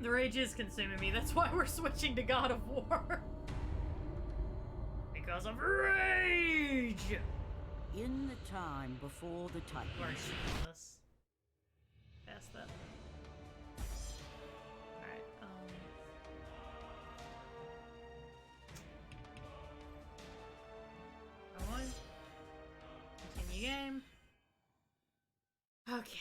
The rage is consuming me. That's why we're switching to God of War. Because of rage! In the time before the Where's Titans. this? Past that. Alright, Come on. Continue game. Okay.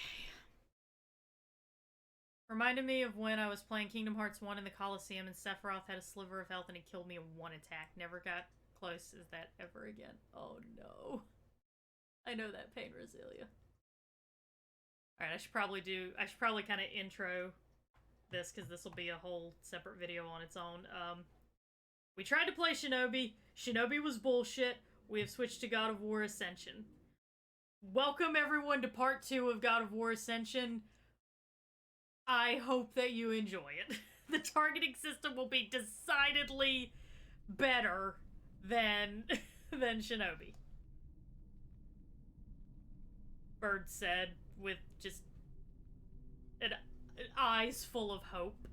Reminded me of when I was playing Kingdom Hearts 1 in the Coliseum and Sephiroth had a sliver of health and he killed me in one attack. Never got close as that ever again. Oh no. I know that pain, Roselia. Alright, I should probably kind of intro this because this will be a whole separate video on its own. We tried to play Shinobi. Shinobi was bullshit. We have switched to God of War Ascension. Welcome everyone to part 2 of God of War Ascension. I hope that you enjoy it. The targeting system will be decidedly better than Shinobi. Bird said with just eyes full of hope.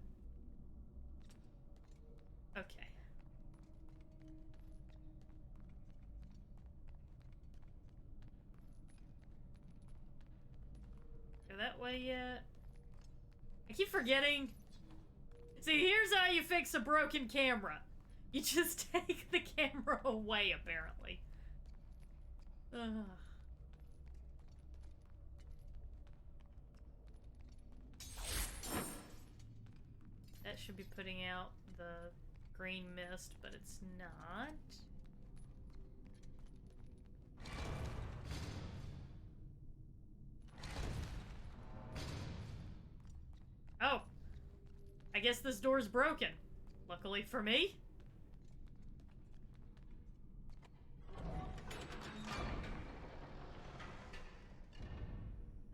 Okay. Go that way yet? I keep forgetting. See, here's how you fix a broken camera. You just take the camera away, apparently. Ugh. That should be putting out the green mist, but it's not. Oh. I guess this door's broken. Luckily for me.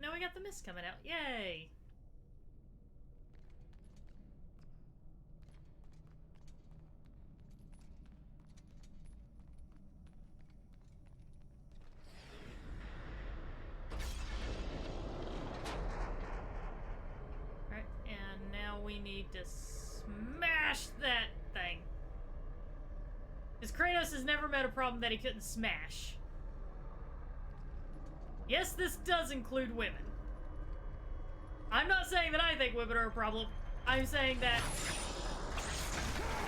Now we got the mist coming out. Yay! Alright, and now we need to smash that thing. Because Kratos has never met a problem that he couldn't smash. Yes, this does include women. I'm not saying that I think women are a problem. I'm saying that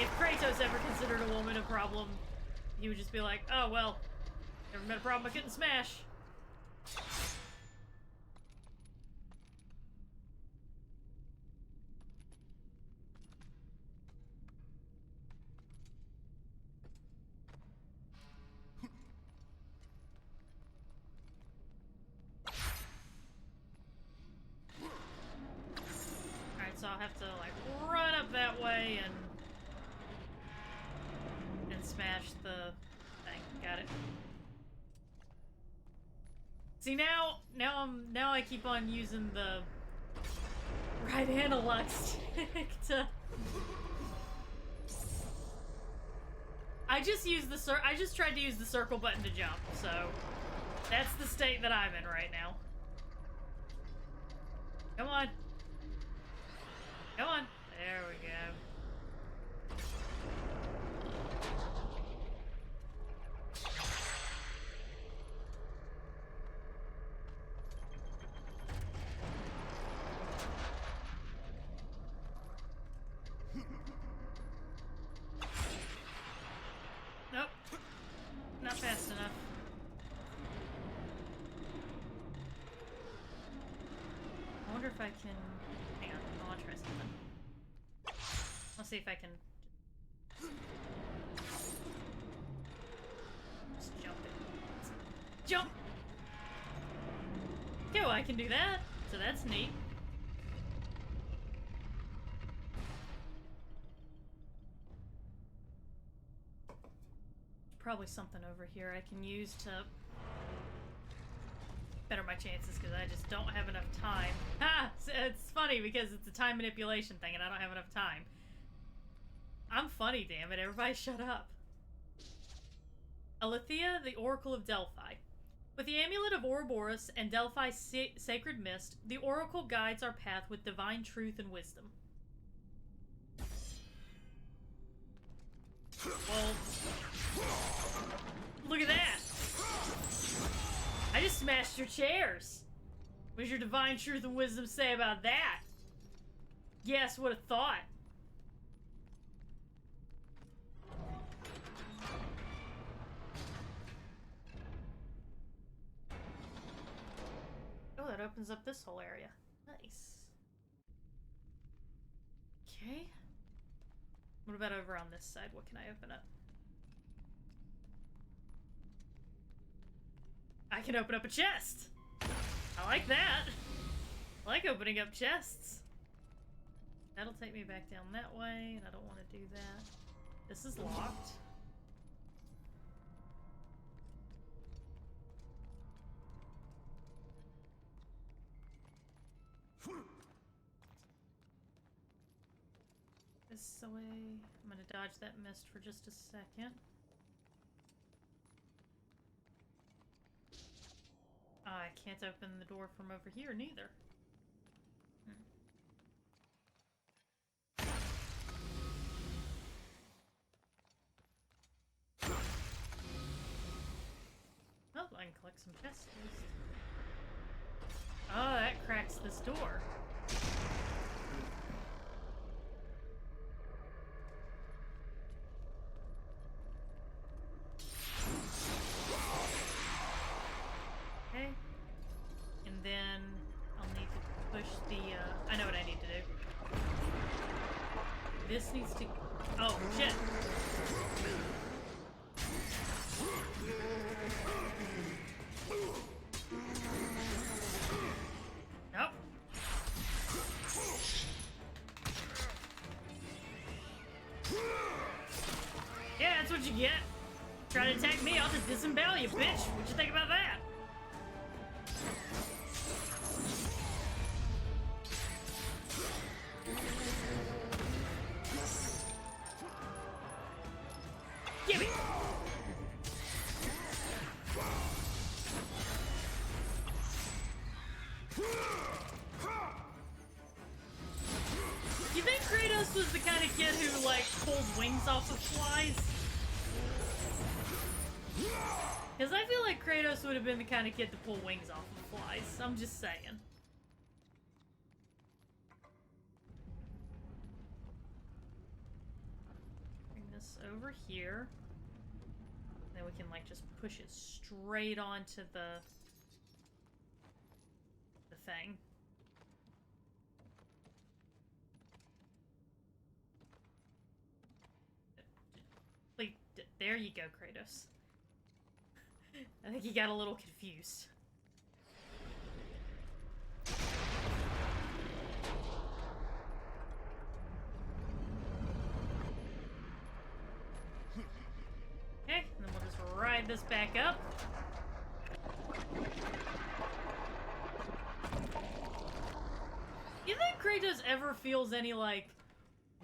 if Kratos ever considered a woman a problem, he would just be like, oh, well, never met a problem I couldn't smash. So I'll have to like run up that way and smash the thing. Got it. See now I keep on using the right analog stick to. I just tried to use the circle button to jump, so that's the state that I'm in right now. Come on. Come on. There we go. Nope. Not fast enough. I wonder if I can... Hang on, I want to try something. I'll see if I can... Just jump it. Jump! Yo, I can do that! So that's neat. Probably something over here I can use to better my chances because I just don't have enough time. Ha! It's funny because it's a time manipulation thing and I don't have enough time. I'm funny, damn it. Everybody shut up. Alethea, the Oracle of Delphi. With the Amulet of Ouroboros and Delphi's sacred mist, the Oracle guides our path with divine truth and wisdom. smashed your chairs. What does your divine truth and wisdom say about that? Yes, would have thought. Oh, that opens up this whole area. Nice. Okay. What about over on this side? What can I open up? I can open up a chest! I like that! I like opening up chests. That'll take me back down that way, and I don't want to do that. This is locked. This way. I'm gonna dodge that mist for just a second. I can't open the door from over here, neither. Oh, I can collect some chests. Oh, that cracks this door. Okay. And then I'll need to push the, I know what I need to do. This needs to... Oh, shit! Nope. Yeah, that's what you get. Try to attack me, I'll just disembowel you, bitch. What you think about that? Gimme! You think Kratos was the kind of kid who, like, pulled wings off of flies? Because I feel like Kratos would have been the kind of kid to pull wings off of flies. I'm just saying. Bring this over here. Then we can, like, just push it straight onto the thing. Like, there you go, Kratos. I think he got a little confused. Okay, and then we'll just ride this back up. You think Kratos ever feels any, like,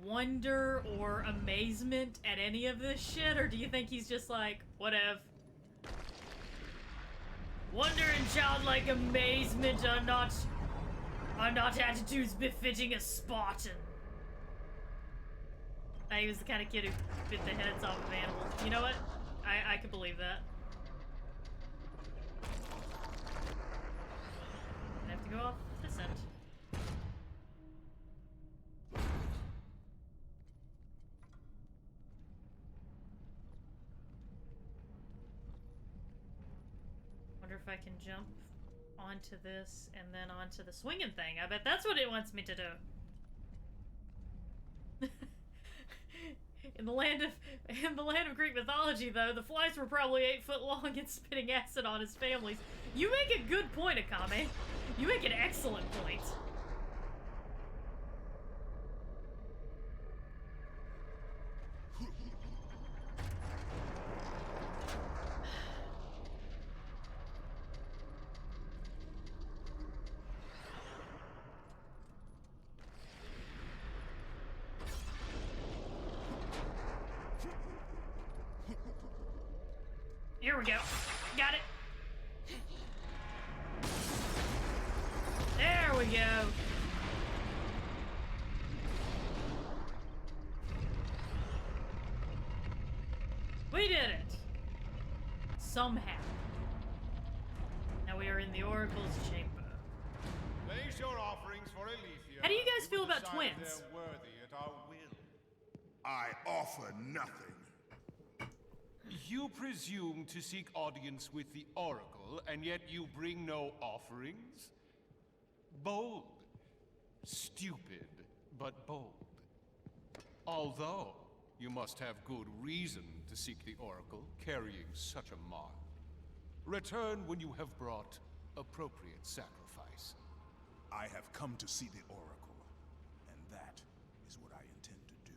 wonder or amazement at any of this shit, or do you think he's just like, whatever? Wonder and childlike amazement are not attitudes befitting a Spartan. He was the kind of kid who bit the heads off of animals. You know what? I could believe that. I have to go off this end. Wonder if I can jump onto this and then onto the swinging thing. I bet that's what it wants me to do. In the land of Greek mythology, though, the flies were probably 8 foot long and spitting acid on his families. You make a good point, Akame. You make an excellent point. Here we go. Got it. There we go. We did it. Somehow. Now Now we are in the Oracle's chamber. Place your offerings for Aletheia. How do you guys We feel will about decide twins? They're worthy at our will. I offer nothing. You presume to seek audience with the Oracle, and yet you bring no offerings? Bold. Stupid, but bold. Although, you must have good reason to seek the Oracle, carrying such a mark. Return when you have brought appropriate sacrifice. I have come to see the Oracle, and that is what I intend to do.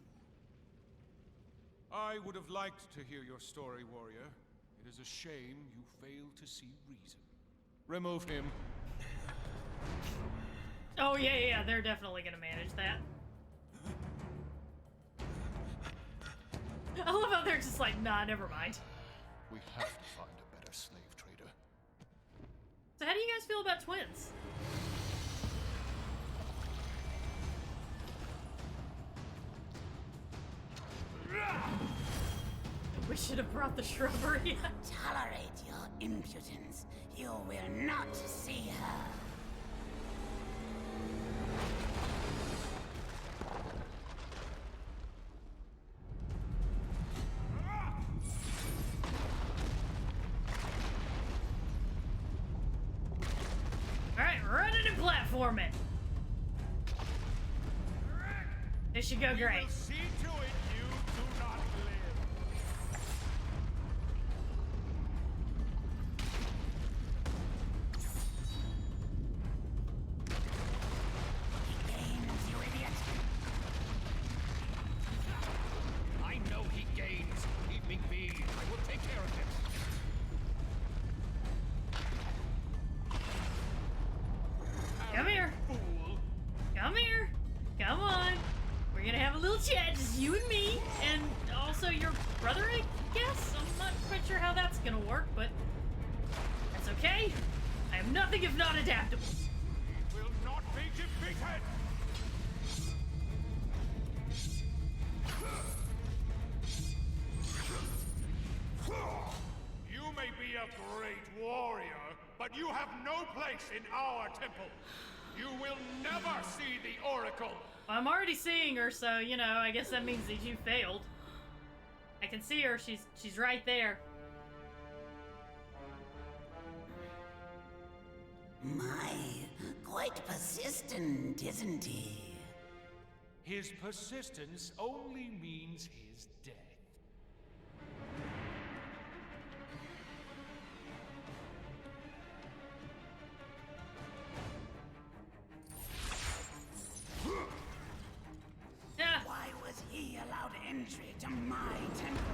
I would have liked to hear your story, warrior. It is a shame you fail to see reason. Remove him. Oh, yeah, they're definitely gonna manage that. I love how they're just like, nah, never mind. We have to find a better slave trader. So how do you guys feel about twins? We should have brought the shrubbery. Tolerate your impudence. You will not see her. Alright, run it and platform it. This should go great. We'll see to it you do not live. Games, you idiot. I know he gains. Leave me be. I will take care of him. Come here. Fool. Come here. Come on. We're gonna have a little chat, just you and me, and also your brother, I guess? I'm not quite sure how that's gonna work, but that's okay. I am nothing if not adaptable. He will not be defeated. You may be a great warrior, but you have no place in our temple. You will never see the Oracle. I'm already seeing her, so, you know, I guess that means that you failed. I can see her. She's right there. My, quite persistent, isn't he? His persistence only means his death. Yeah. Why was he allowed entry to my temple?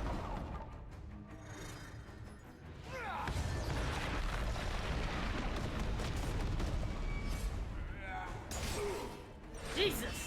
Jesus.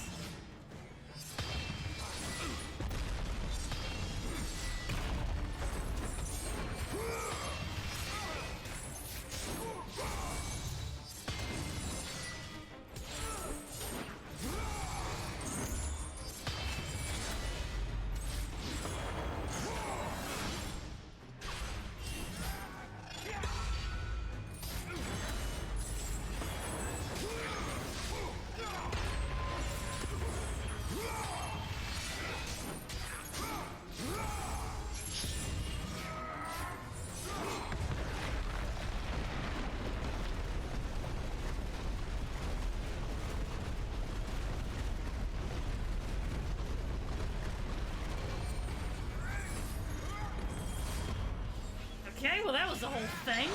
Okay, well that was the whole thing.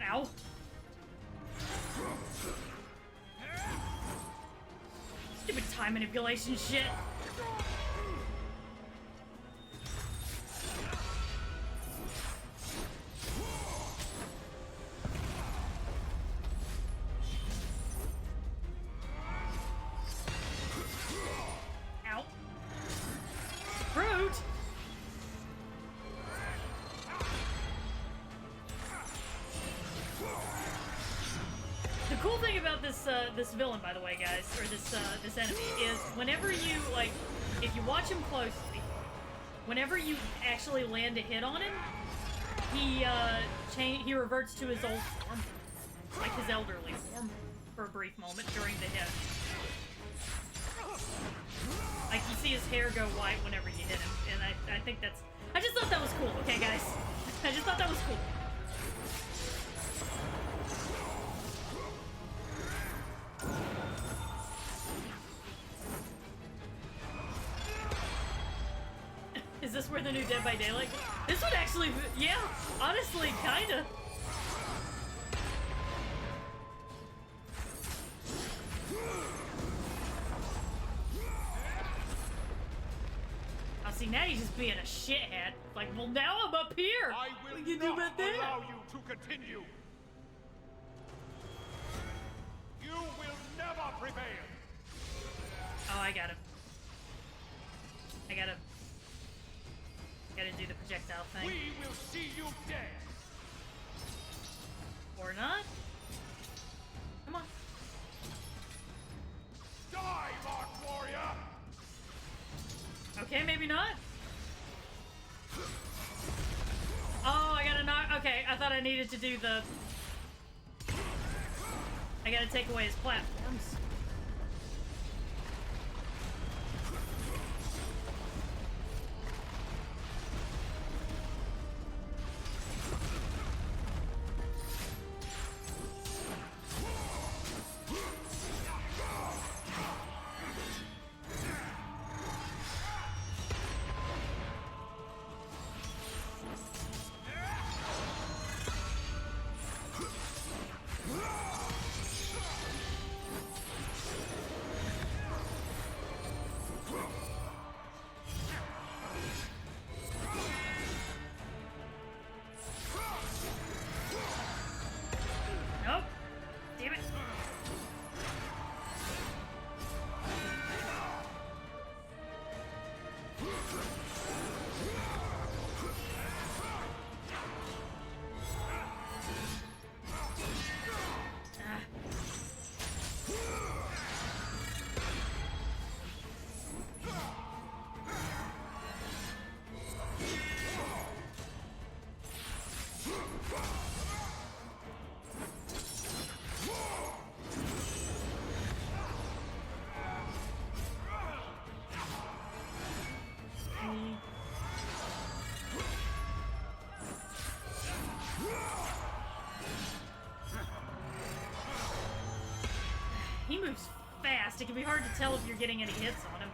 Ow. Stupid time manipulation shit. Ow. Fruit. The cool thing about this this villain, by the way, guys, or this enemy, is whenever you like, if you watch him closely, whenever you actually land a hit on him, he reverts to his old form, like his elderly form, for a brief moment during the hit. Like you see his hair go white whenever you hit him, and I think that's. I just thought that was cool. Okay, guys, I just thought that was cool. Is this where the new Dead by Daylight? This would actually, yeah, honestly, kinda. Oh, see, now he's just being a shithead. Like, well, now I'm up here. I will You do not about that? allow you to continue. You will never prevail. Oh, I got him. I gotta do the projectile thing. We will see you dead. Or not. Come on. Die, Mark Warrior. Okay, maybe not. Oh, I gotta knock. Okay, I thought I needed to do the. I gotta take away his platforms. Nope. Damn it. Ah. He moves fast. It can be hard to tell if you're getting any hits on him.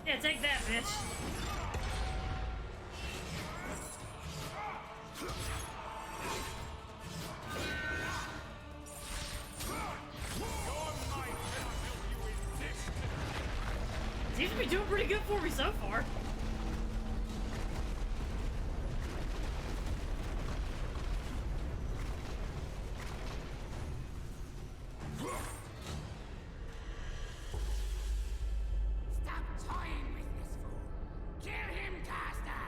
Yeah, take that, bitch. Seems to be doing pretty good for me so far. Stop toying with this fool. Kill him, Caster.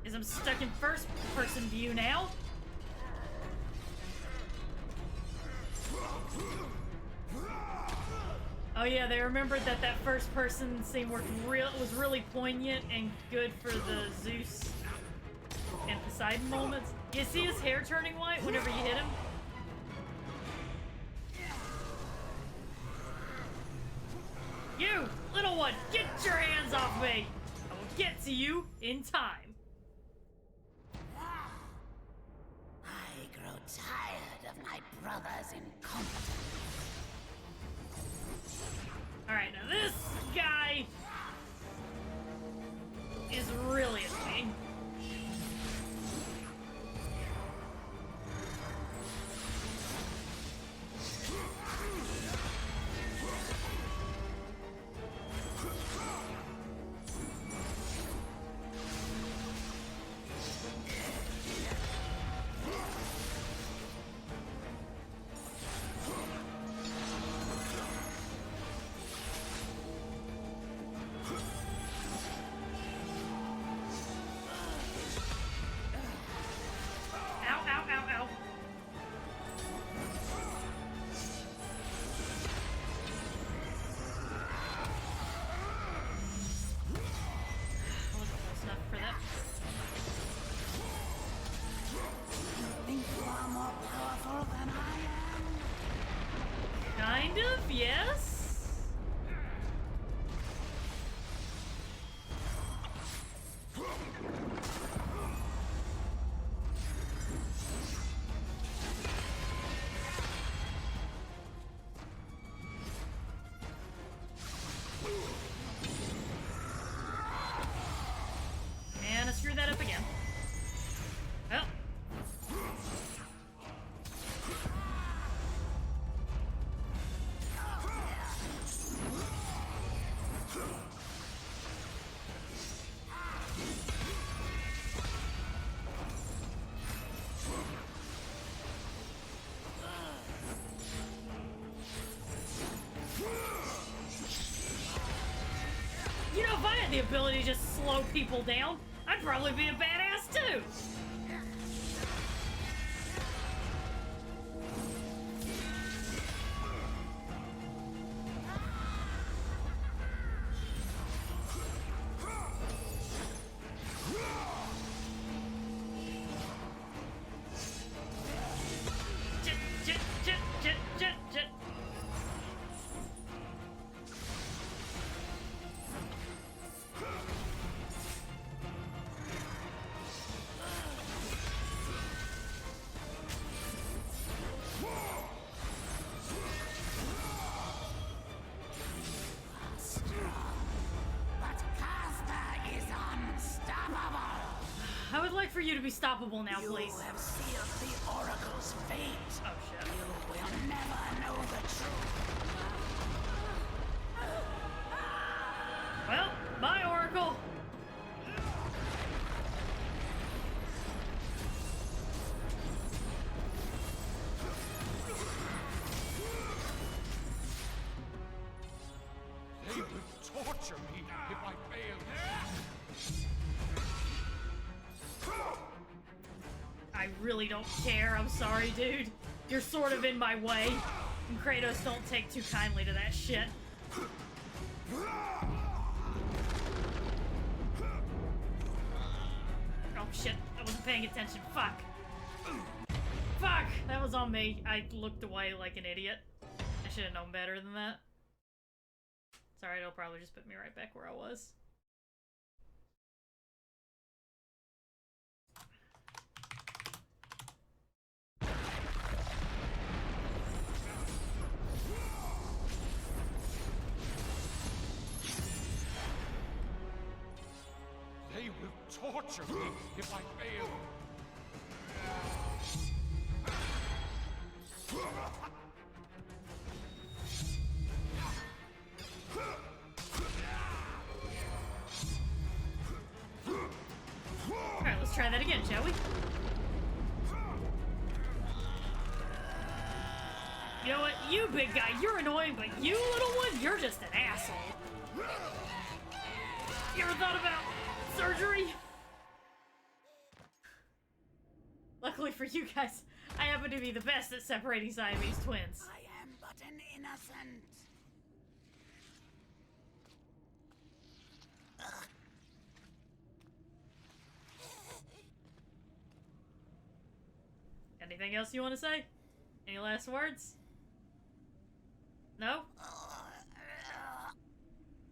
Is I'm stuck in first person view now? Oh yeah, they remembered that first person scene was really poignant and good for the Zeus and Poseidon moments. You see his hair turning white whenever you hit him? You, little one, get your hands off me! I will get to you in time. I grow tired of my brother's incompetence. Alright, now this guy is really annoying. the ability to just slow people down, I'd probably be a badass too! I would like for you to be stoppable now, please. You have sealed the Oracle's fate. Oh, shit. You will never know the truth. Well, bye, Oracle. They will torture me if I fail. I really don't care. I'm sorry, dude. You're sort of in my way. And Kratos don't take too kindly to that shit. Oh shit, I wasn't paying attention. Fuck. Fuck! That was on me. I looked away like an idiot. I should have known better than that. Sorry, it'll probably just put me right back where I was. They will torture me if I fail. Alright, let's try that again, shall we? You know what? You big guy, you're annoying, but you little one, you're just an asshole. You ever thought about surgery? Luckily for you guys, I happen to be the best at separating Siamese twins. I am but an innocent. Anything else you want to say? Any last words? No?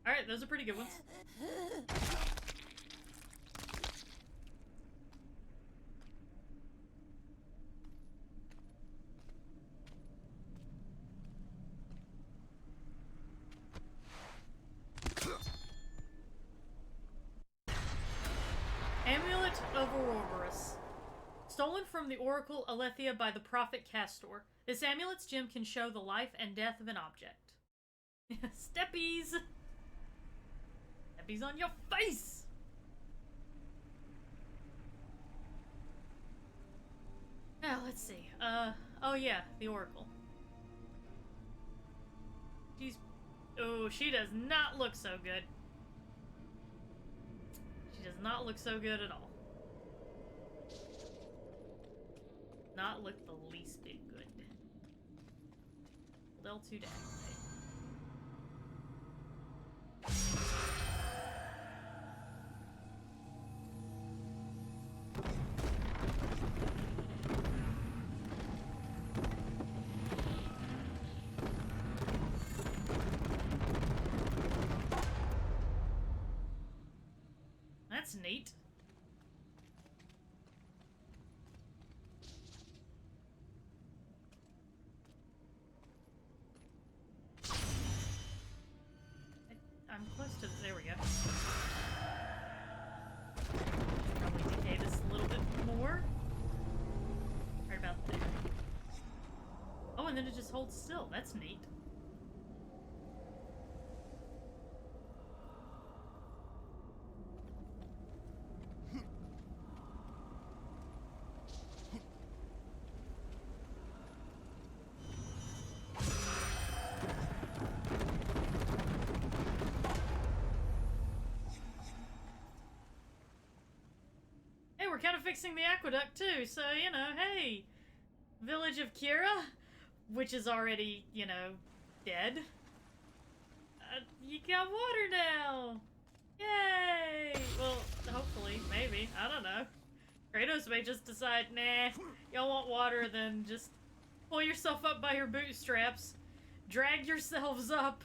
Alright, those are pretty good ones. Amulet of Ouroboros. Stolen from the Oracle Alethea by the Prophet Castor, this amulet's gem can show the life and death of an object. Steppies! Steppies on your face! Now, let's see. Oh yeah, the Oracle. Oh, she does not look so good. She does not look so good at all. Not look the least bit good. L2 to activate. That's neat. I'm close to. There we go. Probably decay this a little bit more. Right about there. Oh, and then it just holds still. That's neat. we're kind of fixing the aqueduct too, so, you know, hey. Village of Kira, which is already, you know, dead. You got water now! Yay! Well, hopefully, maybe, I don't know. Kratos may just decide, nah, y'all want water, then just pull yourself up by your bootstraps, drag yourselves up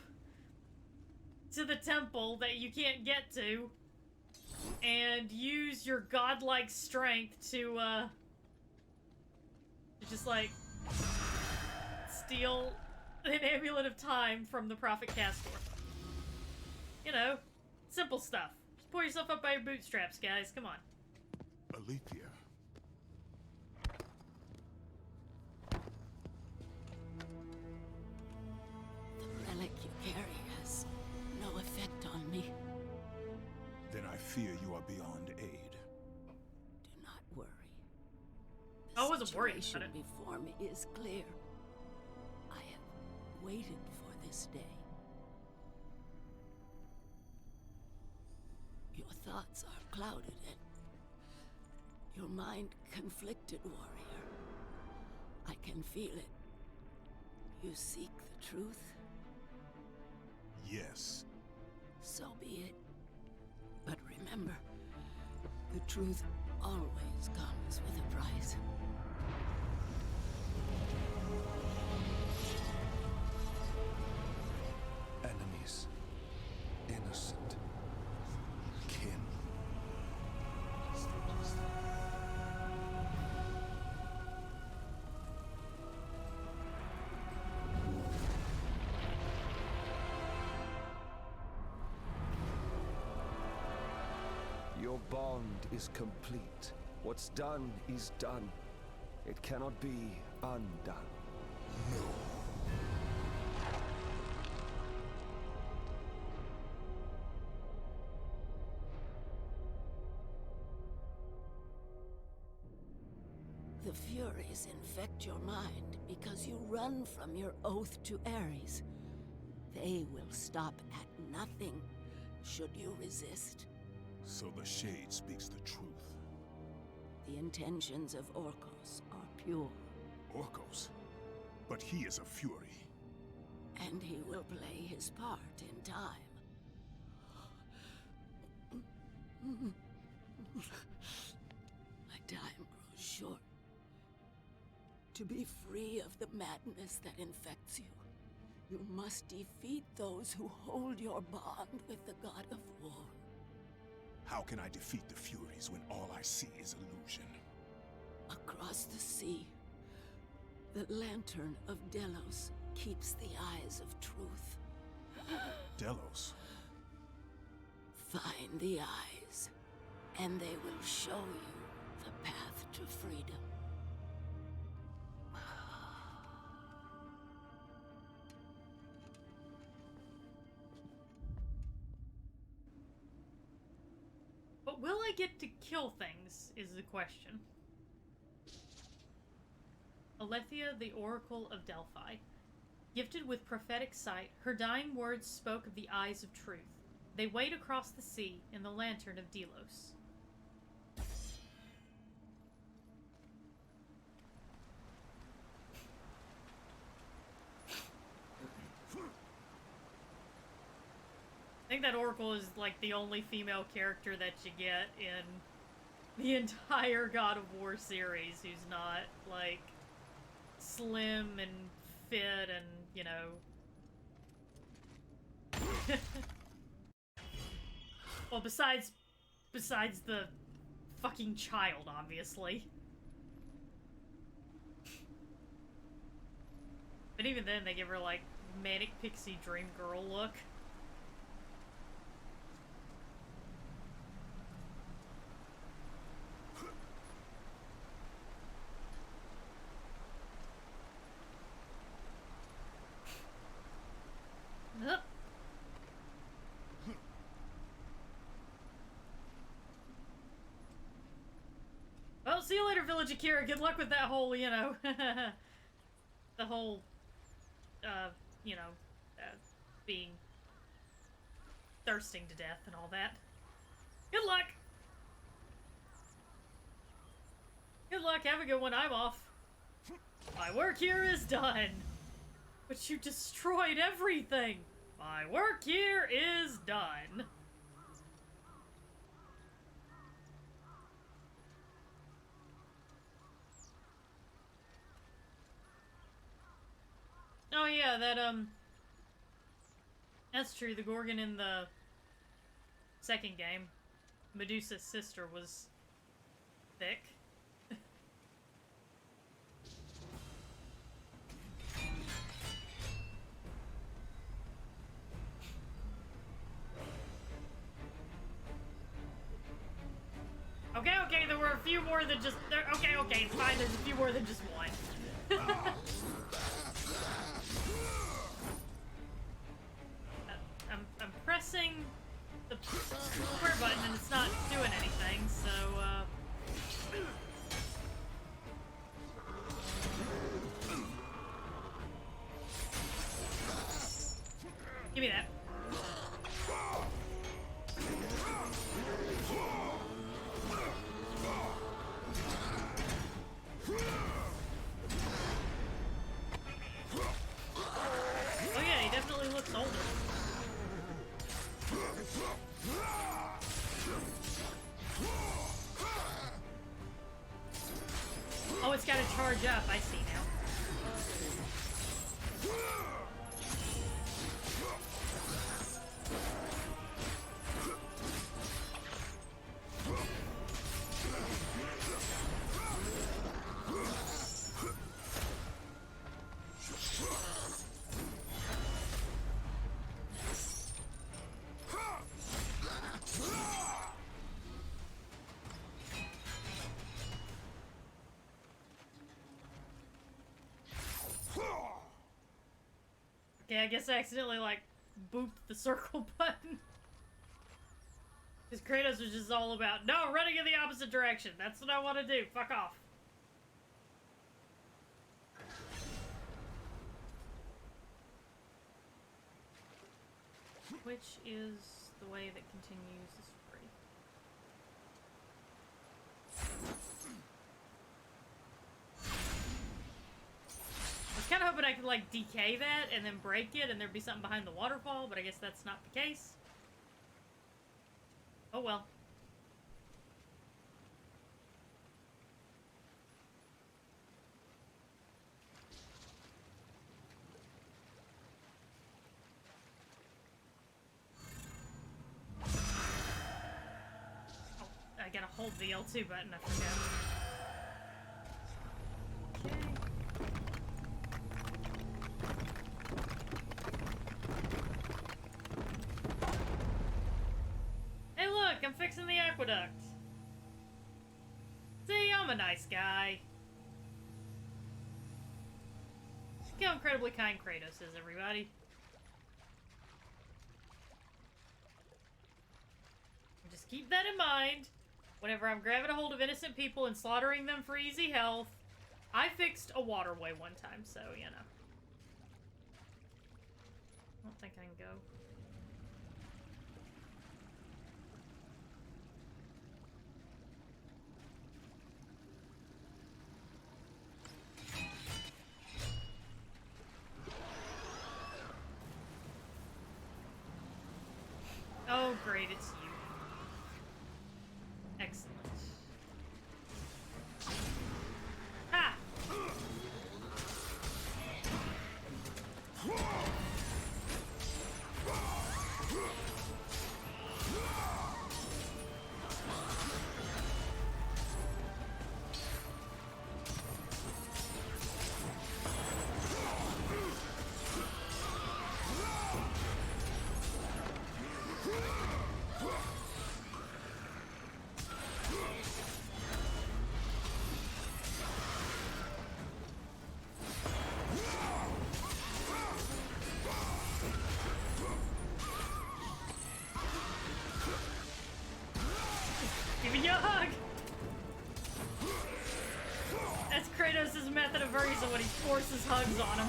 to the temple that you can't get to, and use your godlike strength to just, like, steal an amulet of time from the Prophet Castor. You know, simple stuff. Just pull yourself up by your bootstraps, guys. Come on. Alethea. The relic you carry has no effect on me. Then I fear you are beyond aid. Do not worry. I wasn't worried about situation it. before me is clear. I have waited for this day. Your thoughts are clouded and your mind conflicted, warrior. I can feel it. You seek the truth? Yes. So be it. But remember, the truth always comes with a price. Enemies. Innocent. Kin. Your bond is complete. What's done is done. It cannot be undone. The Furies infect your mind because you run from your oath to Ares. They will stop at nothing should you resist. So the Shade speaks the truth. The intentions of Orcos are pure, Orcos. But he is a Fury. and he will play his part in time. My time grows short. To be free of the madness that infects you, you must defeat those who hold your bond with the god of war. How can I defeat the Furies when all I see is illusion? Across the sea, the lantern of Delos keeps the eyes of truth. Delos? Find the eyes, and they will show you the path to freedom. But will I get to kill things, is the question. Alethea, the Oracle of Delphi. Gifted with prophetic sight, her dying words spoke of the eyes of truth. They wait across the sea in the lantern of Delos. I think that Oracle is like the only female character that you get in the entire God of War series who's not like slim and fit and, you know, well, besides the fucking child, obviously. But even then, they give her, like, manic pixie dream girl look. Well, see you later, Village Akira. Good luck with that whole, you know, the whole, you know, being thirsting to death and all that. Good luck! good luck. Have a good one. I'm off. My work here is done. But you destroyed everything. My work here is done. Oh yeah, that's true. The Gorgon in the second game, Medusa's sister, was thick. Okay, there were a few more than just... Okay, it's fine, there's a few more than just one. I'm pressing the square button and it's not doing anything, so, give me that. Oh yeah, he definitely looks older. Oh, it's gotta charge up, I see now. Okay, I guess I accidentally, like, booped the circle button. Because Kratos was just all about, no, running in the opposite direction. That's what I want to do. Fuck off. Which is the way that continues the story. I was kind of hoping I could, like, decay that and then break it and there'd be something behind the waterfall, but I guess that's not the case. Oh well. Oh, I gotta hold the L2 button, I forgot. I'm fixing the aqueduct. See, I'm a nice guy. Look how incredibly kind Kratos is, everybody. Just keep that in mind. Whenever I'm grabbing a hold of innocent people and slaughtering them for easy health, I fixed a waterway one time, so, you know. I don't think I can go. Oh, great, it's you. Excellent. Ha! Give me a hug! That's Kratos' method of Urza when he forces hugs on him.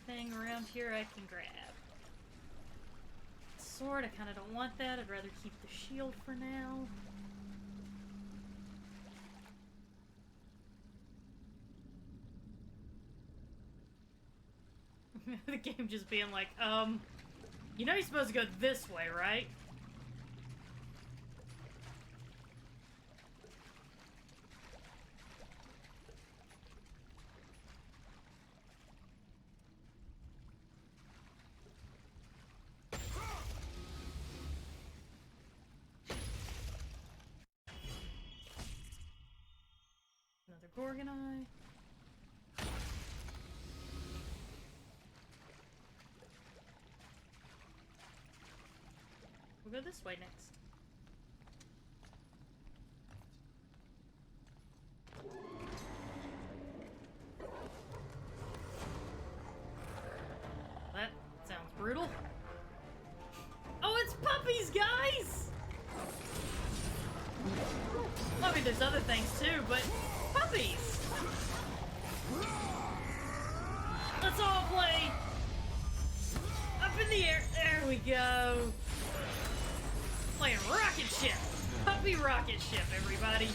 anything around here I can grab? Sword, I kind of don't want that. I'd rather keep the shield for now. The game just being like, you know you're supposed to go this way, right? Another Gorgon Eye. We'll go this way next. That sounds brutal. Oh, it's puppies, guys! I mean, there's other things too, but puppies! Let's all play up in the air. There we go. Playing rocket ship. Puppy rocket ship, everybody.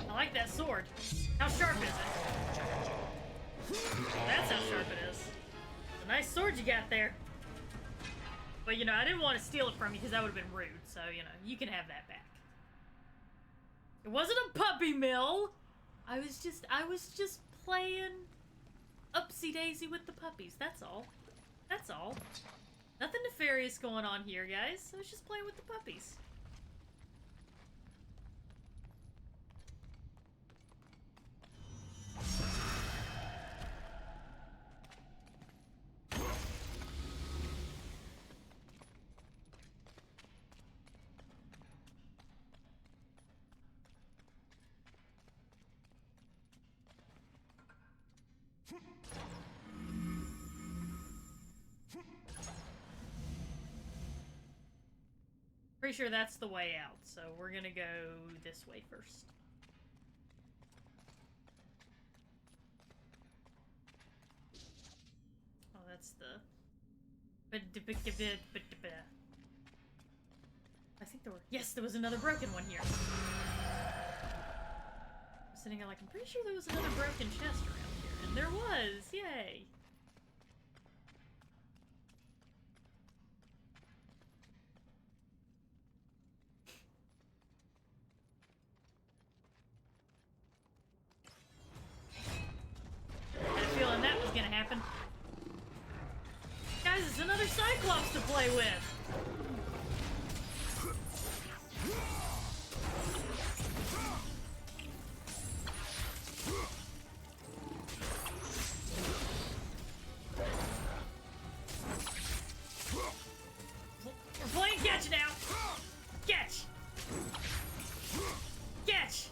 I like that sword. How sharp is it? That's how sharp it is. It's a nice sword you got there. But, you know, I didn't want to steal it from you because that would have been rude. So, you know, you can have that back. It wasn't a puppy mill. I was just playing upsy-daisy with the puppies. That's all. That's all. Nothing nefarious going on here, guys. I was just playing with the puppies. Pretty sure that's the way out, so we're gonna go this way first. Oh, that's the... I think there were... Yes, there was another broken one here. I'm sitting there like, I'm pretty sure there was another broken chest around here. And there was! Yay! Guys, it's another Cyclops to play with! We're playing catch now! Catch! Catch!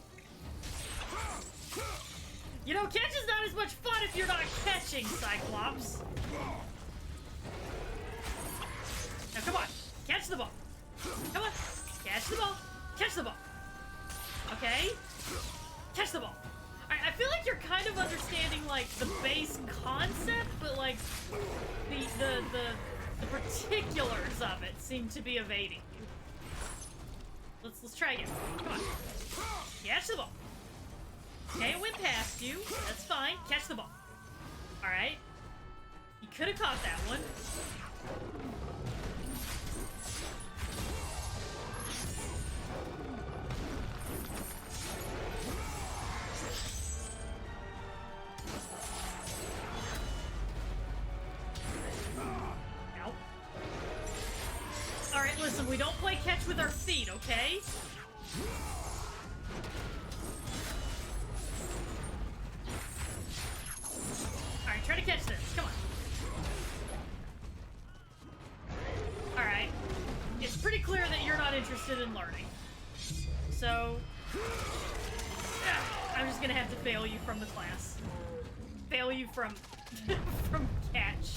You know, catch is not as much fun if you're not catching, Cyclops. Now, come on. Catch the ball. Come on. Catch the ball. Catch the ball. Okay? Catch the ball. Alright, I feel like you're kind of understanding, like, the base concept, but, like, the particulars of it seem to be evading you. Let's try again. Come on. Catch the ball. Okay, it went past you. That's fine. Catch the ball. Alright. You could have caught that one. Ow. Alright, listen, we don't play catch with our feet, okay? Alright, try to catch this. Come on. Alright. It's pretty clear that you're not interested in learning. gonna have to fail you from the class. Fail you from from catch.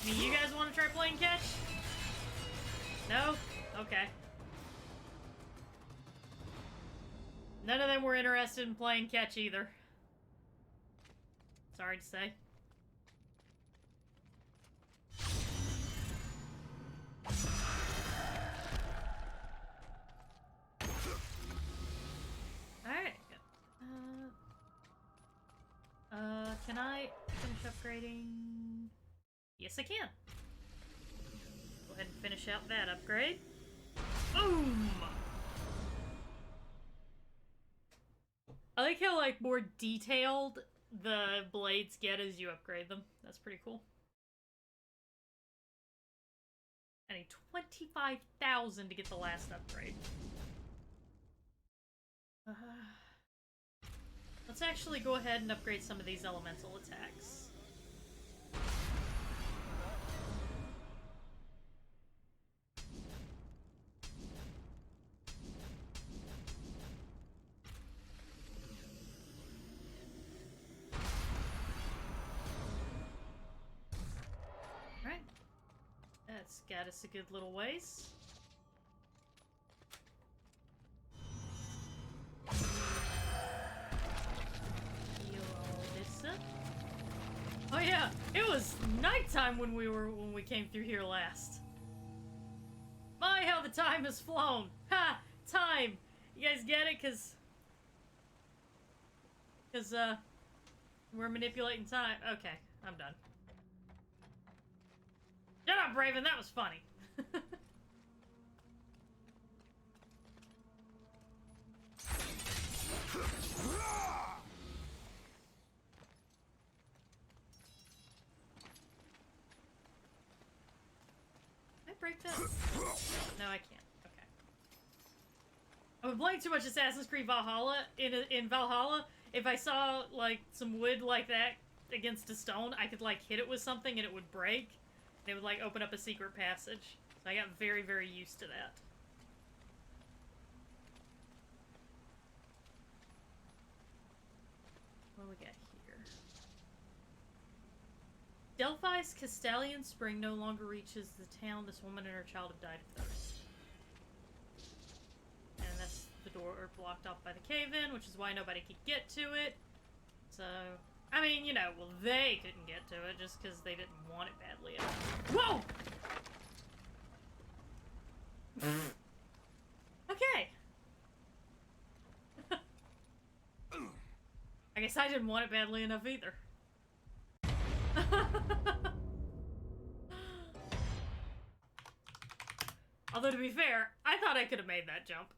I mean, you guys want to try playing catch? No? Okay. None of them were interested in playing catch either. Sorry to say. Alright. Can I finish upgrading? Yes, I can. Go ahead and finish out that upgrade. Boom! I like how, like, more detailed the blades get as you upgrade them. That's pretty cool. I need 25,000 to get the last upgrade. Let's actually go ahead and upgrade some of these elemental attacks. Alright. That's got us a good little ways. Oh yeah, it was nighttime when we came through here last. My, how the time has flown! Ha! Time! You guys get it? Cause we're manipulating time. Okay, I'm done. Shut up, Raven, that was funny. Break that? No, I can't. Okay. I've been playing too much Assassin's Creed Valhalla. In Valhalla, if I saw, like, some wood like that against a stone, I could, like, hit it with something and it would break. And it would, like, open up a secret passage. So I got very, very used to that. What do we got here? Delphi's Castalian Spring no longer reaches the town. This woman and her child have died of thirst. And that's the door blocked off by the cave-in, which is why nobody could get to it. So, I mean, you know, well, they couldn't get to it just because they didn't want it badly enough. Whoa! Okay. I guess I didn't want it badly enough either. Although, to be fair, I thought I could have made that jump.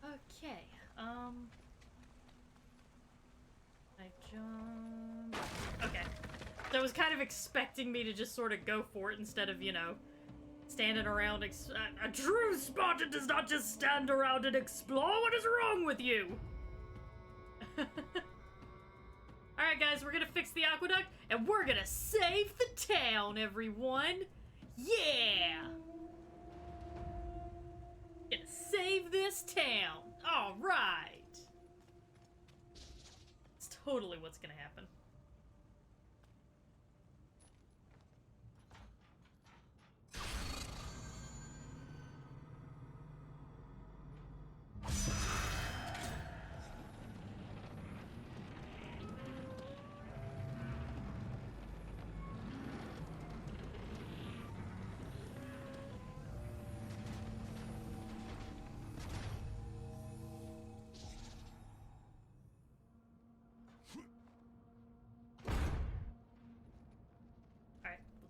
Okay, I jump... Okay. So I was kind of expecting me to just sort of go for it instead of, you know, standing around a true Spartan does not just stand around and explore. What is wrong with you? Alright guys, we're gonna fix the aqueduct, and we're gonna save the town, everyone! Yeah! Gonna save this town! Alright! It's totally what's gonna happen.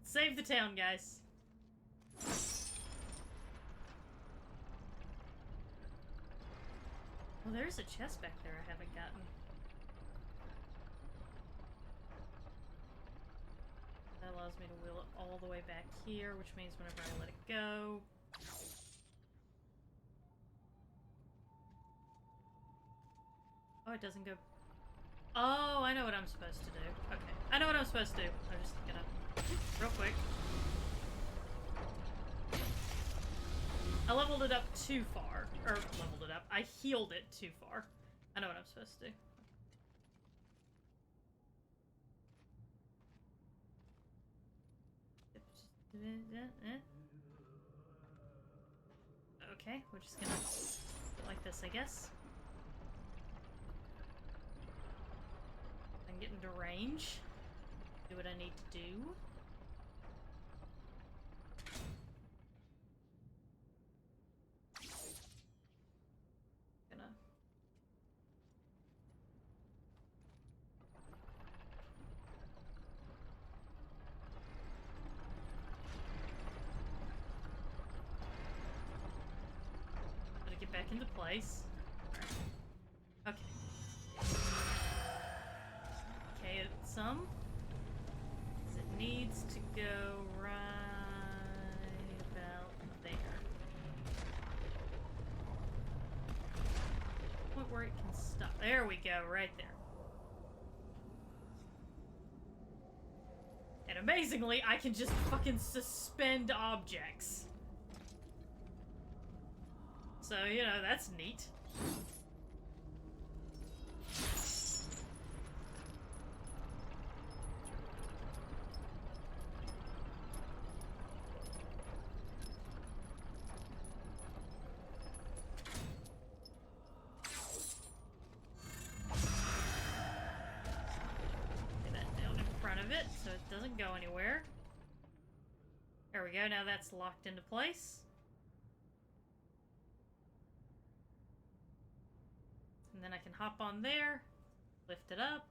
Save the town, guys. Well, there's a chest back there I haven't gotten. That allows me to wheel it all the way back here, which means whenever I let it go... Oh, it doesn't go... Oh, I know what I'm supposed to do. Okay. I know what I'm supposed to do. I'm just gonna... Real quick. I leveled it up too far. Or, leveled it up. I healed it too far. I know what I'm supposed to do. Okay, we're just gonna go like this, I guess. I can get into range. Do what I need to do. Gonna... Gotta get back into place. Okay. Okay, it's some. It needs to go right about there. Point where it can stop. There we go, right there. And amazingly, I can just fucking suspend objects. So, you know, that's neat. So it doesn't go anywhere. There we go, now that's locked into place. And then I can hop on there, lift it up,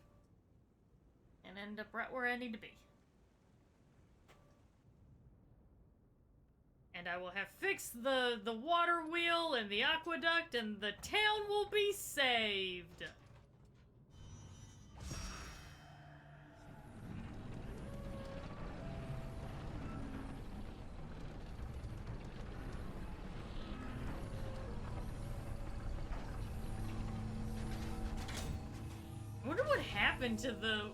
and end up right where I need to be. And I will have fixed the water wheel and the aqueduct, and the town will be saved. I wonder what happened to the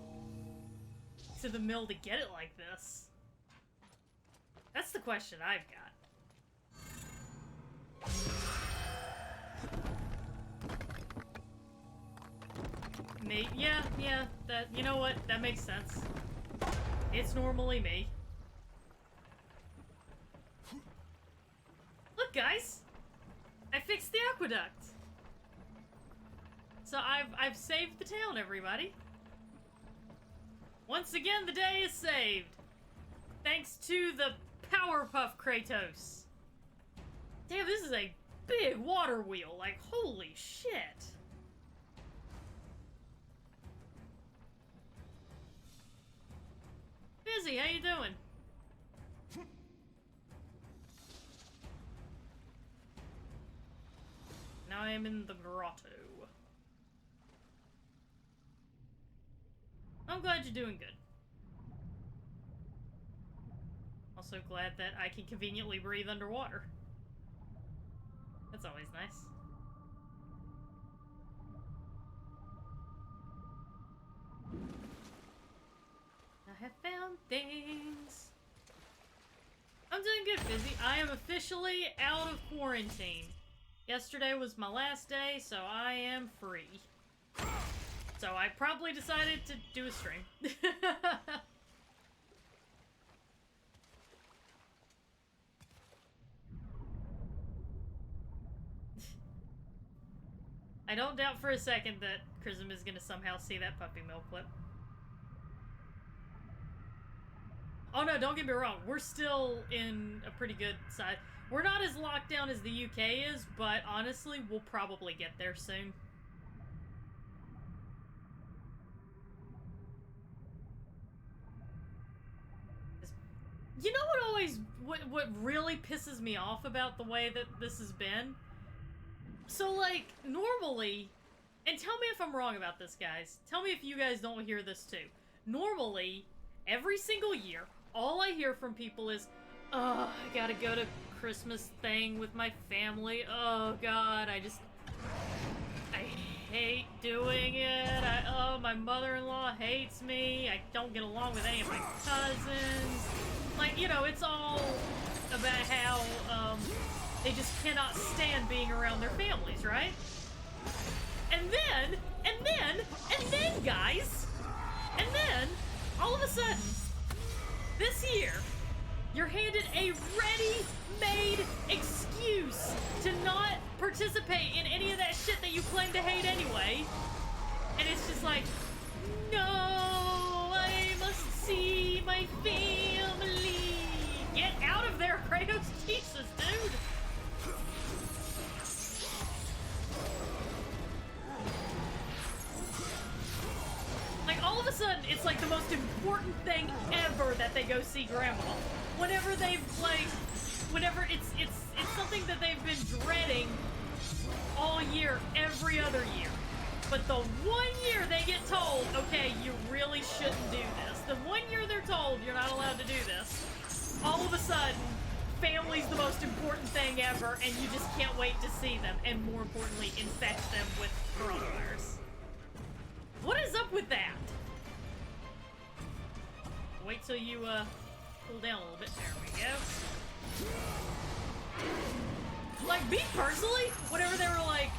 mill to get it like this. That's the question I've got. Yeah, that, you know what? That makes sense. It's normally me. Look, guys! I fixed the aqueduct! So I've saved the town, everybody. Once again, the day is saved. Thanks to the Powerpuff Kratos. Damn, this is a big water wheel. Like, holy shit. Busy, how you doing? Now I am in the grotto. I'm glad you're doing good. Also glad that I can conveniently breathe underwater. That's always nice. I have found things. I'm doing good, Fizzy. I am officially out of quarantine. Yesterday was my last day, so I am free. So I probably decided to do a stream. I don't doubt for a second that Chrism is gonna somehow see that puppy mill clip. Oh no, don't get me wrong, we're still in a pretty good side. We're not as locked down as the UK is, but honestly, we'll probably get there soon. You know what really pisses me off about the way that this has been? So, like, normally, and tell me if I'm wrong about this, guys. Tell me if you guys don't hear this, too. Normally, every single year, all I hear from people is, oh, I gotta go to Christmas thing with my family. Oh, God, I hate doing it. Oh, my mother-in-law hates me. I don't get along with any of my cousins. Like, you know, it's all about how, they just cannot stand being around their families, right? And then, guys, all of a sudden, this year, you're handed a ready-made excuse to not participate in any of that shit that you claim to hate anyway. And it's just like, no, I must see my family. Get out of there, Kratos. Jesus, dude. Like, all of a sudden, it's like the most important thing ever that they go see Grandma. Whenever they've, like, whenever it's something that they've been dreading all year, every other year. But the one year they get told, okay, you really shouldn't do this. The one year they're told you're not allowed to do this, all of a sudden, family's the most important thing ever, and you just can't wait to see them, and more importantly, infect them with coronavirus. What is up with that? Wait till you, cool down a little bit. There we go. Like, me personally, whenever they were like,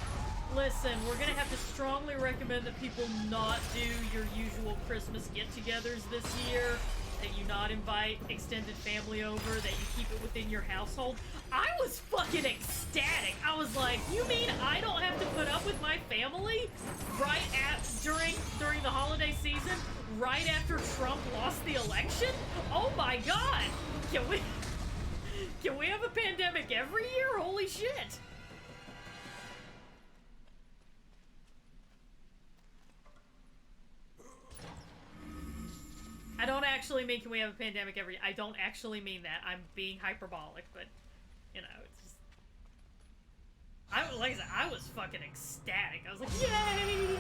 listen, we're gonna have to strongly recommend that people not do your usual Christmas get-togethers this year, that you not invite extended family over, that you keep it within your household. I was fucking ecstatic. I was like, you mean I don't have to put up with my family during the holiday season, right after Trump lost the election? Oh my god! Can we have a pandemic every year? Holy shit! I don't actually mean can we have a pandemic every year. I don't actually mean that. I'm being hyperbolic, but, you know, it's just... like I said, I was fucking ecstatic. I was like, yay!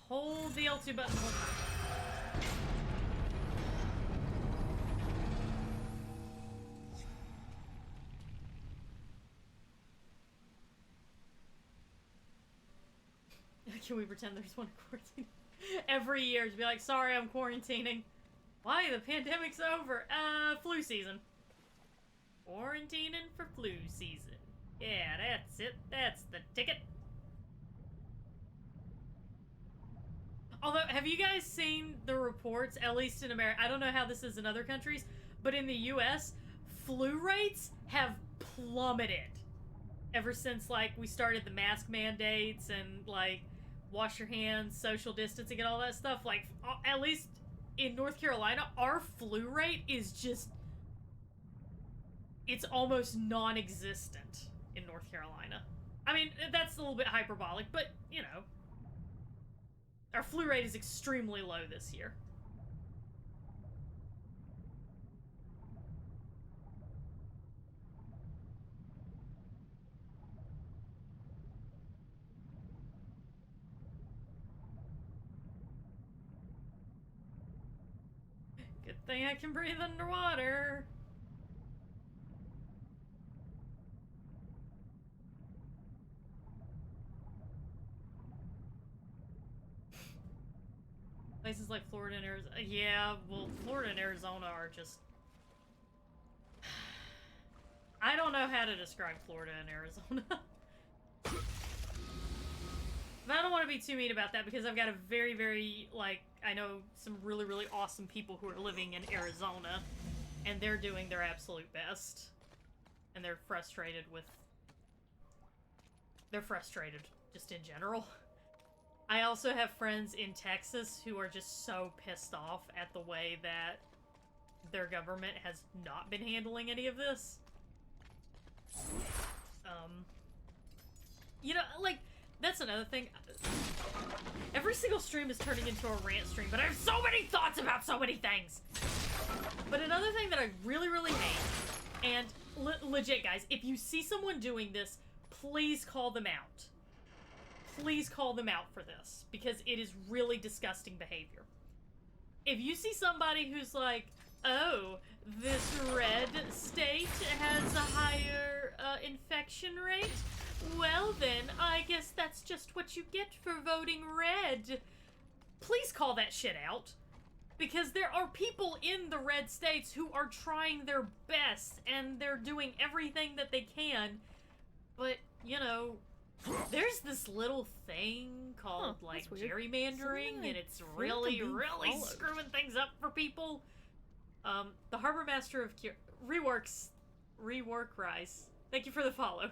Hold the L2 button. Can we pretend there's one quarantine? Every year to be like, sorry, I'm quarantining. Why? The pandemic's over. Flu season. Quarantining for flu season. Yeah, that's it. That's the ticket. Although, have you guys seen the reports, at least in America, I don't know how this is in other countries, but in the US, flu rates have plummeted ever since, like, we started the mask mandates and, like, wash your hands, social distancing, and all that stuff. Like, at least in North Carolina, our flu rate is just, it's almost non-existent in North Carolina. I mean, that's a little bit hyperbolic, but, you know, our flu rate is extremely low this year. Good thing I can breathe underwater. Places like Florida and Arizona. Yeah, well, Florida and Arizona are just... I don't know how to describe Florida and Arizona. But I don't want to be too mean about that because I've got a very, very, like, I know some really, really awesome people who are living in Arizona, and they're doing their absolute best. And they're frustrated with... They're frustrated, just in general. I also have friends in Texas who are just so pissed off at the way that their government has not been handling any of this. You know, like, that's another thing. Every single stream is turning into a rant stream, but I have so many thoughts about so many things! But another thing that I really, really hate, and legit, guys, if you see someone doing this, please call them out. please call them out for this, because it is really disgusting behavior. If you see somebody who's like, oh, this red state has a higher infection rate, well then, I guess that's just what you get for voting red. Please call that shit out. Because there are people in the red states who are trying their best, and they're doing everything that they can, but, you know, there's this little thing called, like, gerrymandering, and it's really, really screwing things up for people. The Harbor Master of Rework Rise. Thank you for the follow.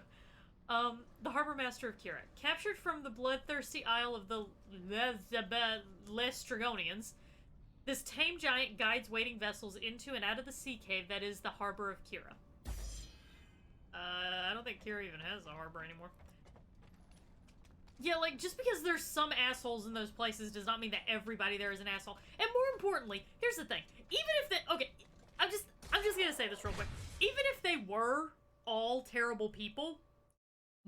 The Harbor Master of Kira. Captured from the bloodthirsty isle of the Lestrigonians, this tame giant guides waiting vessels into and out of the sea cave that is the Harbor of Kira. I don't think Kira even has a harbor anymore. Yeah, like, just because there's some assholes in those places does not mean that everybody there is an asshole. And more importantly, here's the thing. Even if they... Okay, I'm just gonna say this real quick. Even if they were all terrible people,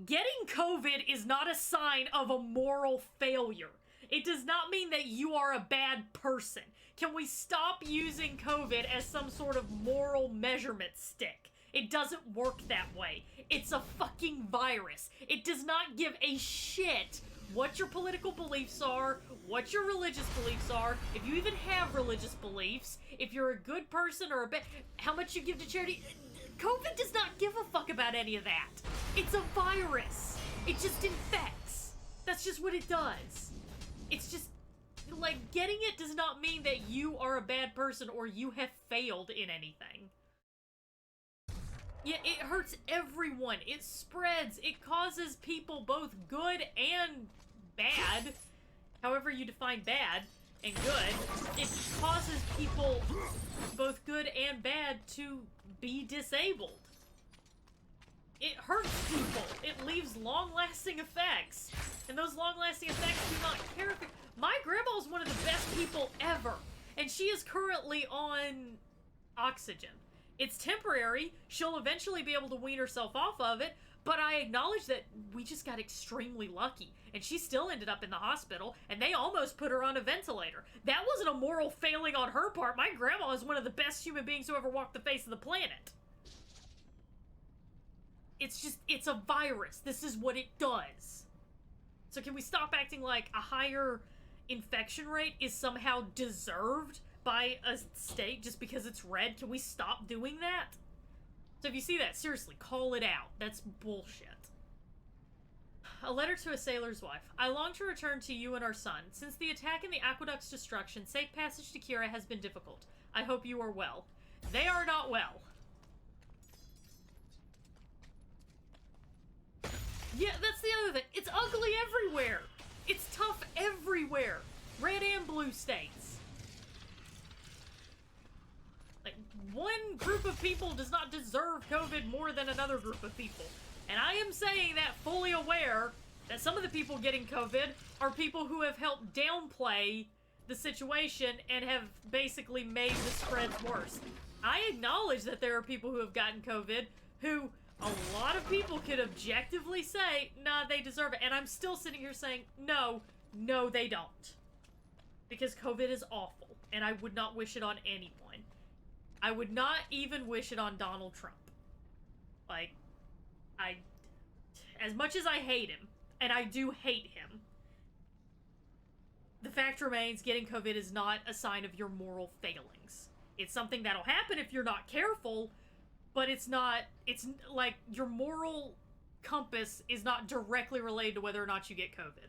getting COVID is not a sign of a moral failure. It does not mean that you are a bad person. Can we stop using COVID as some sort of moral measurement stick? It doesn't work that way. It's a fucking virus. It does not give a shit what your political beliefs are, what your religious beliefs are, if you even have religious beliefs, if you're a good person or a bad, how much you give to charity. COVID does not give a fuck about any of that. It's a virus. It just infects. That's just what it does. It's just, like, getting it does not mean that you are a bad person or you have failed in anything. Yeah, it hurts everyone. It spreads. It causes people both good and bad. However you define bad and good. It causes people both good and bad to be disabled. It hurts people. It leaves long-lasting effects. And those long-lasting effects do not care if it... My grandma is one of the best people ever. And she is currently on oxygen. It's temporary. She'll eventually be able to wean herself off of it, but I acknowledge that we just got extremely lucky, and she still ended up in the hospital, and they almost put her on a ventilator. That wasn't a moral failing on her part. My grandma is one of the best human beings who ever walked the face of the planet. It's just, it's a virus. This is what it does. So can we stop acting like a higher infection rate is somehow deserved by a state just because it's red? Can we stop doing that? So if you see that, seriously, call it out. That's bullshit. A letter to a sailor's wife. I long to return to you and our son. Since the attack and the aqueduct's destruction, safe passage to Kira has been difficult. I hope you are well. They are not well. Yeah, that's the other thing. It's ugly everywhere. It's tough everywhere. Red and blue states. Like, one group of people does not deserve COVID more than another group of people. And I am saying that fully aware that some of the people getting COVID are people who have helped downplay the situation and have basically made the spreads worse. I acknowledge that there are people who have gotten COVID who a lot of people could objectively say, nah, they deserve it. And I'm still sitting here saying, no, they don't. Because COVID is awful, and I would not wish it on anyone. I would not even wish it on Donald Trump. Like, as much as I hate him, and I do hate him, the fact remains getting COVID is not a sign of your moral failings. It's something that'll happen if you're not careful, but it's like your moral compass is not directly related to whether or not you get COVID.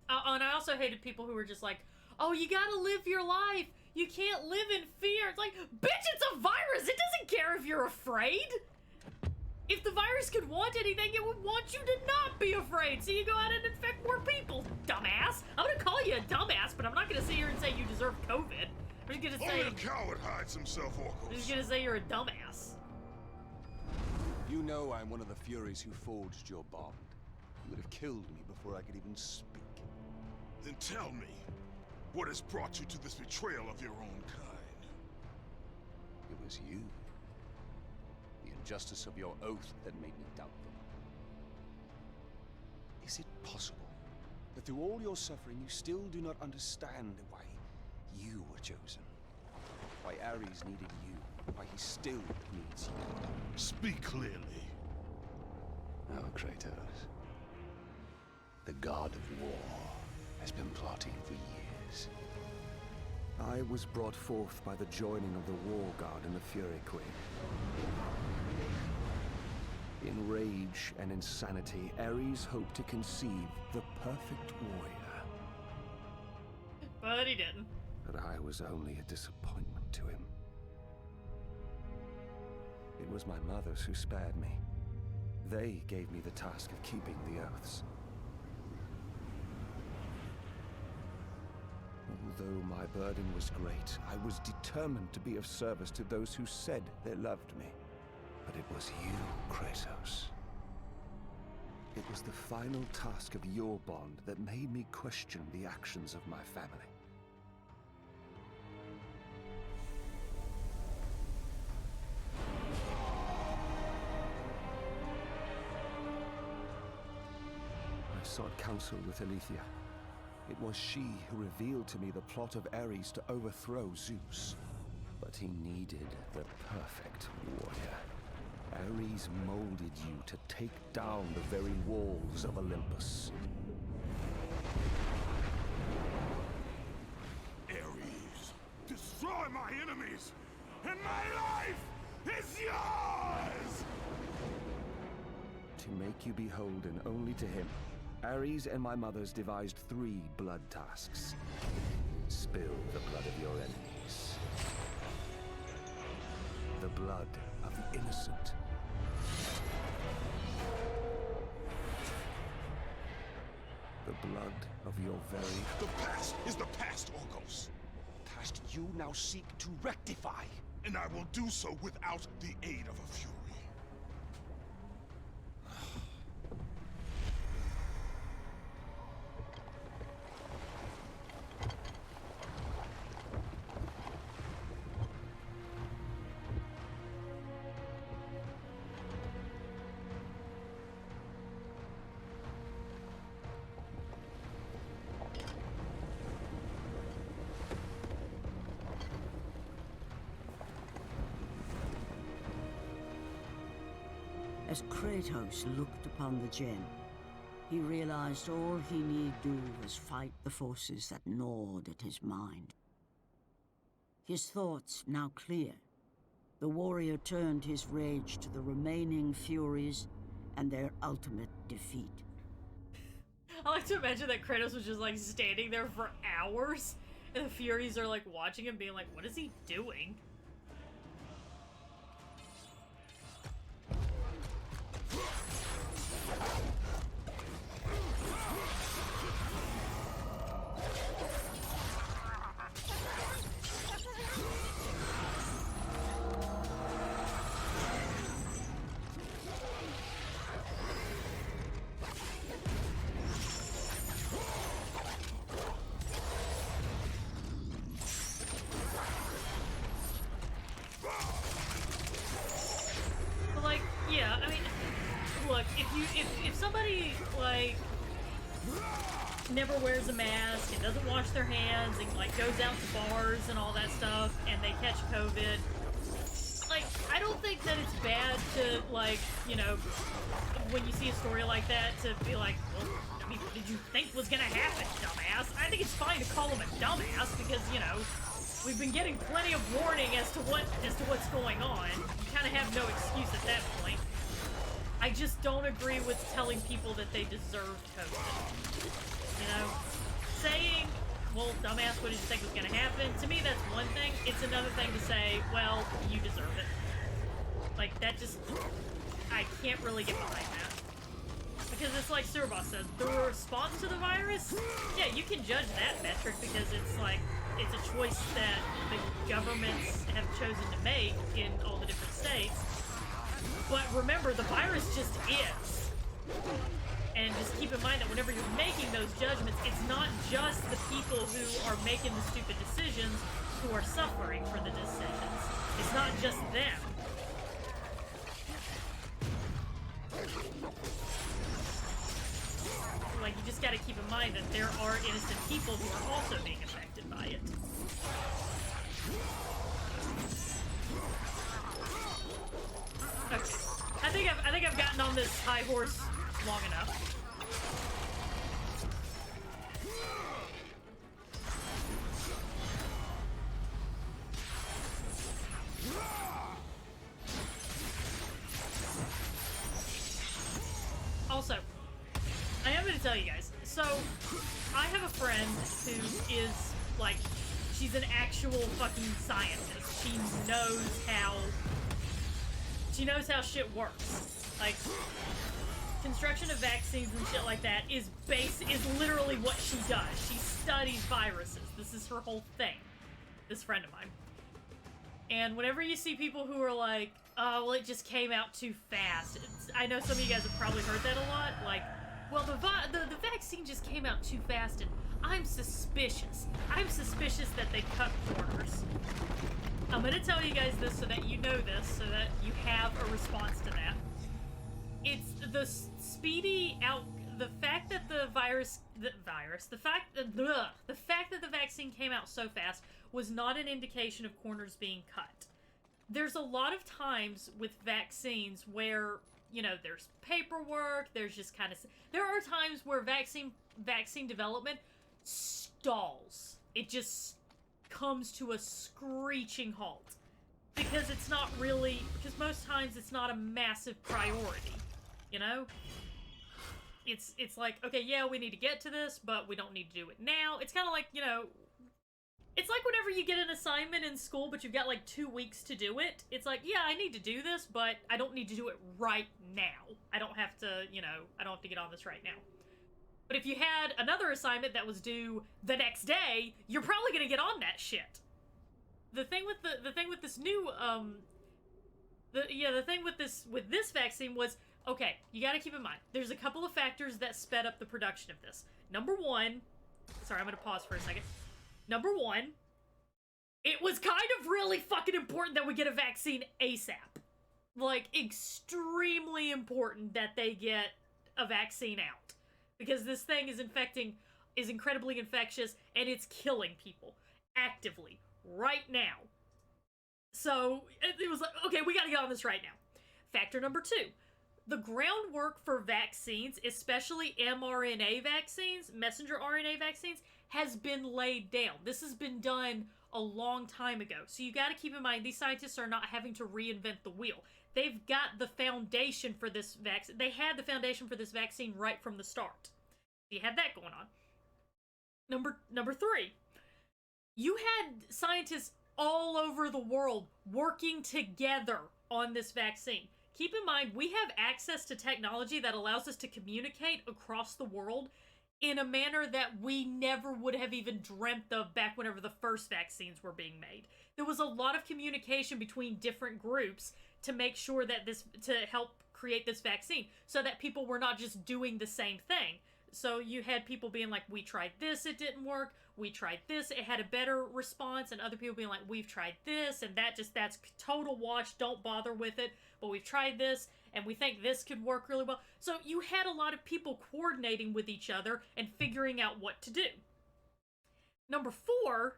And I also hated people who were just like, oh, you gotta live your life. You can't live in fear. It's like, bitch, it's a virus. It doesn't care if you're afraid. If the virus could want anything, it would want you to not be afraid. So you go out and infect more people, dumbass. I'm gonna call you a dumbass, but I'm not gonna sit here and say you deserve COVID. I'm just gonna say... Only a coward hides himself, Orcos. I'm just gonna say you're a dumbass. You know I'm one of the Furies who forged your bond. You would have killed me before I could even speak. Then tell me, what has brought you to this betrayal of your own kind? It was you. the justice of your oath that made me doubt them. Is it possible that through all your suffering you still do not understand why you were chosen? Why Ares needed you? Why he still needs you? Speak clearly. Our Kratos, the god of war, has been plotting for years. I was brought forth by the joining of the War God and the Fury Queen. In rage and insanity, Ares hoped to conceive the perfect warrior. But he didn't. But I was only a disappointment to him. It was my mothers who spared me. They gave me the task of keeping the oaths. Although my burden was great, I was determined to be of service to those who said they loved me. But it was you, Kratos. It was the final task of your bond that made me question the actions of my family. I sought counsel with Alethea. It was she who revealed to me the plot of Ares to overthrow Zeus. But he needed the perfect warrior. Ares molded you to take down the very walls of Olympus. Ares, destroy my enemies, and my life is yours! To make you beholden only to him, Ares and my mothers devised 3 blood tasks. Spill the blood of your enemies. The blood of the innocent. The blood of your very... The past is the past, Orgos. past you now seek to rectify. And I will do so without the aid of a Fury. As Kratos looked upon the gem, he realized all he need do was fight the forces that gnawed at his mind. His thoughts now clear, the warrior turned his rage to the remaining Furies and their ultimate defeat. I like to imagine that Kratos was just like standing there for hours, and the Furies are like watching him being like, what is he doing? Yeah, I mean, look, if somebody, like, never wears a mask and doesn't wash their hands and, like, goes out to bars and all that stuff and they catch COVID, like, I don't think that it's bad to, like, you know, when you see a story like that, to be like, well, I mean, what did you think was gonna happen, dumbass? I think it's fine to call him a dumbass because, you know, we've been getting plenty of warning as to what's going on. You kind of have no excuse at that point. I just don't agree with telling people that they deserved COVID. You know, saying, "Well, dumbass, what did you think was going to happen?" To me, that's one thing. It's another thing to say, "Well, you deserve it." Like that just, I can't really get behind that. Because it's like Surboss said, the response to the virus, yeah, you can judge that metric because it's like, it's a choice that the governments have chosen to make in all the different states. But remember, the virus just is. And just keep in mind that whenever you're making those judgments, it's not just the people who are making the stupid decisions who are suffering for the decisions. It's not just them. like, you just gotta keep in mind that there are innocent people who are also being affected by it. Okay. I think I've gotten on this high horse long enough. Also, I am going to tell you guys, so I have a friend who is, like, she's an actual fucking scientist. She knows how shit works. Like, construction of vaccines and shit like that is literally what she does. She studies viruses. This is her whole thing. This friend of mine. And whenever you see people who are like, oh, well, it just came out too fast. I know some of you guys have probably heard that a lot. Like, well, the vaccine just came out too fast, and I'm suspicious. I'm suspicious that they cut corners. I'm gonna tell you guys this so that you know this, so that you have a response to that. It's the the fact that the fact that the vaccine came out so fast was not an indication of corners being cut. There's a lot of times with vaccines where, you know, there's paperwork, there's just kind of... There are times where vaccine development stalls. It just comes to a screeching halt. Because it's not really... Because most times it's not a massive priority, you know? It's like, okay, yeah, we need to get to this, but we don't need to do it now. It's kind of like, you know... It's like whenever you get an assignment in school, but you've got like 2 weeks to do it. It's like, yeah, I need to do this, but I don't need to do it right now. I don't have to, you know, I don't have to get on this right now. But if you had another assignment that was due the next day, you're probably gonna get on that shit. The thing with this new, the thing with this vaccine was, okay, you gotta keep in mind, there's a couple of factors that sped up the production of this. Number one, sorry, I'm gonna pause for a second. Number one, it was kind of really fucking important that we get a vaccine ASAP. Like, extremely important that they get a vaccine out. Because this thing is incredibly infectious, and it's killing people. Actively. Right now. So, it was like, okay, we gotta get on this right now. Factor number two. The groundwork for vaccines, especially mRNA vaccines, messenger RNA vaccines, has been laid down. This has been done a long time ago. So you gotta keep in mind, these scientists are not having to reinvent the wheel. They've got the foundation for this vaccine. They had the foundation for this vaccine right from the start. You had that going on. Number three. You had scientists all over the world working together on this vaccine. Keep in mind, we have access to technology that allows us to communicate across the world in a manner that we never would have even dreamt of back whenever the first vaccines were being made. There was a lot of communication between different groups to make sure that to help create this vaccine, so that people were not just doing the same thing. So you had people being like, we tried this, it didn't work. We tried this, it had a better response. And other people being like, we've tried this, and that's total wash, don't bother with it. But we've tried this, and we think this could work really well. So you had a lot of people coordinating with each other and figuring out what to do. Number four,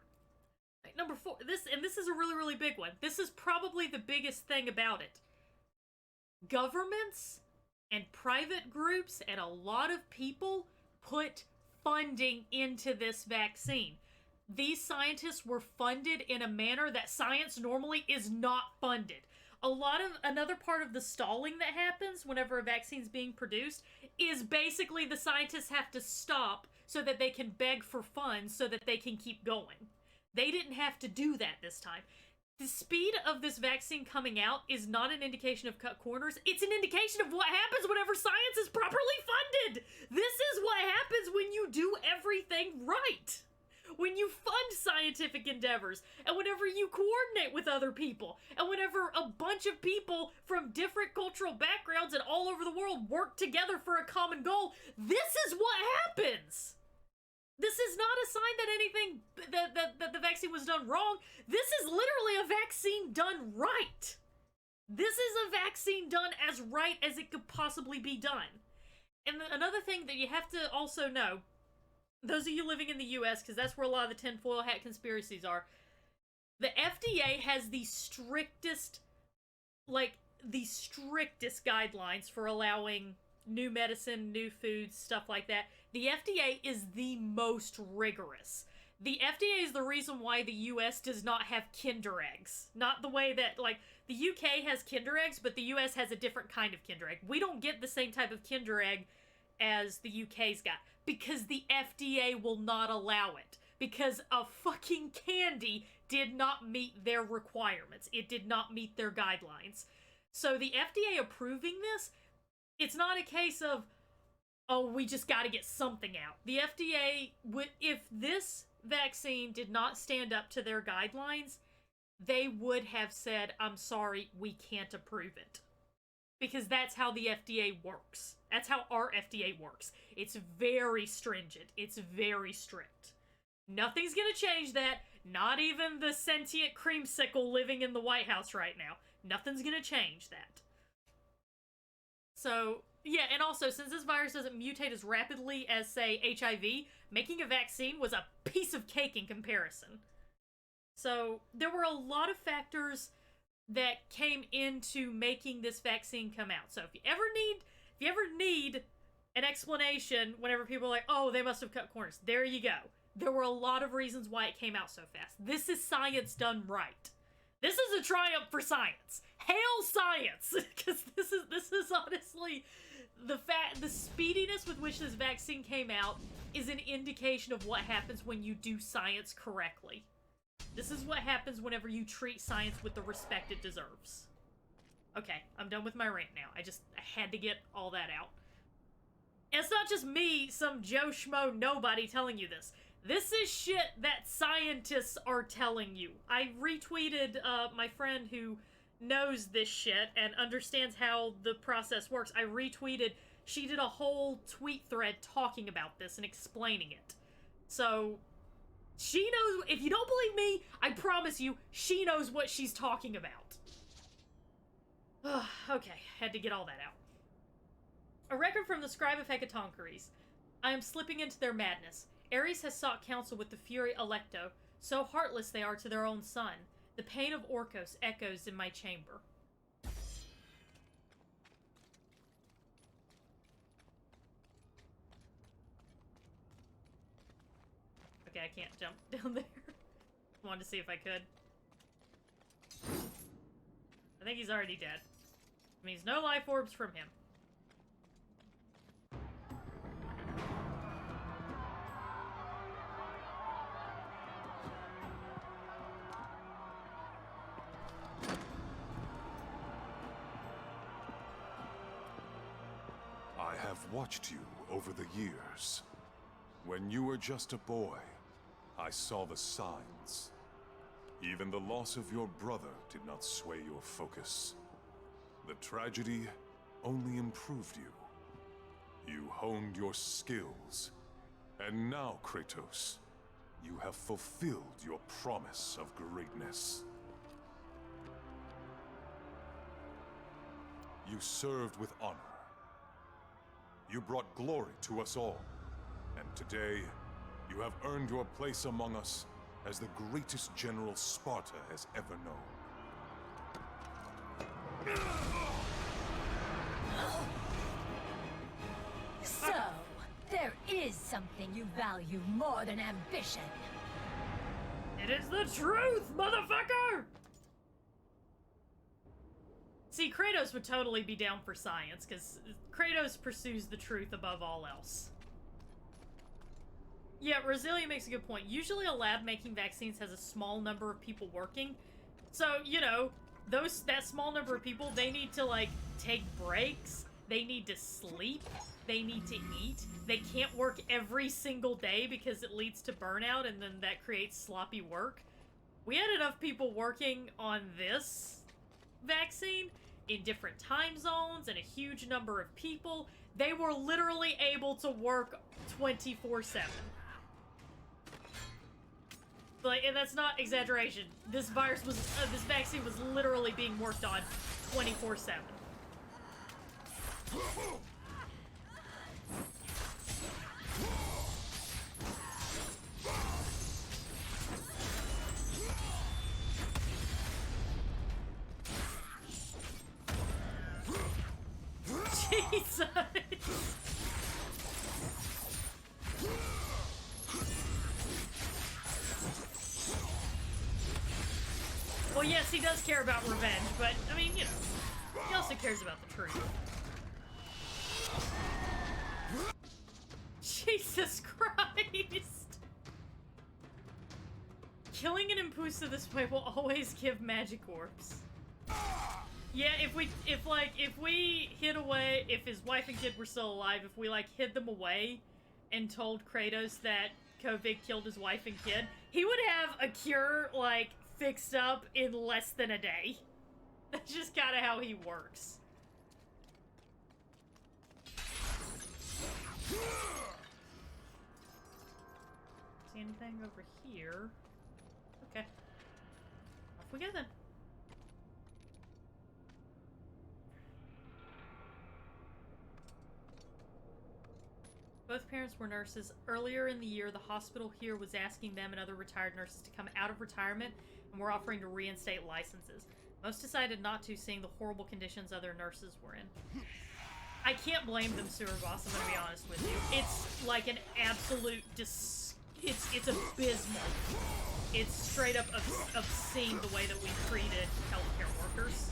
this is a really, really big one. This is probably the biggest thing about it. Governments and private groups and a lot of people put funding into this vaccine. These scientists were funded in a manner that science normally is not funded. Another part of the stalling that happens whenever a vaccine's being produced is basically the scientists have to stop so that they can beg for funds so that they can keep going. They didn't have to do that this time. The speed of this vaccine coming out is not an indication of cut corners. It's an indication of what happens whenever science is properly funded. This is what happens when you do everything right. When you fund scientific endeavors, and whenever you coordinate with other people, and whenever a bunch of people from different cultural backgrounds and all over the world work together for a common goal, this is what happens. This is not a sign that anything, that the vaccine was done wrong. This is literally a vaccine done right. This is a vaccine done as right as it could possibly be done. And another thing that you have to also know, those of you living in the US, because that's where a lot of the tinfoil hat conspiracies are, the FDA has the strictest guidelines for allowing new medicine, new foods, stuff like that. The FDA is the most rigorous. The FDA is the reason why the US does not have Kinder eggs. Not the way that, like, the UK has Kinder eggs, but the US has a different kind of Kinder egg. We don't get the same type of Kinder egg as the UK's got, because the FDA will not allow it. Because a fucking candy did not meet their requirements. It did not meet their guidelines. So the FDA approving this, it's not a case of, oh, we just gotta get something out. The FDA would, if this vaccine did not stand up to their guidelines, they would have said, I'm sorry, we can't approve it. Because that's how the FDA works. That's how our FDA works. It's very stringent. It's very strict. Nothing's gonna change that. Not even the sentient creamsicle living in the White House right now. Nothing's gonna change that. So, yeah, and also, since this virus doesn't mutate as rapidly as, say, HIV, making a vaccine was a piece of cake in comparison. So, there were a lot of factors that came into making this vaccine come out. So, if you ever need an explanation whenever people are like, oh, they must have cut corners, there you go. There were a lot of reasons why it came out so fast. This is science done right. This is a triumph for science. Hail science! Because this is honestly the speediness with which this vaccine came out is an indication of what happens when you do science correctly. This is what happens whenever you treat science with the respect it deserves. Okay, I'm done with my rant now. I had to get all that out. And it's not just me, some Joe Schmo nobody telling you this. This is shit that scientists are telling you. I retweeted my friend who knows this shit and understands how the process works. I retweeted, she did a whole tweet thread talking about this and explaining it. So, she knows, if you don't believe me, I promise you, she knows what she's talking about. Okay, had to get all that out. A record from the Scribe of Hecatoncheires. I am slipping into their madness. Ares has sought counsel with the Fury Electo, so heartless they are to their own son. The pain of Orcos echoes in my chamber. Okay, I can't jump down there. Wanted to see if I could. I think he's already dead. It means no life orbs from him. I have watched you over the years. When you were just a boy, I saw the signs. Even the loss of your brother did not sway your focus. The tragedy only improved you. You honed your skills. And now, Kratos, you have fulfilled your promise of greatness. You served with honor. You brought glory to us all. And today, you have earned your place among us as the greatest general Sparta has ever known. So, there is something you value more than ambition. It is the truth, motherfucker! See, Kratos would totally be down for science, because Kratos pursues the truth above all else. Yeah, Roselia makes a good point. Usually a lab making vaccines has a small number of people working. So, you know, that small number of people, they need to, like, take breaks. They need to sleep. They need to eat. They can't work every single day because it leads to burnout, and then that creates sloppy work. We had enough people working on this vaccine in different time zones and a huge number of people. They were literally able to work 24/7. Like, and that's not exaggeration. This vaccine was literally being worked on 24/7. Jesus! Well, yes, he does care about revenge, but, I mean, you know, he also cares about the truth. Jesus Christ! Killing an Impusa this way will always give magic orbs. Yeah, if we hid away, if his wife and kid were still alive, if we, like, hid them away and told Kratos that Covid killed his wife and kid, he would have a cure, like, fixed up in less than a day. That's just kind of how he works. See anything over here? Okay. Off we go then. Both parents were nurses. Earlier in the year, the hospital here was asking them and other retired nurses to come out of retirement and were offering to reinstate licenses. Most decided not to, seeing the horrible conditions other nurses were in. I can't blame them, Sewer Boss, I'm gonna be honest with you. It's like an absolute it's abysmal. It's straight up obscene the way that we treated healthcare workers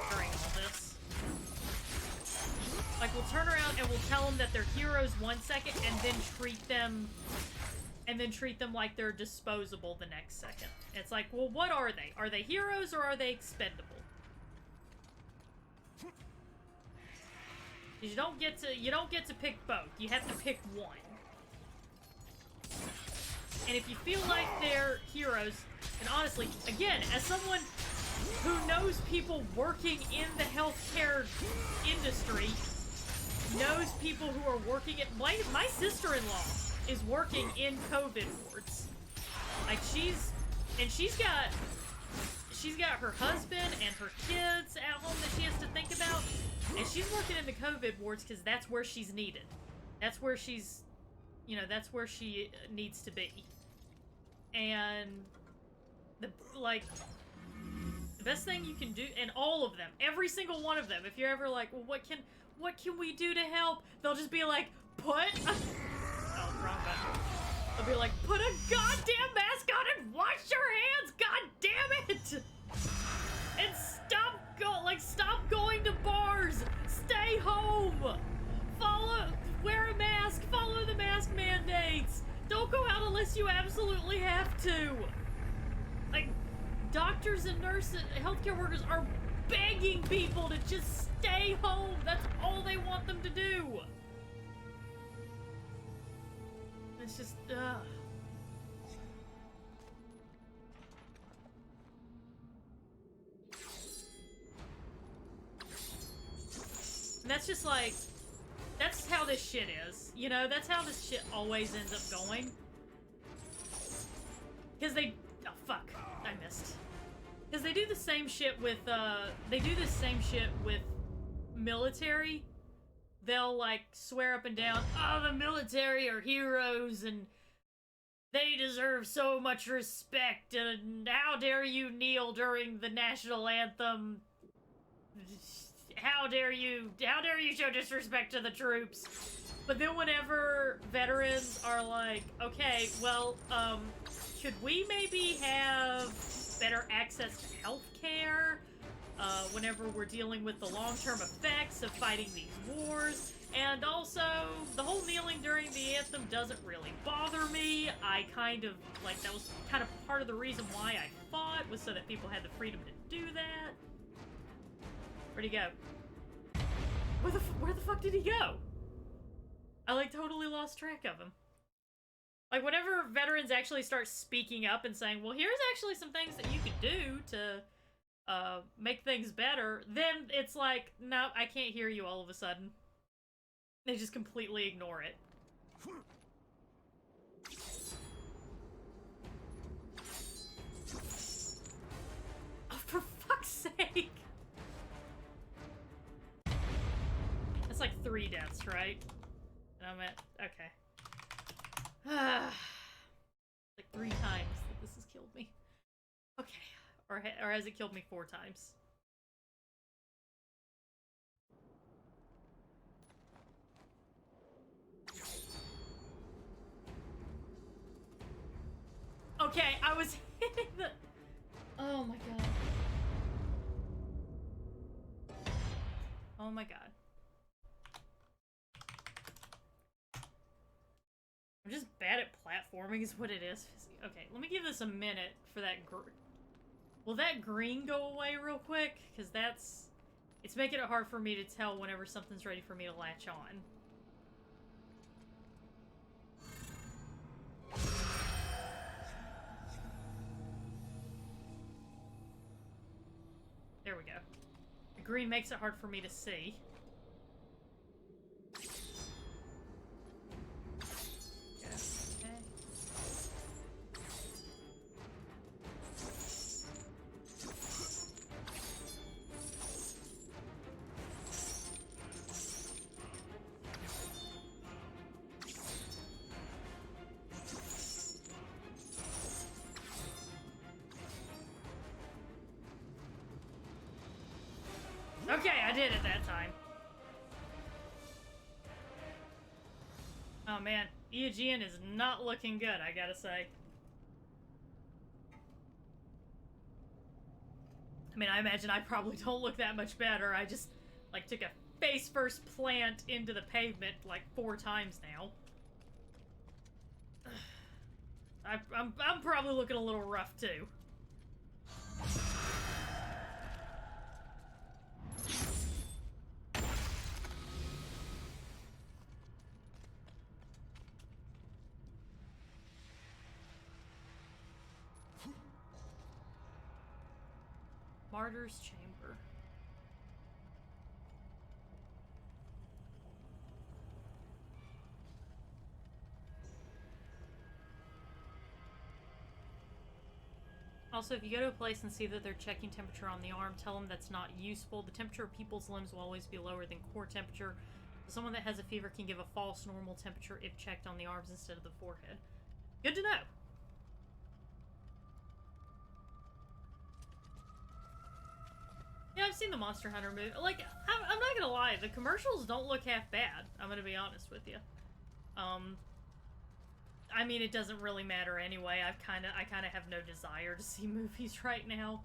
during all this. Like, we'll turn around and we'll tell them that they're heroes 1 second and then treat them like they're disposable the next second. It's like, well, what are they? Are they heroes or are they expendable? You don't get to pick both. You have to pick one. And if you feel like they're heroes, and honestly, again, as someone who knows people working in the healthcare industry, knows people who are working at my sister-in-law is working in COVID wards. Like, she's got her husband and her kids at home that she has to think about, and she's working in the COVID wards because that's where she's needed. That's where she's, you know, that's where she needs to be. And the best thing you can do, and all of them, every single one of them, if you're ever like, well, what can we do to help? They'll just be like, oh, wrong button. They'll be like, put a goddamn mask on and wash your hands, god damn it! And stop going to bars! Stay home! Wear a mask, follow the mask mandates! Don't go out unless you absolutely have to! Like, doctors and nurses, healthcare workers are begging people to just stay home! That's all they want them to do! It's just, ugh. And that's just like, that's how this shit is. You know, that's how this shit always ends up going. Because they, oh fuck, I missed. Because they do the same shit with, military. They'll, like, swear up and down, oh, the military are heroes, and they deserve so much respect, and how dare you kneel during the national anthem? How dare you show disrespect to the troops? But then whenever veterans are like, okay, well, should we maybe have better access to healthcare? Whenever we're dealing with the long-term effects of fighting these wars. And also, the whole kneeling during the anthem doesn't really bother me. I kind of, like, that was kind of part of the reason why I fought, was so that people had the freedom to do that. Where'd he go? Where the fuck did he go? I, like, totally lost track of him. Like, whenever veterans actually start speaking up and saying, well, here's actually some things that you could do to make things better, then it's like, no, I can't hear you all of a sudden. They just completely ignore it. Oh, for fuck's sake! That's like 3 deaths, right? And I'm at, okay. Like 3 times that this has killed me. Okay. Or has it killed me 4 times? Okay, I was hitting the... Oh my god. Oh my god. I'm just bad at platforming is what it is. Okay, let me give this a minute for that Will that green go away real quick? Because that's... It's making it hard for me to tell whenever something's ready for me to latch on. There we go. The green makes it hard for me to see. Okay, I did it that time. Oh man, Aegean is not looking good, I gotta say. I mean, I imagine I probably don't look that much better. I just, like, took a face-first plant into the pavement, like, 4 times now. I'm probably looking a little rough, too. Martyr's Chamber. Also, if you go to a place and see that they're checking temperature on the arm, tell them that's not useful. The temperature of people's limbs will always be lower than core temperature. Someone that has a fever can give a false normal temperature if checked on the arms instead of the forehead. Good to know. Yeah, I've seen the Monster Hunter movie. Like, I'm not gonna lie, the commercials don't look half bad. I'm gonna be honest with you. I mean, it doesn't really matter anyway. I kind of have no desire to see movies right now.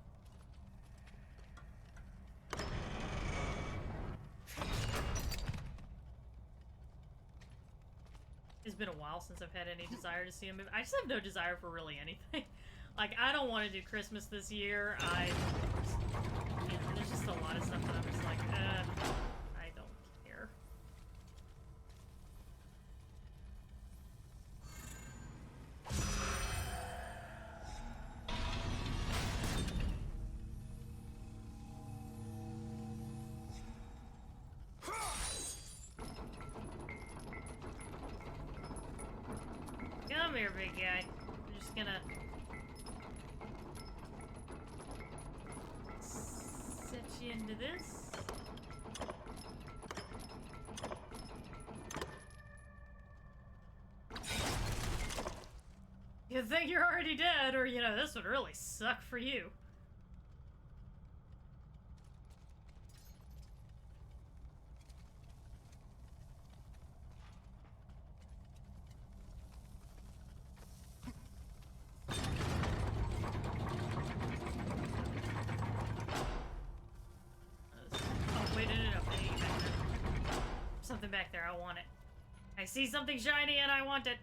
It's been a while since I've had any desire to see a movie. I just have no desire for really anything. Like, I don't want to do Christmas this year. There's just a lot of stuff that I'm just like, I don't care. Come here, big guy. I'm just gonna... set you into this. You think you're already dead, or, you know, this would really suck for you. Something back there, I want it. I see something shiny and I want it.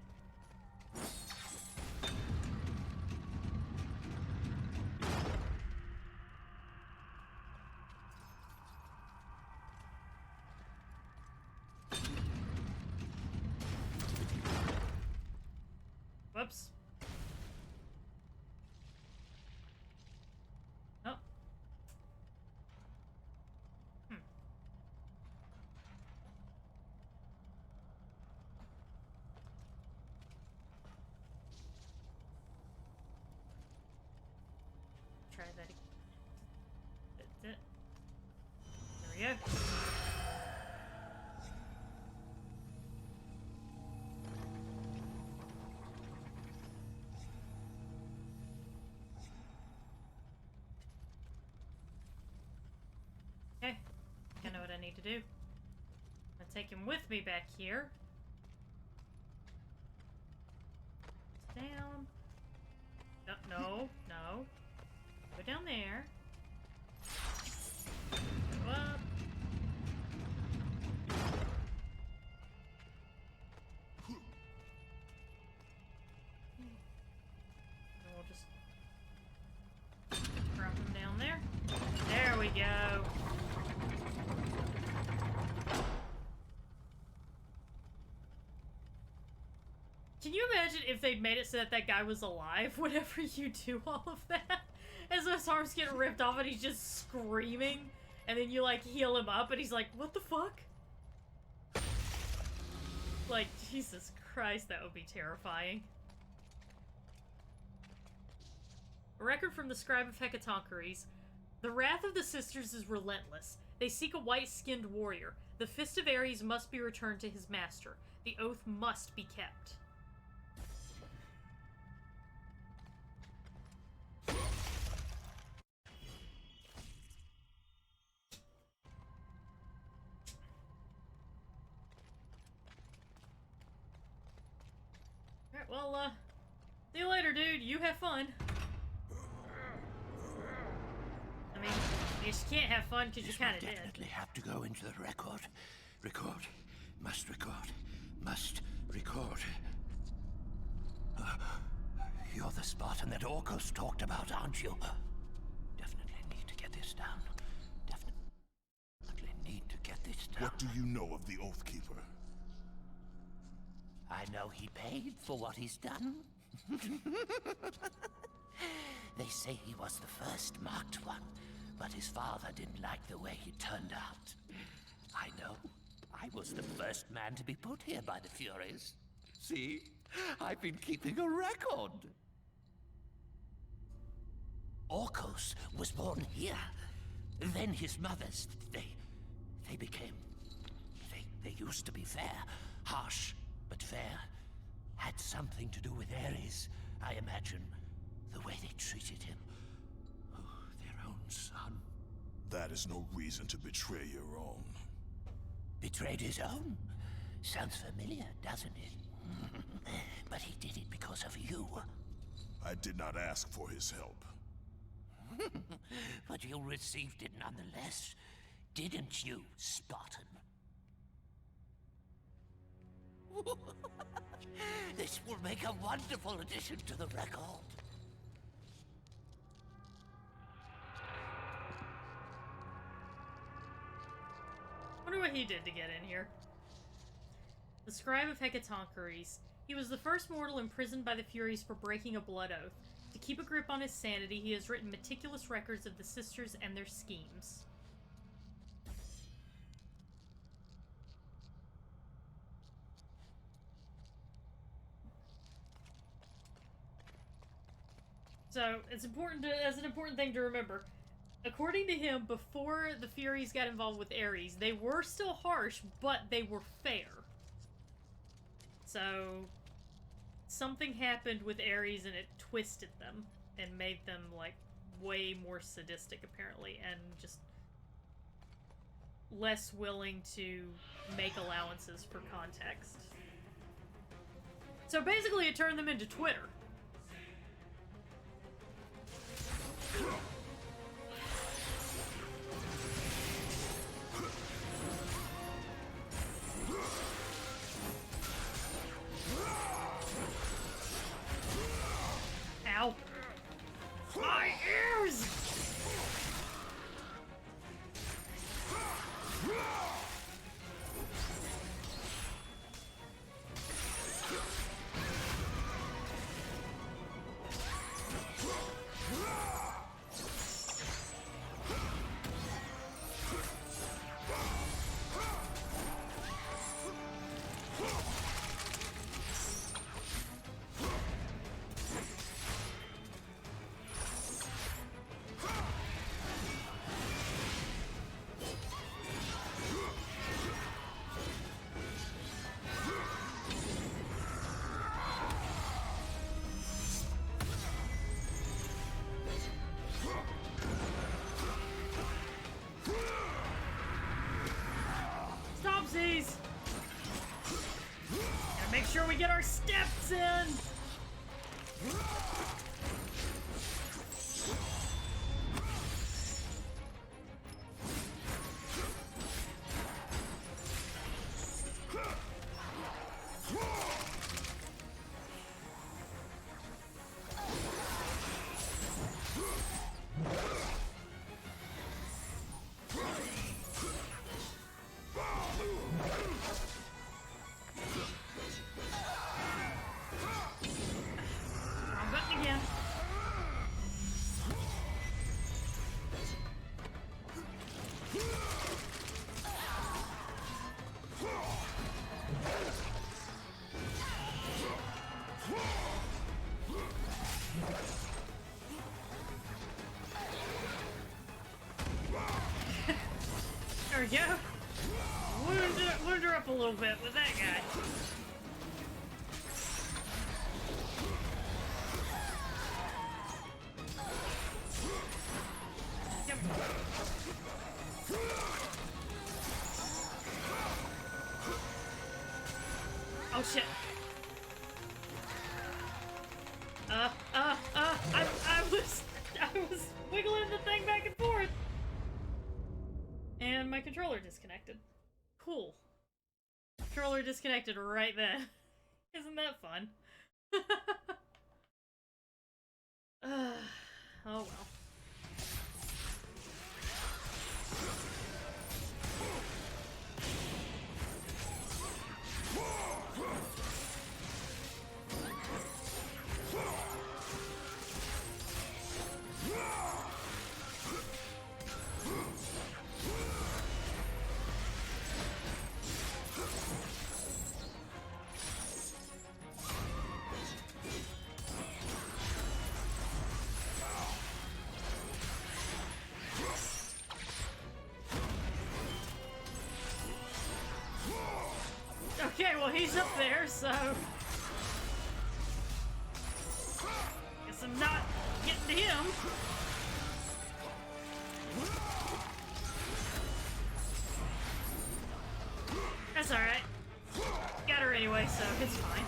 Whoops. Oh. Try that again. That's it. There we go. Okay. I know what I need to do. I'm gonna take him with me back here. Down. No, no. Go down there. Go up. And we'll just drop him down there. There we go. Can you imagine if they'd made it so that that guy was alive whenever you do all of that? As those arms get ripped off and he's just screaming, and then you, like, heal him up and he's like, what the fuck? Like, Jesus Christ, that would be terrifying. A record from the Scribe of Hecatoncheires. The wrath of the sisters is relentless. They seek a white-skinned warrior. The Fist of Ares must be returned to his master. The oath must be kept. Alright, well, see you later, dude. You have fun. I mean, you just can't have fun because you kind of did. Definitely have to go into the record. Record. Must record. Must record. You're the Spartan that Orcus talked about, aren't you? Definitely need to get this down. Definitely need to get this down. What do you know of the Oathkeeper? I know he paid for what he's done. They say he was the first marked one, but his father didn't like the way he turned out. I know. I was the first man to be put here by the Furies. See? I've been keeping a record. Orcus was born here. Then his mothers, they became... They used to be fair. Harsh, but fair. Had something to do with Ares, I imagine. The way they treated him. Oh, their own son. That is no reason to betray your own. Betrayed his own? Sounds familiar, doesn't it? But he did it because of you. I did not ask for his help. But you received it nonetheless, didn't you, Spartan? This will make a wonderful addition to the record. Wonder what he did to get in here. The Scribe of Hecatoncheires. He was the first mortal imprisoned by the Furies for breaking a blood oath. To keep a grip on his sanity, he has written meticulous records of the sisters and their schemes. So, it's important as an important thing to remember. According to him, before the Furies got involved with Ares, they were still harsh, but they were fair. So, something happened with Ares and it twisted them and made them, like, way more sadistic, apparently, and just less willing to make allowances for context. So basically it turned them into Twitter. Ow. My ears! Stopsies! Gotta make sure we get our steps in! Wrong button again. There we go. Wound her up a little bit with that guy. Yep. Oh shit. I was wiggling the thing back and forth. And my controller disconnected. Cool. Controller disconnected right then. Isn't that fun? Oh well. Okay, well he's up there, so guess I'm not getting to him. That's alright. Got her anyway, so it's fine.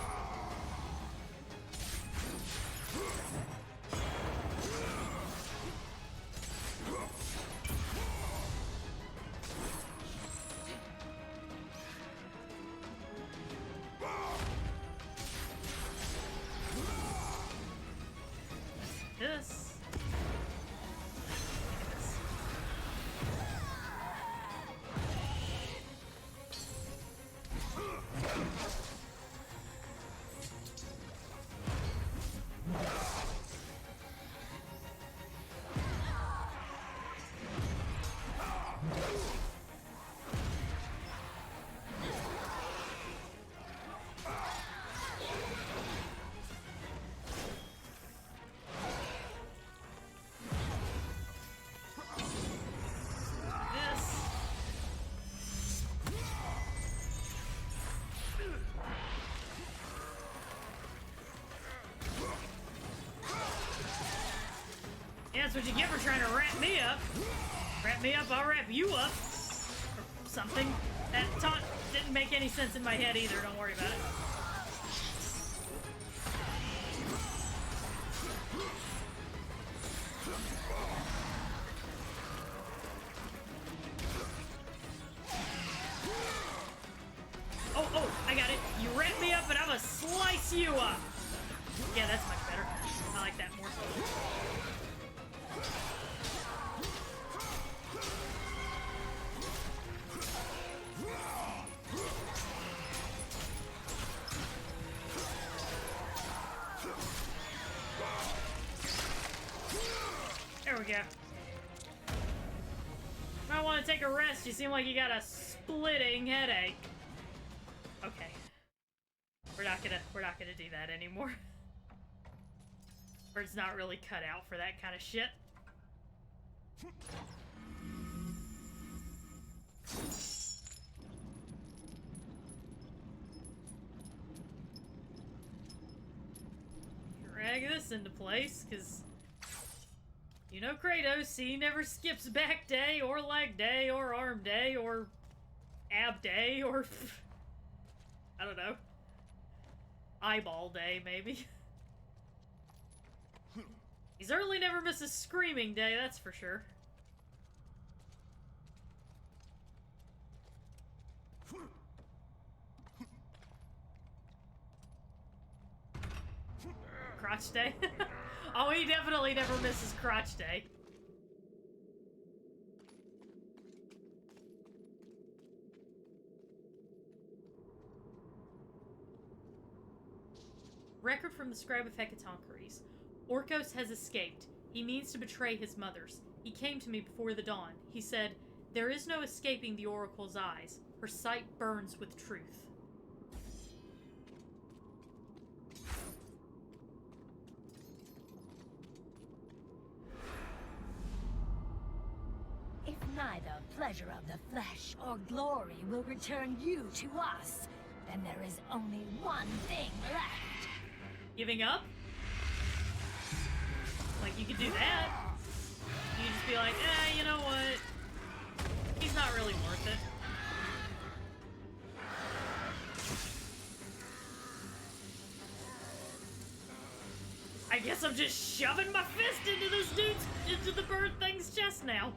This. Yeah, that's what you get for trying to wrap me up. Wrap me up, I'll wrap you up. Or something. That taunt didn't make any sense in my head either, don't worry about it. Oh, I got it. You wrap me up and I'm gonna slice you up. Yeah, that's much better. I like that more. There we go. Might want to take a rest. You seem like you got a splitting headache. Okay. We're not gonna do that anymore. Bird's not really cut out for that kind of shit. Drag this into place, because you know Kratos, he never skips back day, or leg day, or arm day, or ab day, or I don't know, eyeball day, maybe. He certainly never misses Screaming Day, that's for sure. Crotch Day? Oh, he definitely never misses Crotch Day. Record from the Scribe of Hecatoncheires. Orcos has escaped. He means to betray his mothers. He came to me before the dawn. He said, "There is no escaping the Oracle's eyes. Her sight burns with truth." If neither pleasure of the flesh or glory will return you to us, then there is only one thing left. Giving up? Like, you could do that. You could just be like, you know what? He's not really worth it. I guess I'm just shoving my fist into the bird thing's chest now.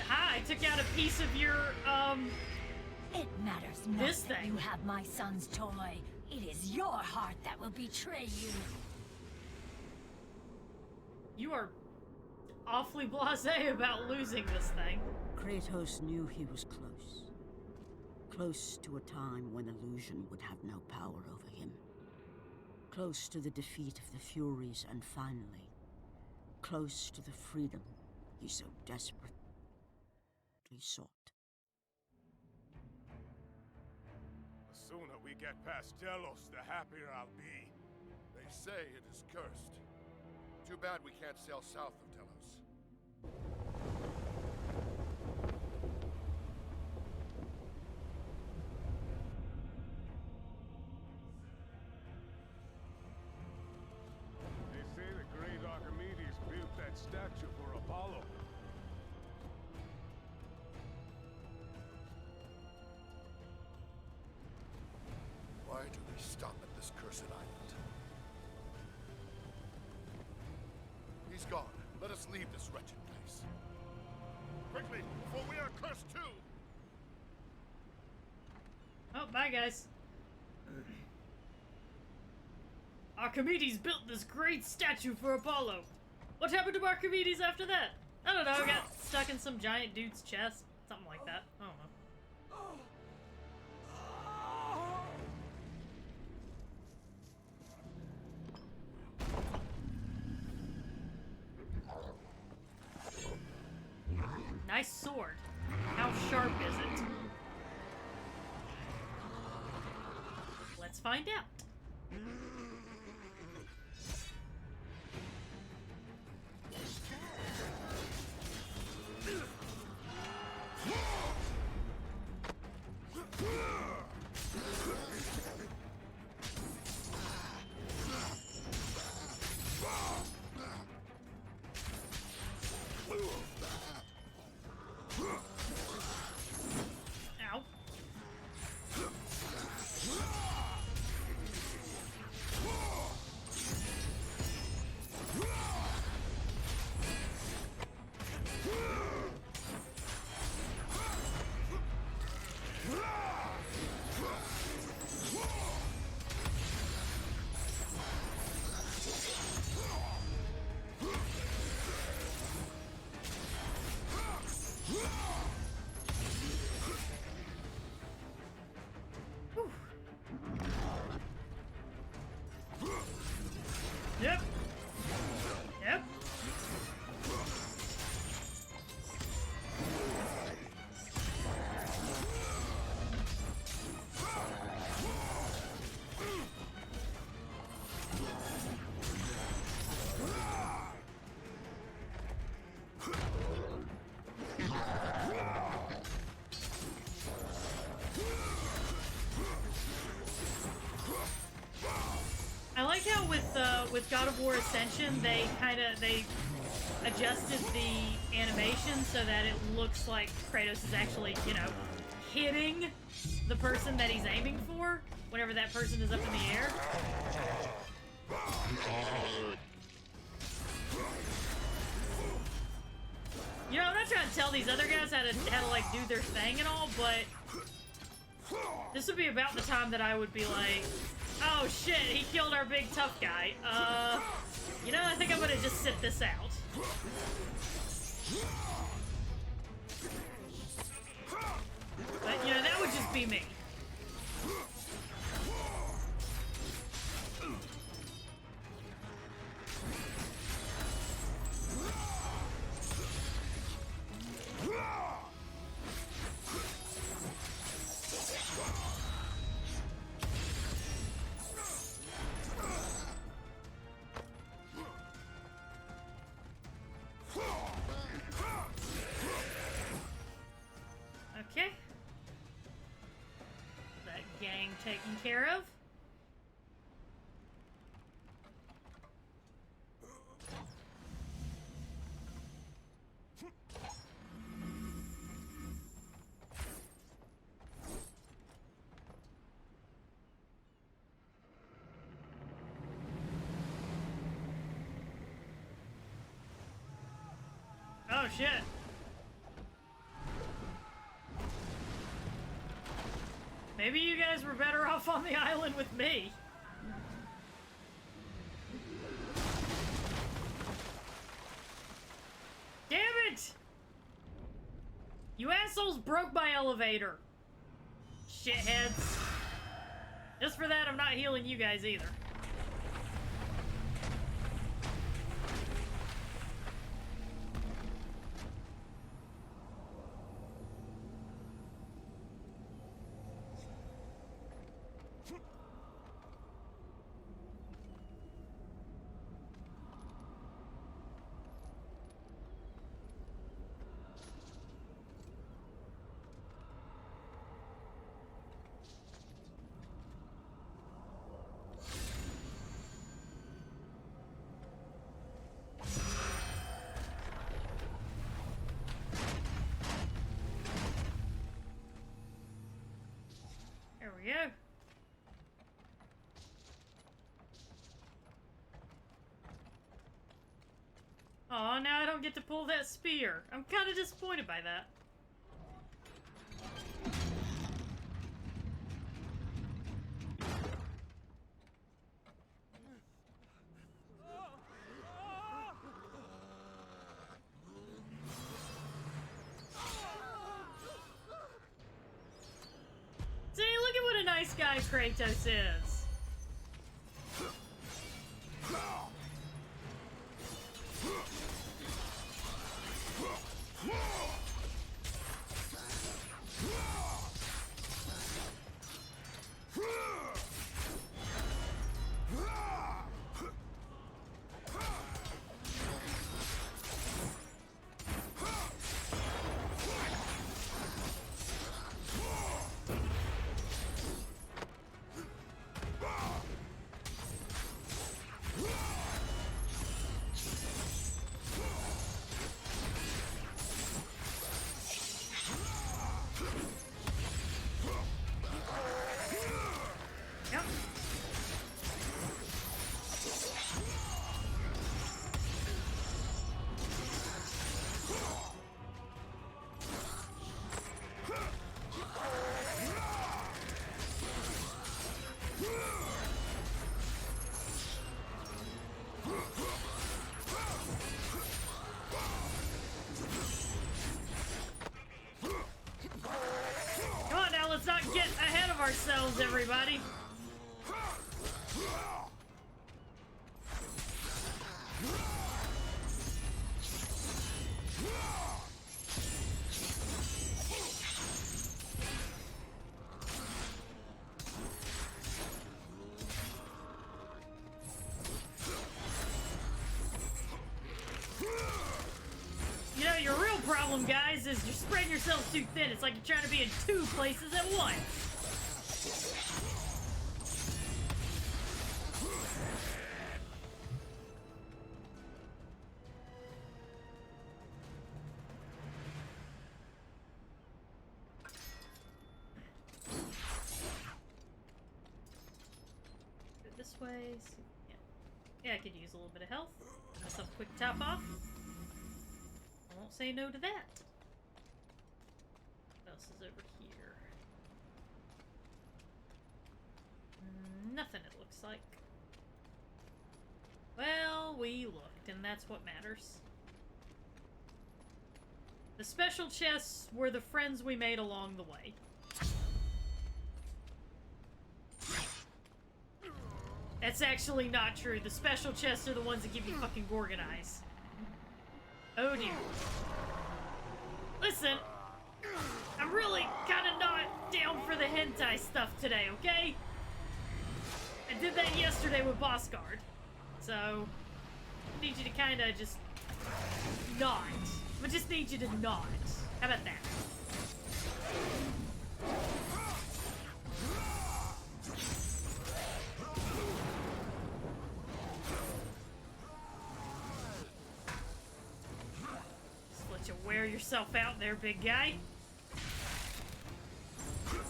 Ha! I took out a piece of your, It matters not this that thing. you have my son's toy. It is your heart that will betray you. You are awfully blasé about losing this thing. Kratos knew he was close. Close to a time when illusion would have no power over him. Close to the defeat of the Furies, and finally, close to the freedom he so desperately sought. The sooner we get past Delos, the happier I'll be. They say it is cursed. Too bad we can't sail south of Delos. They say the great Archimedes built that statue for Apollo. Why do we stop at this cursed island? He's gone. Let us leave this wretched place. Quickly, for we are cursed too! Oh, bye, guys. Archimedes built this great statue for Apollo. What happened to Archimedes after that? I don't know, got stuck in some giant dude's chest. Something like that. I don't know. Nice sword. How sharp is it? Let's find out. Ow. Yep. Yep. I like how with God of War Ascension they adjusted the animation so that it looks like Kratos is actually, you know, hitting the person that he's aiming for whenever that person is up in the air. You know, I'm not trying to tell these other guys how to like do their thing and all, but this would be about the time that I would be like, oh shit, he killed our big tough guy. You know, I think I'm gonna just sit this out. But, you know, that would just be me. Okay. That gang taken care of. Oh shit. Maybe you guys were better off on the island with me. Damn it! You assholes broke my elevator. Shitheads. Just for that, I'm not healing you guys either. There we go. Aw, now I don't get to pull that spear. I'm kind of disappointed by that. See, look at what a nice guy Kratos is. Yep. Come on now, let's not get ahead of ourselves, everybody. You know, your real problem, guys, is you're spreading yourselves too thin. It's like you're trying to be in two places at once. least. Yeah. Yeah, I could use a little bit of health. Myself a quick top off. I won't say no to that. What else is over here? Nothing, it looks like. Well, we looked, and that's what matters. The special chests were the friends we made along the way. That's actually not true. The special chests are the ones that give you fucking Gorgon eyes. Oh dear. Listen, I'm really kinda not down for the hentai stuff today, okay? I did that yesterday with Boss Guard. So, I need you to kinda just not. I just need you to not. How about that? Just let you wear yourself out there, big guy.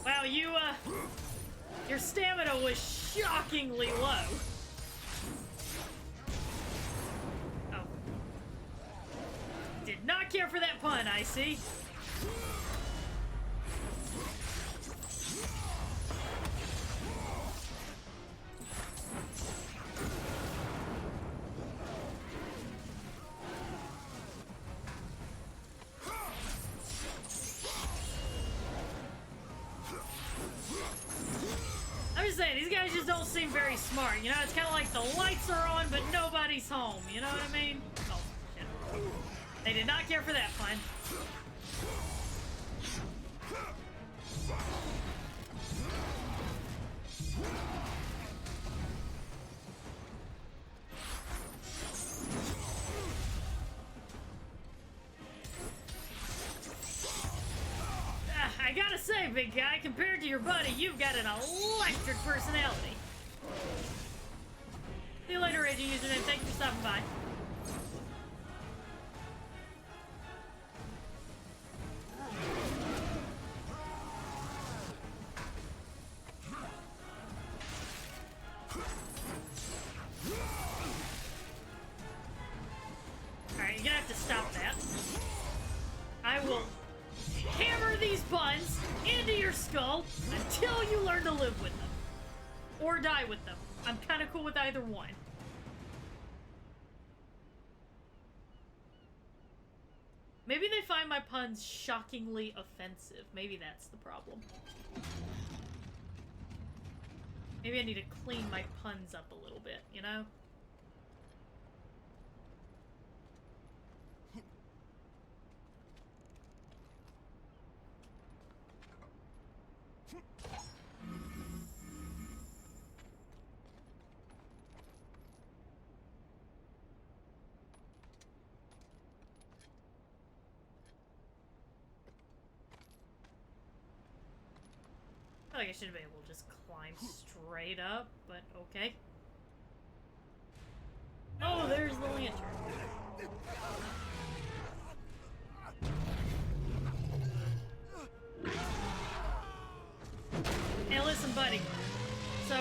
Wow, your stamina was shockingly low. Oh. Did not care for that pun, I see. I'm just saying, these guys just don't seem very smart, you know? It's kind of like the lights are on, but nobody's home, you know what I mean? Oh, shit. They did not care for that pun. I gotta say, big guy, compared to your buddy, you've got an electric personality. See you later, Raging Username. Thank you for stopping by. Alright, you're gonna have to stop that. I will hammer these buns into your skull until you learn to live with them. Or die with them. I'm kind of cool with either one. Maybe they find my puns shockingly offensive. Maybe that's the problem. Maybe I need to clean my puns up a little bit, you know? I feel like I should be able to just climb straight up, but okay. Oh, there's the lantern. Hey, listen, buddy. So,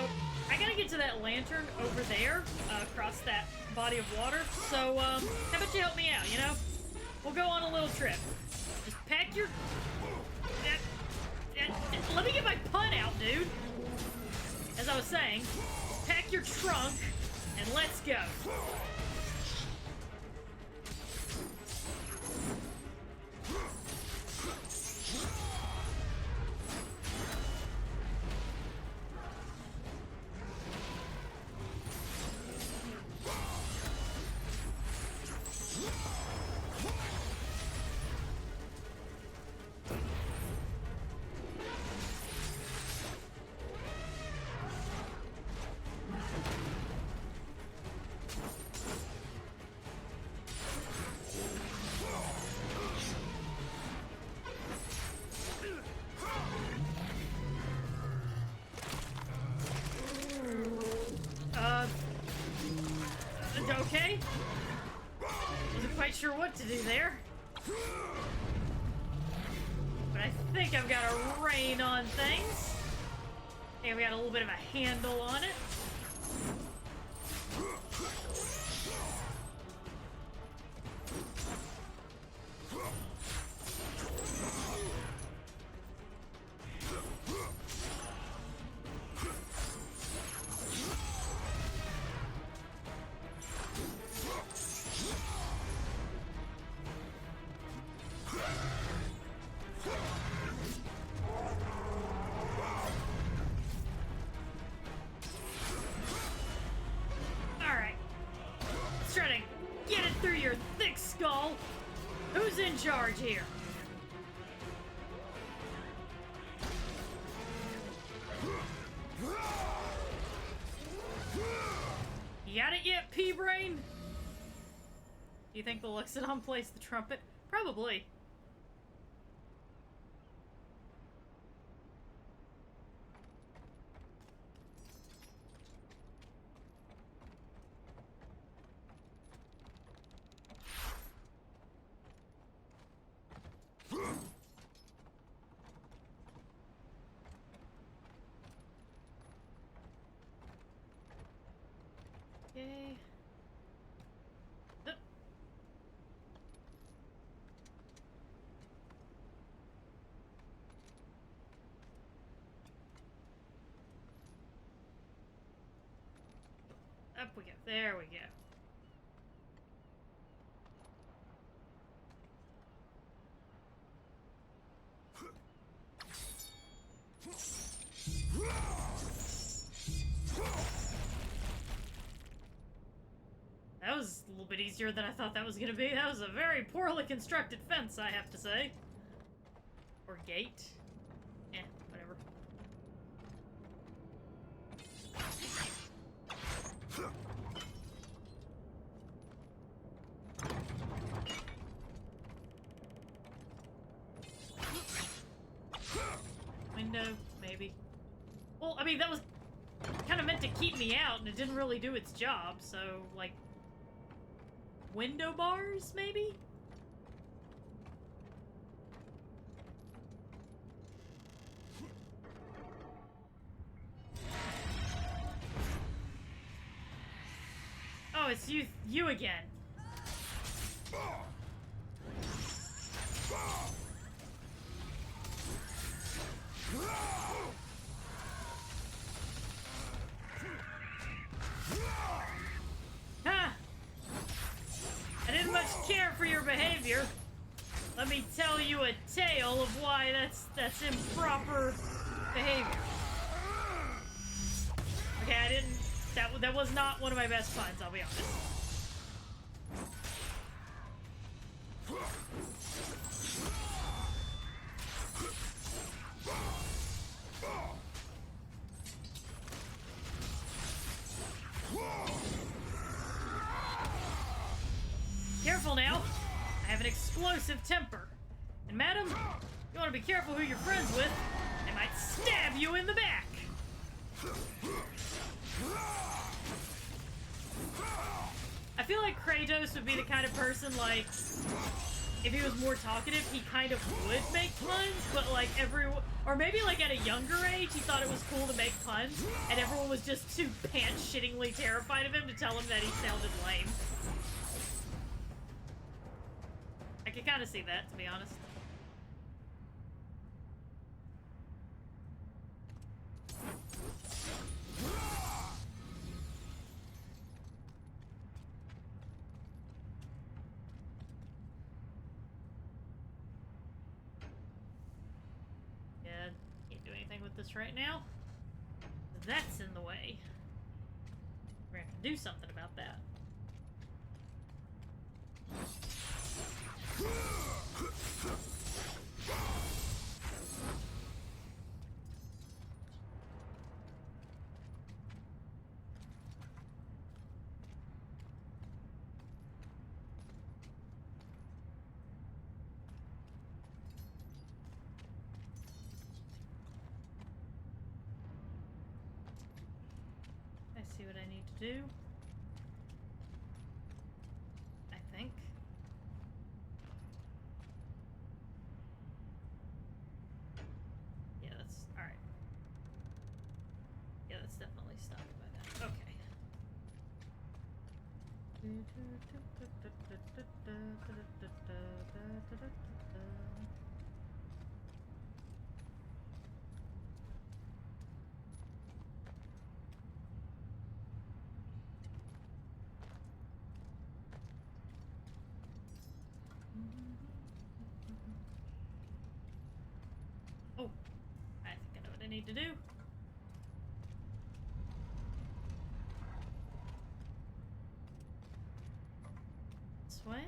I gotta get to that lantern over there, across that body of water. So, how about you help me out, you know? We'll go on a little trip. Just pack your... let me get my pun out, dude. As I was saying, pack your trunk and let's go. Okay. Wasn't quite sure what to do there. But I think I've got a rein on things. I think I've got a little bit of a handle on it. Who's in charge here? You got it yet, P-Brain? Do you think the Luxodon plays the trumpet? Probably. Okay. Up we go. There we go. That was a little bit easier than I thought that was gonna be. That was a very poorly constructed fence, I have to say. Or gate. Eh, whatever. Window, maybe. Well, I mean, that was kind of meant to keep me out, and it didn't really do its job, so, like... window bars, maybe? Oh, it's you again. Ha! I didn't much care for your behavior. Let me tell you a tale of why that's improper behavior. Okay, I didn't. That was not one of my best puns, I'll be honest. Careful now. I have an explosive temper. And madam, you want to be careful who you're friends with. They might stab you in the back. I feel like Kratos would be the kind of person, like, if he was more talkative, he kind of would make puns, but like or maybe like at a younger age, he thought it was cool to make puns, and everyone was just too pants-shittingly terrified of him to tell him that he sounded lame. I can kind of see that, to be honest. Yeah, can't do anything with this right now. That's in the way. We're gonna have to do something about that. I see what I need to do. I think. Yeah, that's alright. Yeah, that's definitely stopped by that. Okay. Oh, I think I know what I need to do. This way?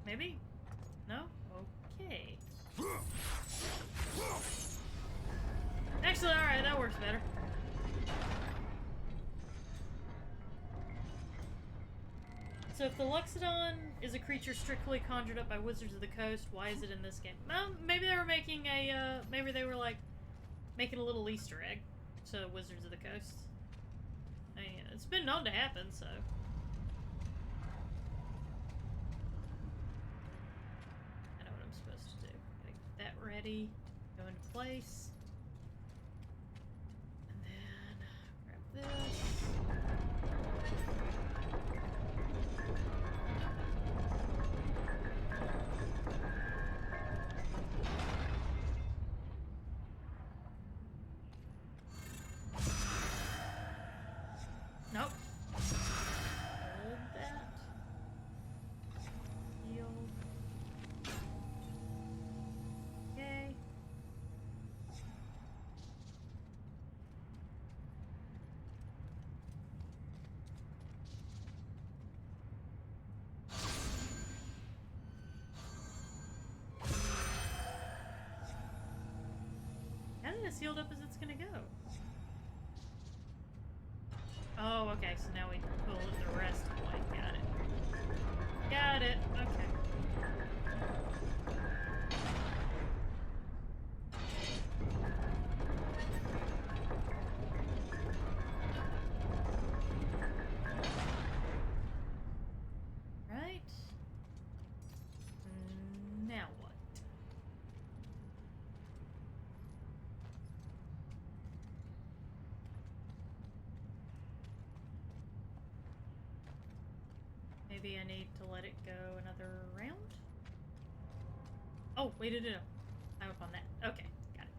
Maybe? No? Okay. Actually, alright, that works better. So if the Luxodon is a creature strictly conjured up by Wizards of the Coast, why is it in this game? Well, maybe they were making a, maybe they were like, making a little Easter egg to Wizards of the Coast. I mean, it's been known to happen, so. I know what I'm supposed to do. Gotta get that ready, go into place. And then grab this. Nope. Hold that. Heal. Okay. How did as healed up as it's gonna go? Oh, okay, so now we pull the rest away. Got it. Got it. Okay. Right. Now what? Maybe I need to let it go another round? Oh, wait, no. I'm up on that. Okay, got it.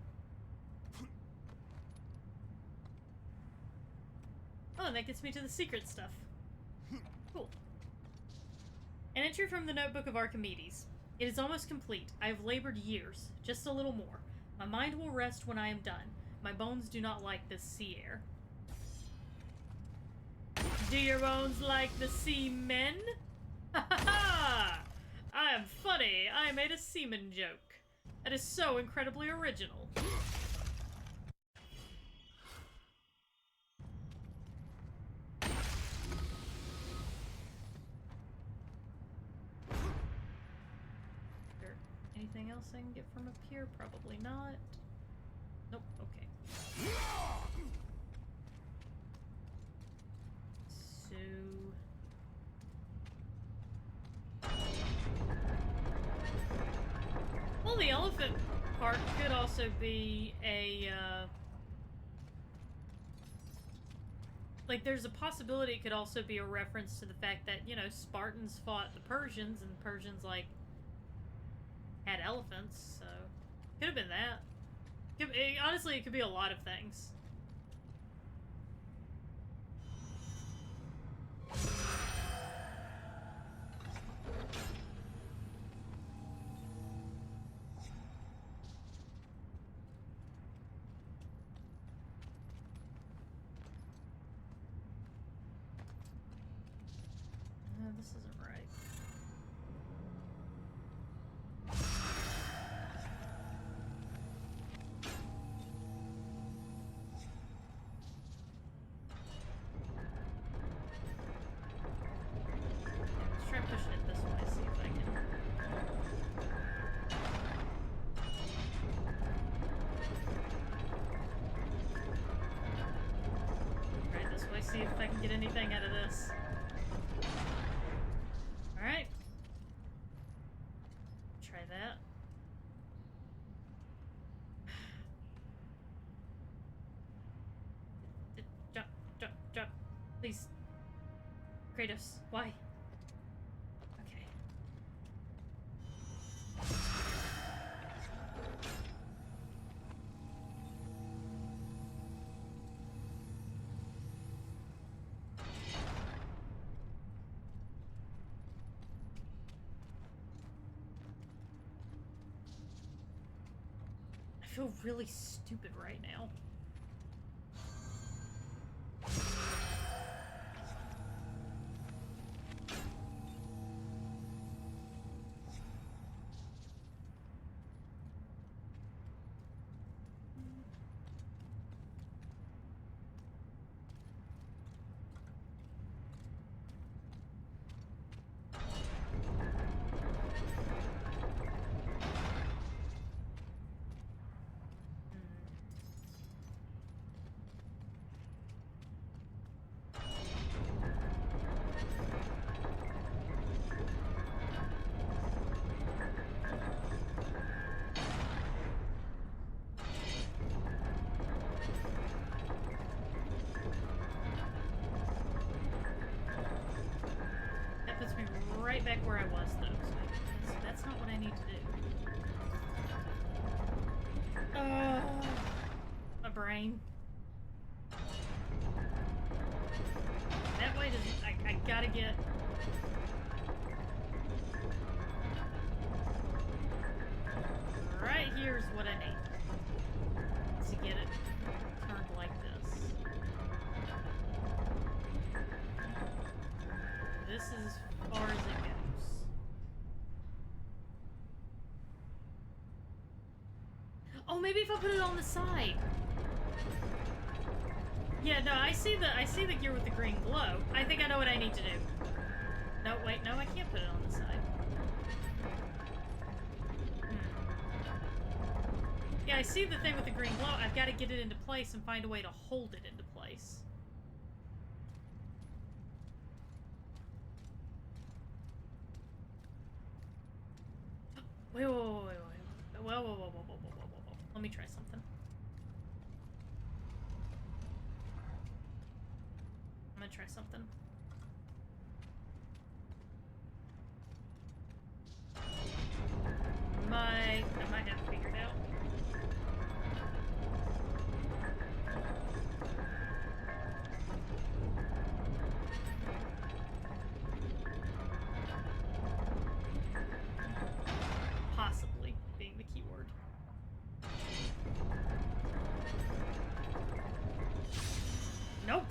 Oh, and that gets me to the secret stuff. Cool. An entry from the Notebook of Archimedes. It is almost complete. I have labored years. Just a little more. My mind will rest when I am done. My bones do not like this sea air. Do your bones like the seamen? Ha ha ha! I am funny. I made a seaman joke. That is so incredibly original. Is there anything else I can get from up here? Probably not. Nope, okay. So... well, the elephant part could also be a, like, there's a possibility it could also be a reference to the fact that, you know, Spartans fought the Persians, and Persians, like, had elephants, so... could have been that. Honestly, it could be a lot of things. No, this isn't right. Let's try pushing it this way, see if I can. Try it this way, see if I can get anything out of this. Alright. Try that. Please. Kratos, why? Okay. I feel really stupid right now. Right back where I was, though. So that's not what I need to do. My brain. That way doesn't. I gotta get. Right here's what I need to get it turned like this. This is as far as it goes. Oh, maybe if I put it on the side. Yeah, no, I see the gear with the green glow. I think I know what I need to do. No, wait, no, I can't put it on the side. Yeah, I see the thing with the green glow. I've got to get it into place and find a way to hold it into place. Wait. Whoa. Let me try something. I'm gonna try something. I might have it figured out. Possibly being the keyword. Nope.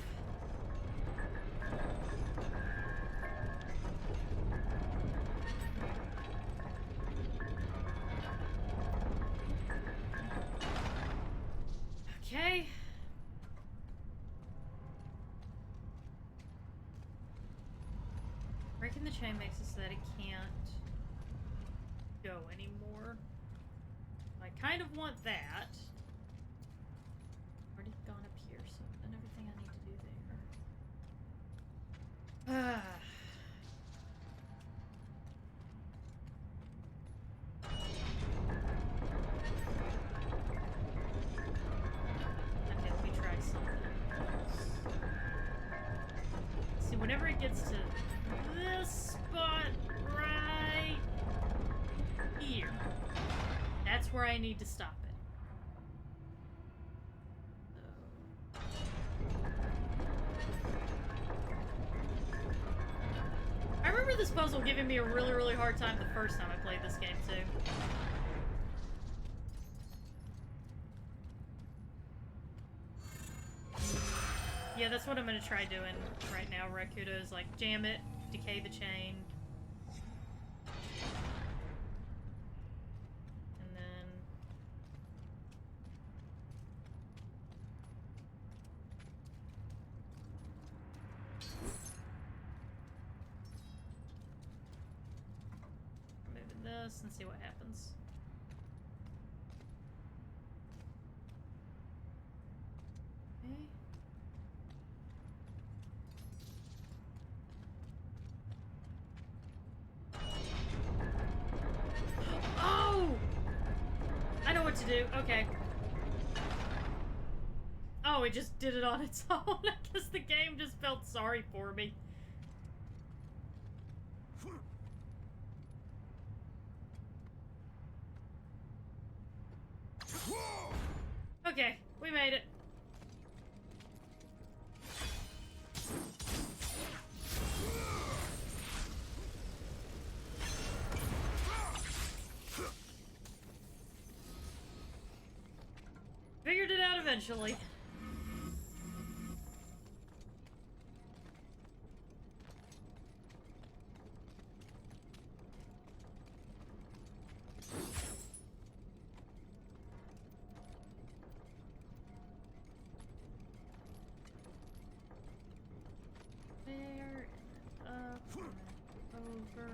Okay. Breaking the chain makes it so that it can't go anymore. I kind of want that. Already gone up here, so I've done everything I need to do there. Okay, let me try something else. See, whenever it gets to this spot right here, that's where I need to stop it. I remember this puzzle giving me a really, really hard time the first time I played this game, too. Yeah, that's what I'm gonna try doing right now, Rakuto, is like jam it, decay the chain. And then... moving this and see what happens. Okay. Oh! I know what to do. Okay. Oh, it just did it on its own. I guess the game just felt sorry for me. Okay, we made it. Figured it out eventually. There, up, over.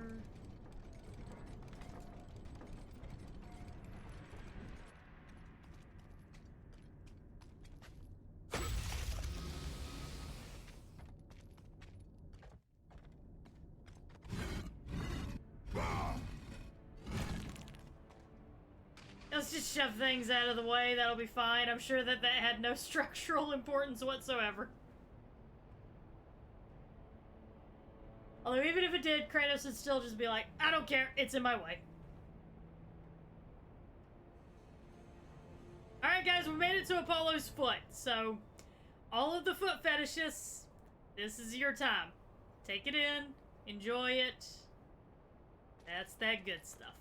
Let's just shove things out of the way, that'll be fine. I'm sure that had no structural importance whatsoever. Although even if it did, Kratos would still just be like, I don't care, it's in my way. Alright guys, we made it to Apollo's foot, so all of the foot fetishists, this is your time. Take it in, enjoy it. That's that good stuff.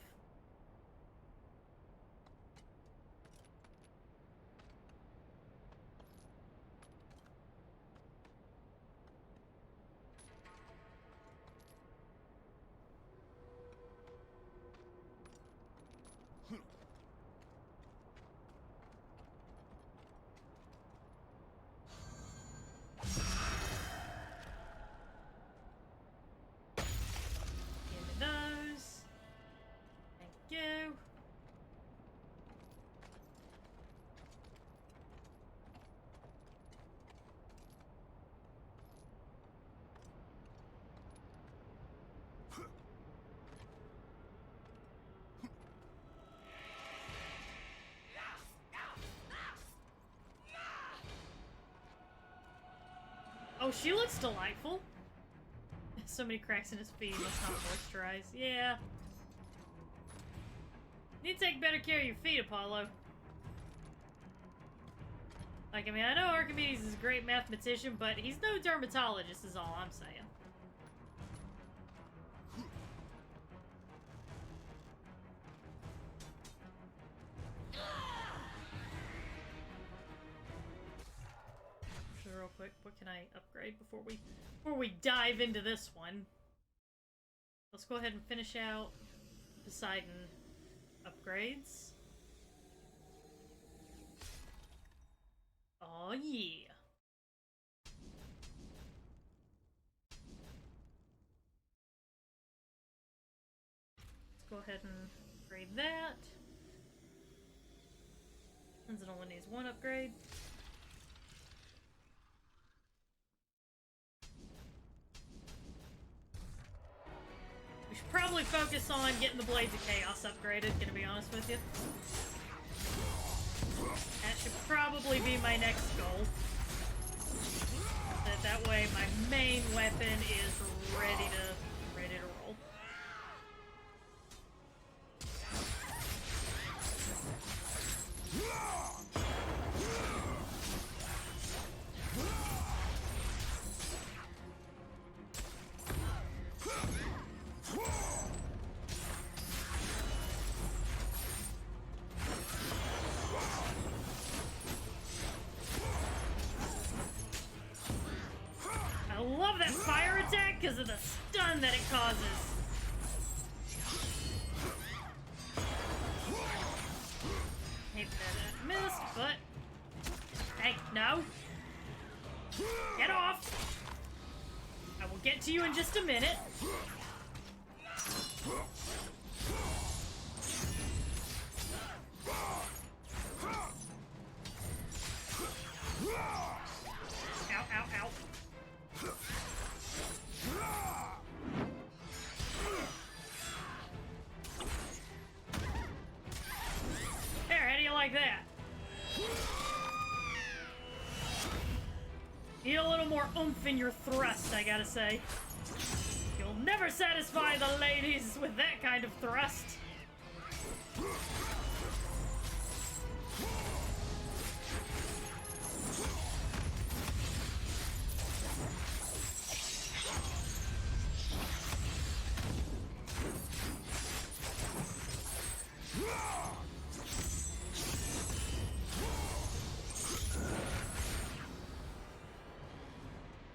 Oh, she looks delightful. So many cracks in his feet, he must not moisturize. Yeah. Need to take better care of your feet, Apollo. Like, I mean, I know Archimedes is a great mathematician, but he's no dermatologist is all I'm saying. Real quick, what can I upgrade before we dive into this one? Let's go ahead and finish out Poseidon upgrades. Oh yeah. Let's go ahead and upgrade that. Since it only needs one upgrade. We should probably focus on getting the Blades of Chaos upgraded, gonna be honest with you. That should probably be my next goal. That way my main weapon is ready to roll. I love that fire attack because of the stun that it causes. Hate that missed, but... Hey, no! Get off! I will get to you in just a minute. Ow, ow, ow. There, how do you like that? Need a little more oomph in your thrust, I gotta say. You'll never satisfy the ladies with that kind of thrust.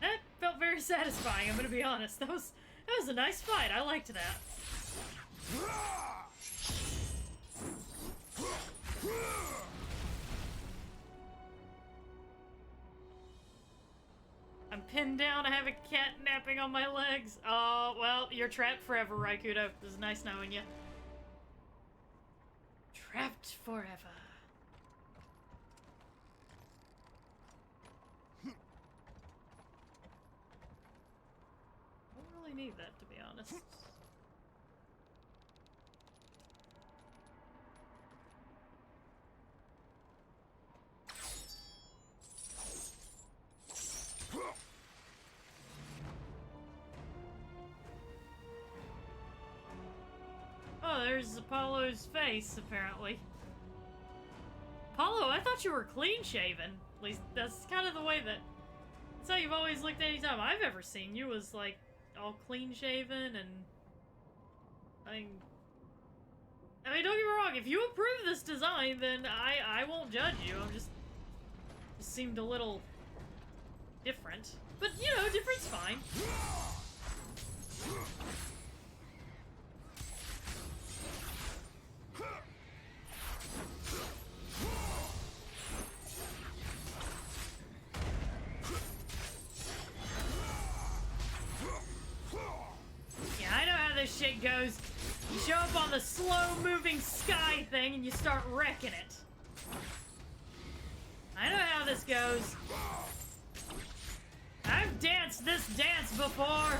That felt very satisfying, I'm gonna be honest. That was a nice fight. I liked that. I'm pinned down. I have a cat napping on my legs. Oh, well, you're trapped forever, Raikuto. It was nice knowing you. Trapped forever. I don't really need that, to be honest. Oh, there's Apollo's face, apparently. Apollo, I thought you were clean-shaven. At least, that's kind of the way that... That's how you've always looked any time I've ever seen you, was, like, all clean-shaven and... I mean, don't get me wrong, if you approve this design, then I won't judge you. I'm just... It seemed a little... different. But, you know, different's fine. This shit goes. You show up on the slow-moving sky thing and you start wrecking it. I know how this goes. I've danced this dance before.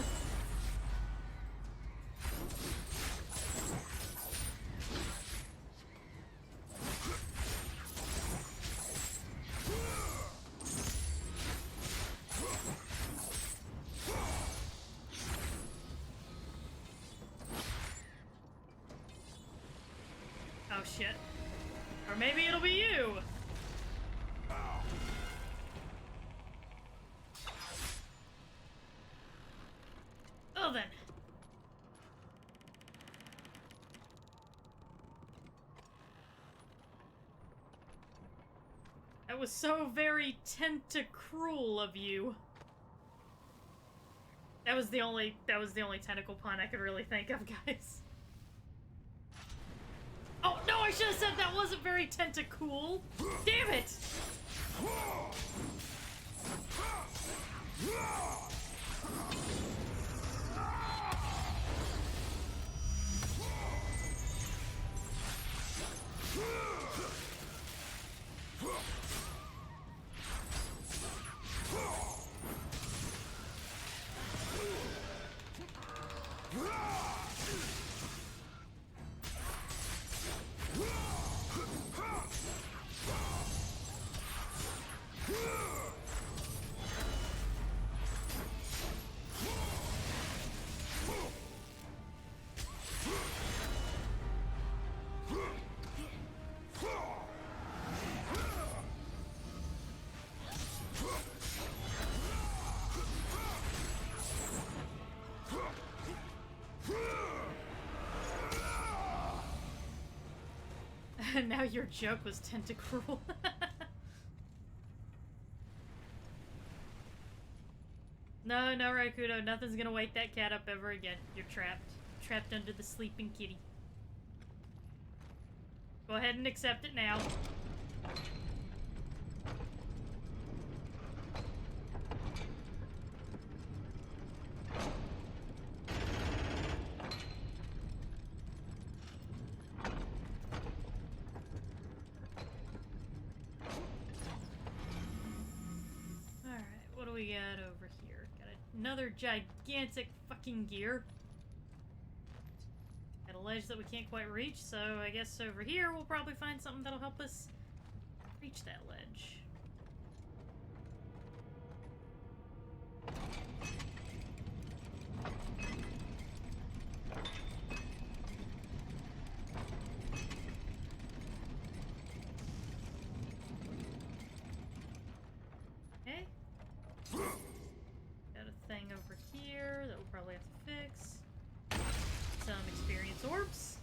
Oh shit. Or maybe it'll be you! Oh then. That was so very tentacruel of you. That was the only tentacle pun I could really think of, guys. Oh, no, I should have said that wasn't very tentacool. Damn it! And now your joke was tentacruel. No, Raikuto, nothing's gonna wake that cat up ever again. You're trapped. Trapped under the sleeping kitty. Go ahead and accept it now. We got over here? Got another gigantic fucking gear. Got a ledge that we can't quite reach, so I guess over here we'll probably find something that'll help us reach that ledge. over here that we'll probably have to fix. Some experience orbs.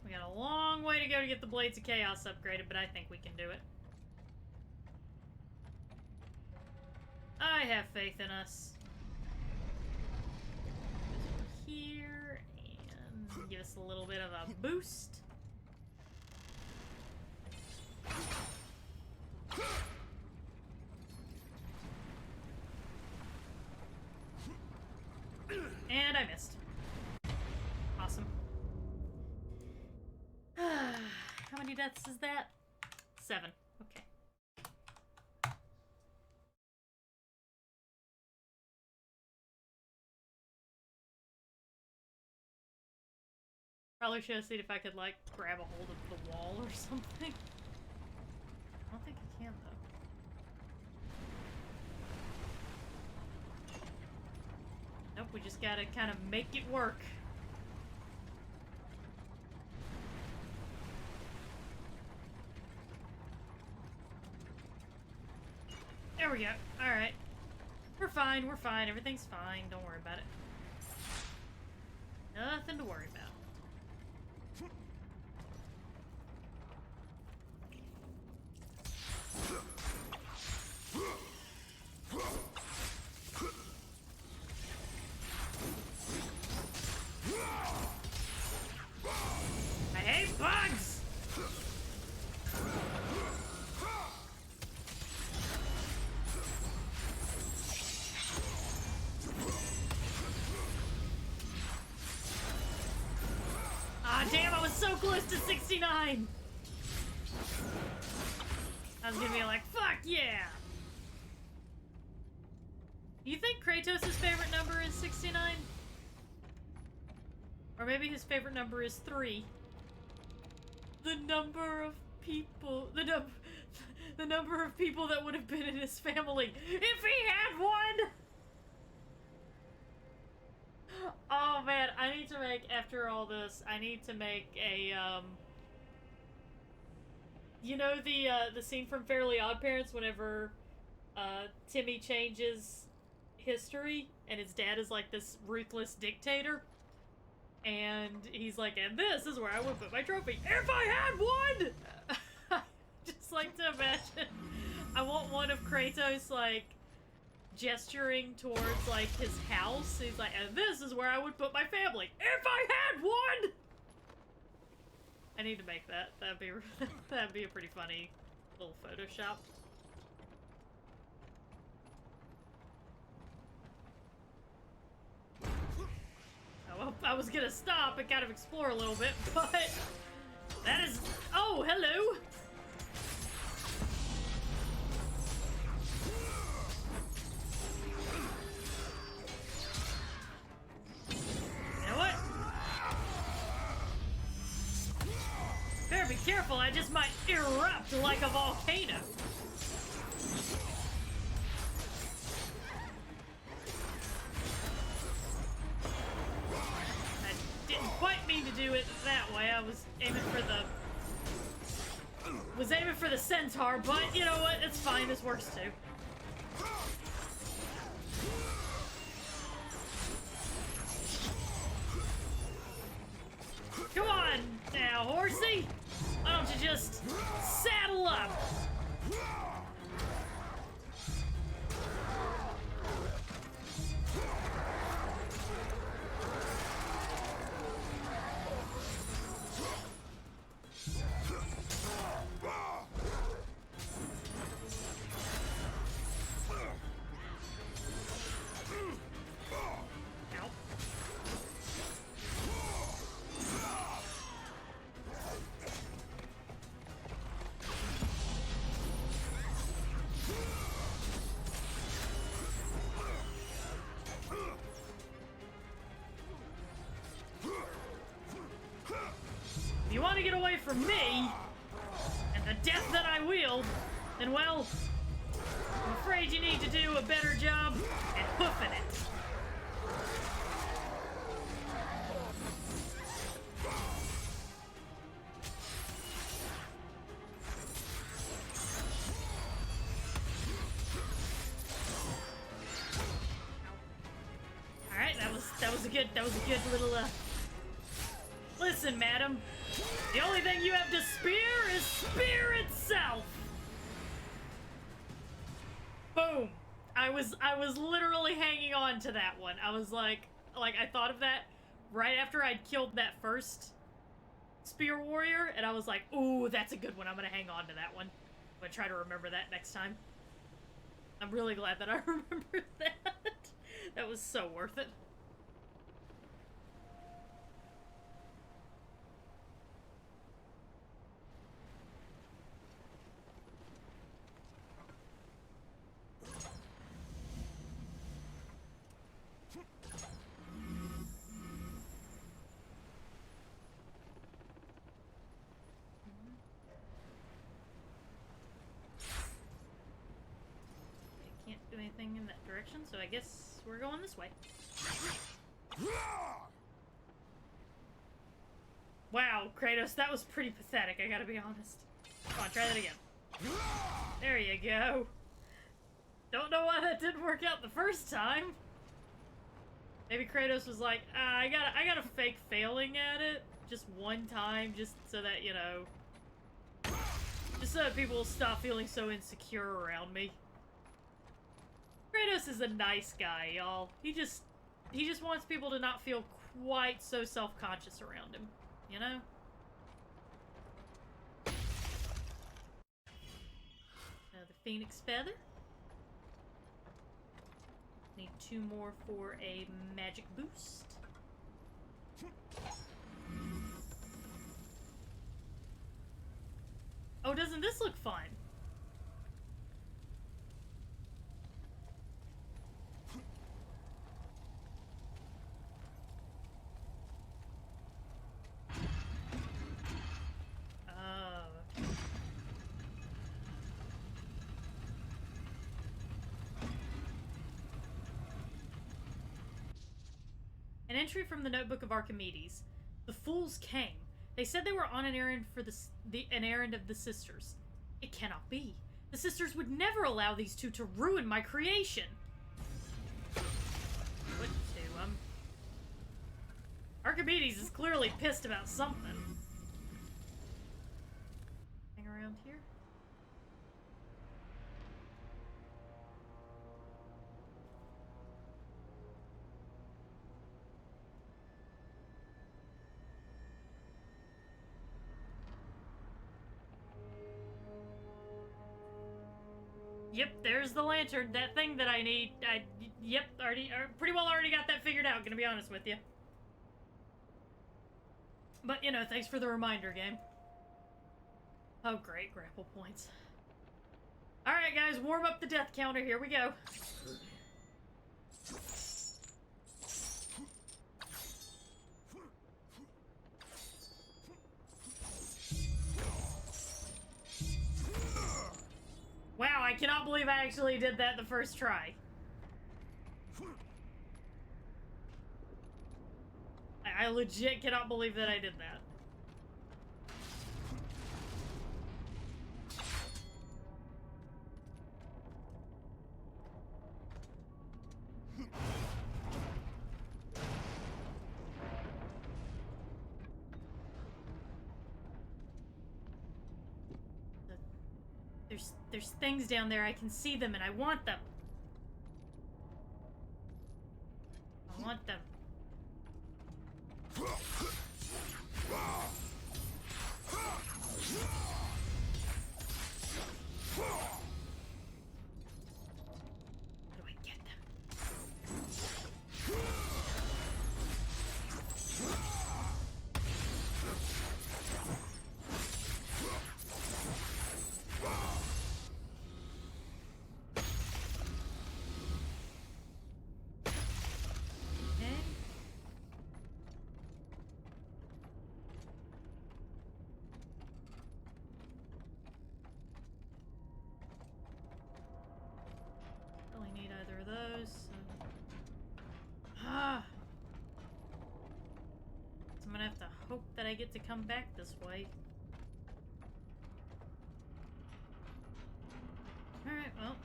We got a long way to go to get the Blades of Chaos upgraded, but I think we can do it. I have faith in us. Here, and give us a little bit of a boost. And I missed. Awesome. How many deaths is that? 7. Okay. Probably should have seen if I could, like, grab a hold of the wall or something. I don't think I can, though. Nope, we just gotta kind of make it work. There we go. Alright. We're fine, we're fine. Everything's fine. Don't worry about it. Nothing to worry about. I hate bugs! Ah, damn, I was so close to 69! I was gonna be like, fuck yeah! You think Kratos' favorite number is 69? Or maybe his favorite number is 3. The number of people, the number of people that would have been in his family if he had one! Oh man, I need to make, after all this, I need to make a, you know the scene from Fairly Odd Parents whenever, Timmy changes history and his dad is like this ruthless dictator? And he's like, and this is where I would put my trophy if I had one! Just like to imagine. I want one of Kratos, like, gesturing towards, like, his house. He's like, and this is where I would put my family if I had one! I need to make that. That'd be a pretty funny little Photoshop. Well, I was gonna stop and kind of explore a little bit, but that is... Oh, hello! You know what? Better be careful, I just might erupt like a volcano. Quite mean to do it that way. I was aiming for the centaur, but you know what? It's fine. This works too. Come on now, horsey. Why don't you just saddle up? If you want to get away from me, and the death that I wield, then well, I'm afraid you need to do a better job at hoofing it. That was a good little Listen, madam. The only thing you have to spear is spear itself. Boom. I was literally hanging on to that one. I was like I thought of that right after I'd killed that first spear warrior, and I was like, ooh, that's a good one. I'm gonna hang on to that one. I'm gonna try to remember that next time. I'm really glad that I remembered that. That was so worth it. Do anything in that direction, so I guess we're going this way. Wow, Kratos, that was pretty pathetic, I gotta be honest. Come on, try that again. There you go. Don't know why that didn't work out the first time. Maybe Kratos was like, I gotta fake failing at it just one time, just so that, you know, just so that people will stop feeling so insecure around me. Kratos is a nice guy, y'all. He just wants people to not feel quite so self-conscious around him, you know? Another Phoenix Feather. Need 2 more for a magic boost. Oh, doesn't this look fun? An entry from the Notebook of Archimedes. The fools came. They said they were on an errand for an errand of the sisters. It cannot be. The sisters would never allow these two to ruin my creation. What to? Archimedes is clearly pissed about something. Hang around here. Yep, there's the lantern. That thing that I need. Yep, pretty well already got that figured out, gonna be honest with you. But, you know, thanks for the reminder, game. Oh, great, grapple points. Alright, guys, warm up the death counter. Here we go. Wow, I cannot believe I actually did that the first try. I legit cannot believe that I did that. There's things down there. I can see them and I want them. I want them. How do I get them? Really need either of those. So I'm gonna have to hope that I get to come back this way. Alright, well.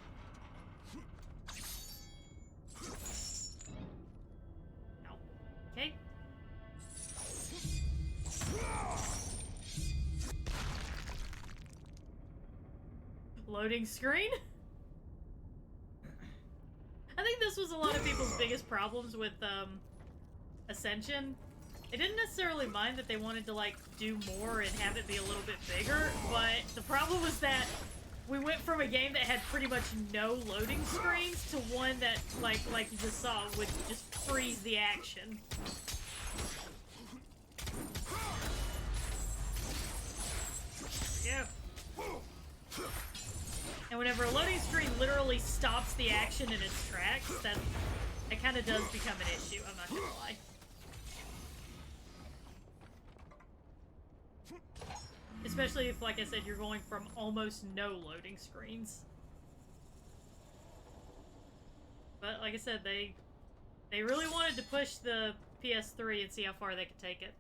loading screen. I think this was a lot of people's biggest problems with Ascension. They didn't necessarily mind that they wanted to like do more and have it be a little bit bigger, but the problem was that we went from a game that had pretty much no loading screens to one that, like you just saw, would just freeze the action. Yeah. And whenever a loading screen literally stops the action in its tracks, that kind of does become an issue, I'm not gonna lie. Especially if, like I said, you're going from almost no loading screens. But like I said, they really wanted to push the PS3 and see how far they could take it.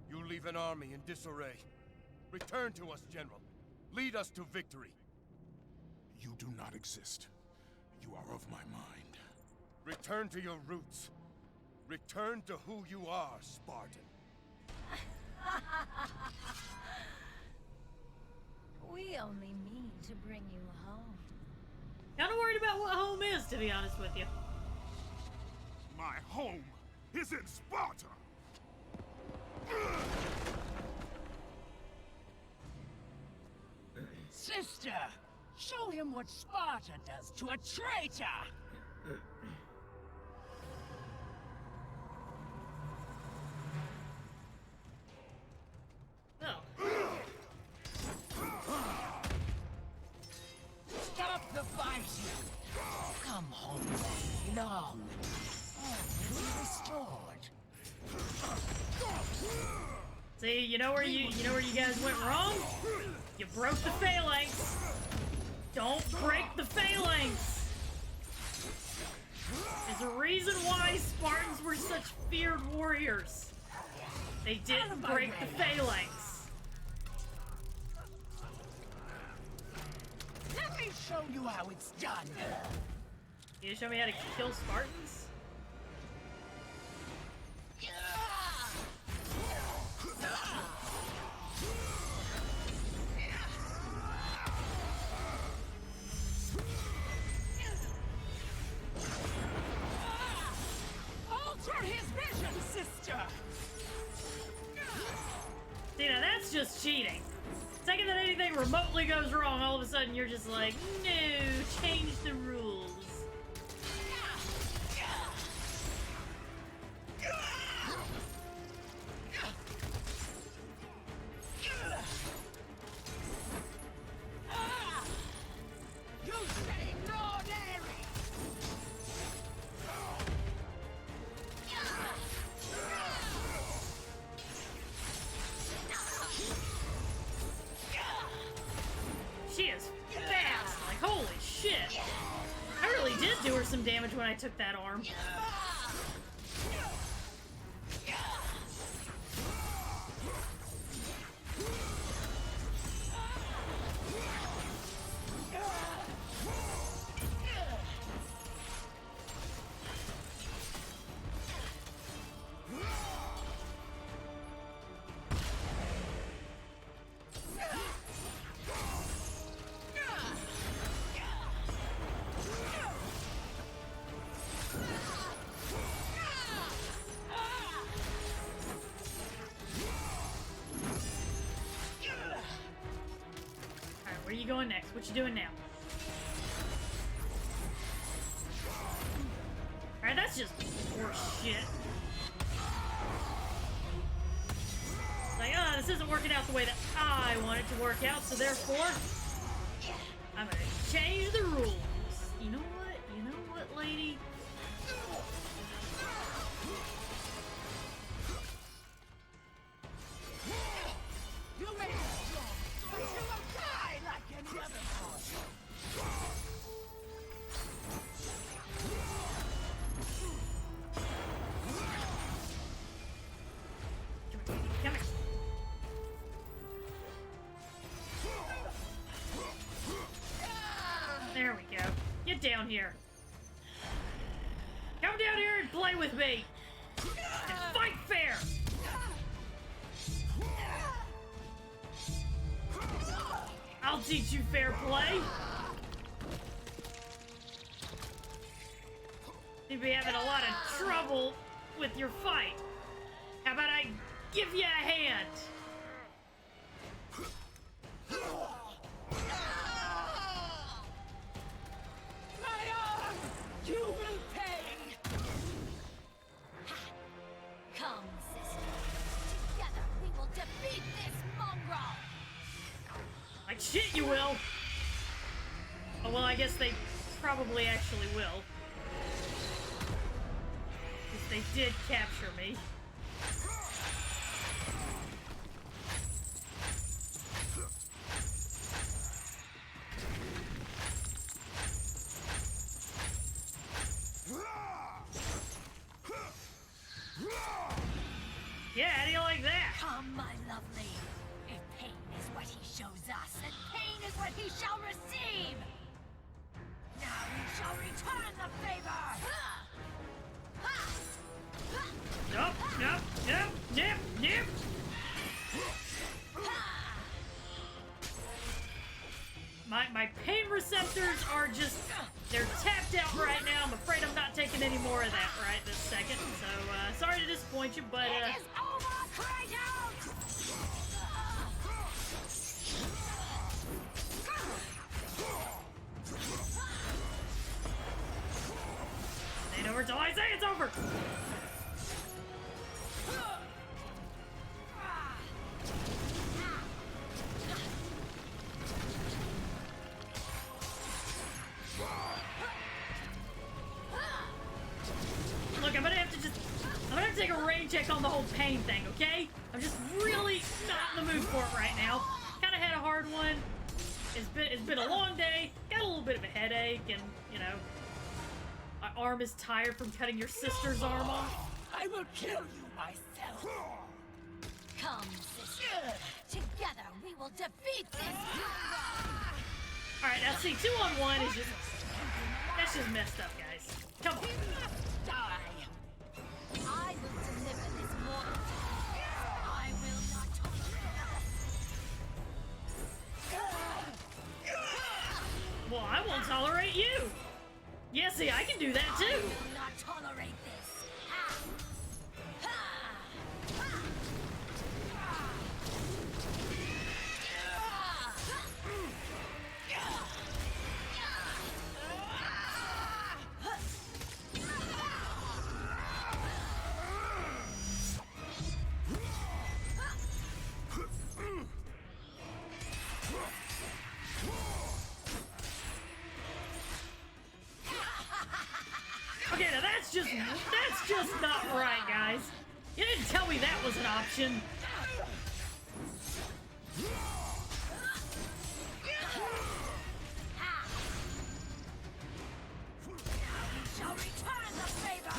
You leave an army in disarray. Return to us, General. Lead us to victory. You do not exist. You are of my mind. Return to your roots. Return to who you are, Spartan. We only mean to bring you home. Kinda worried about what home is, to be honest with you. My home is in Sparta! Sister, show him what Sparta does to a traitor! Oh. Stop the fighting! Come home, long. All will be restored. See, you know where you guys went wrong? You broke the phalanx. Don't break the phalanx. There's a reason why Spartans were such feared warriors. They didn't break the phalanx. Let me show you how it's done. You show me how to kill Spartans? Alter his vision, sister! See, now that's just cheating. The second that anything remotely goes wrong, all of a sudden you're just like, no, change the rules. You say Lord Ares! She is fast. Like, holy shit. I really did do her some damage when I took that arm. Alright, where are you going next? What you doing now? Alright, that's just horse shit. Like, oh, this isn't working out the way that I want it to work out, so therefore, I'm gonna change the rules. You know what? You know what, lady? You may be strong, but you will die like any other horse. Come here. There we go. Get down here. Come down here and play with me. And I'll teach you fair play. You'd be having a lot of trouble with your fight. How about I give you a hand? My arm! You will pay! Come, sister. Together we will defeat this mongrel! Like shit you will. Oh, well, I guess they probably actually will. Because they did capture me. Yeah, how do you like that? Come, my lovely. If pain is what he shows us, then pain is what he shall receive! Now he shall return the favor! Nope, nope, nope, nope, nope. My pain receptors are just, they're tapped out right now. I'm afraid I'm not taking any more of that right this second. So, sorry to disappoint you, but, It is over, Kratos! ain't over till I say it's over. Look, I'm gonna have to take a rain check on the whole pain thing, okay? I'm just really not in the mood for it right now. Kinda had a hard one. It's been a long day, got a little bit of a headache, and, you know, my arm is tired from cutting your sister's arm off. I will kill you myself! Come, sister. Together we will defeat this mongrel! Alright, now see, 2-on-1 is just, that's just messed up, guys. Come on. He must die! I will deliver this mortal. I will not tolerate. Well, I won't tolerate you. Yeah, see, I can do that I too. will not tolerate this. Ha! Ha! Ha! Okay, now that's just not right, guys. You didn't tell me that was an option. Shall return the favor.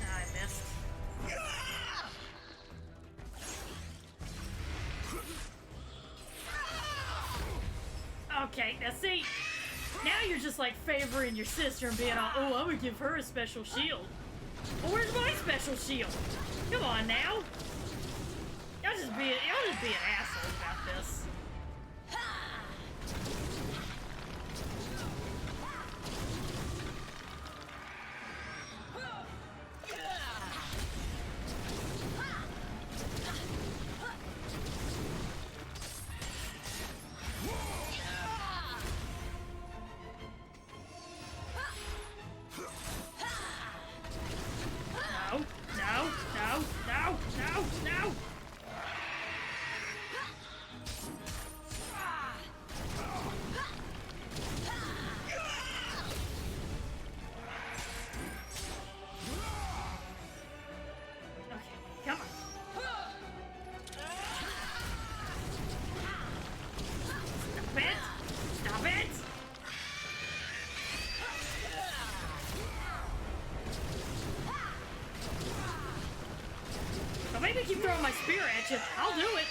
I missed. Okay, now see, now you're just like favoring your sister and being all, oh, I'm gonna give her a special shield. Well, where's my special shield? Come on now. Y'all just being assholes about this. No. Okay, come on. Stop it! Don't make me keep throwing my spear at you. I'll do it.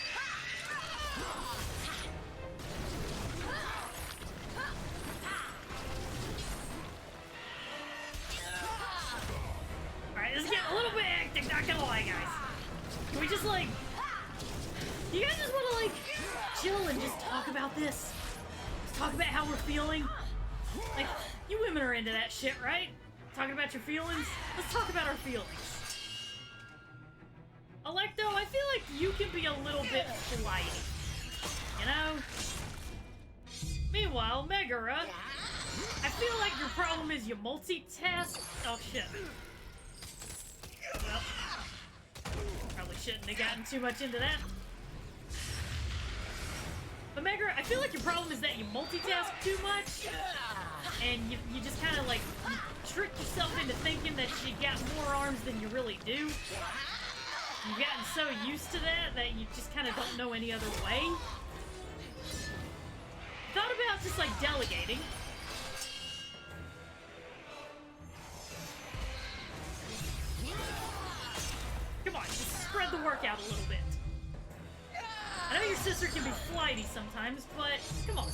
Alright, this is getting a little I'm not gonna lie, guys. Can we just, like... Do you guys just want to, like, chill and just talk about this? Just talk about how we're feeling? Like, you women are into that shit, right? Talking about your feelings? Let's talk about our feelings. Electo, I feel like you can be a little bit flighty. You know? Meanwhile, Megara, I feel like your problem is you multitask. Oh, shit. Well, probably shouldn't have gotten too much into that. But Megara, I feel like your problem is that you multitask too much, and you just kind of like you trick yourself into thinking that you got more arms than you really do. You've gotten so used to that you just kind of don't know any other way. Thought about just like delegating. Come on, just spread the work out a little bit. I know your sister can be flighty sometimes, but come on.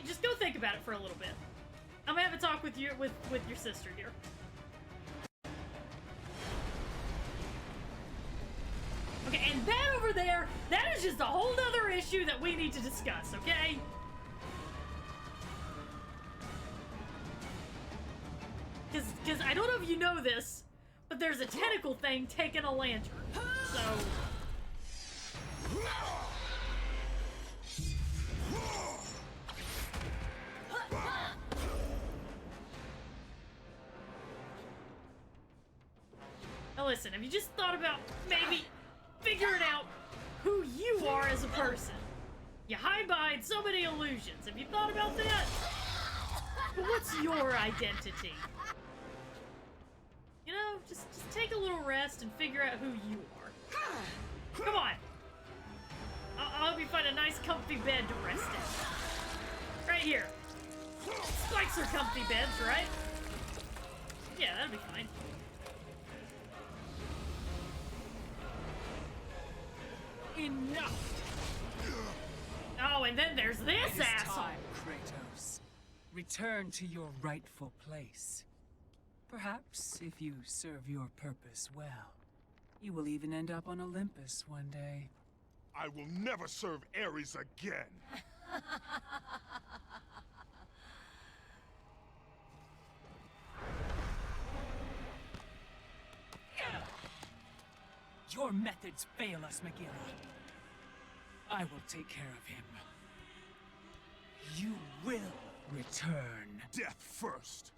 Just go think about it for a little bit. I'm gonna have a talk with your sister here. Okay, and that over there, that is just a whole nother issue that we need to discuss, okay? Because I don't know if you know this, but there's a tentacle thing taking a lantern, so... Now listen, have you just thought about maybe figuring out who you are as a person? You hide behind so many illusions. Have you thought about that? But what's your identity? You know, just take a little rest and figure out who you are. Come on. I'll help you find a nice comfy bed to rest in. Right here. Spikes are comfy beds, right? Yeah, that'll be fine. Enough! Oh, and then there's this It is asshole! time, Kratos. Return to your rightful place. Perhaps, if you serve your purpose well, you will even end up on Olympus one day. I will never serve Ares again! Your methods fail us, Megara. I will take care of him. You will return. Death first!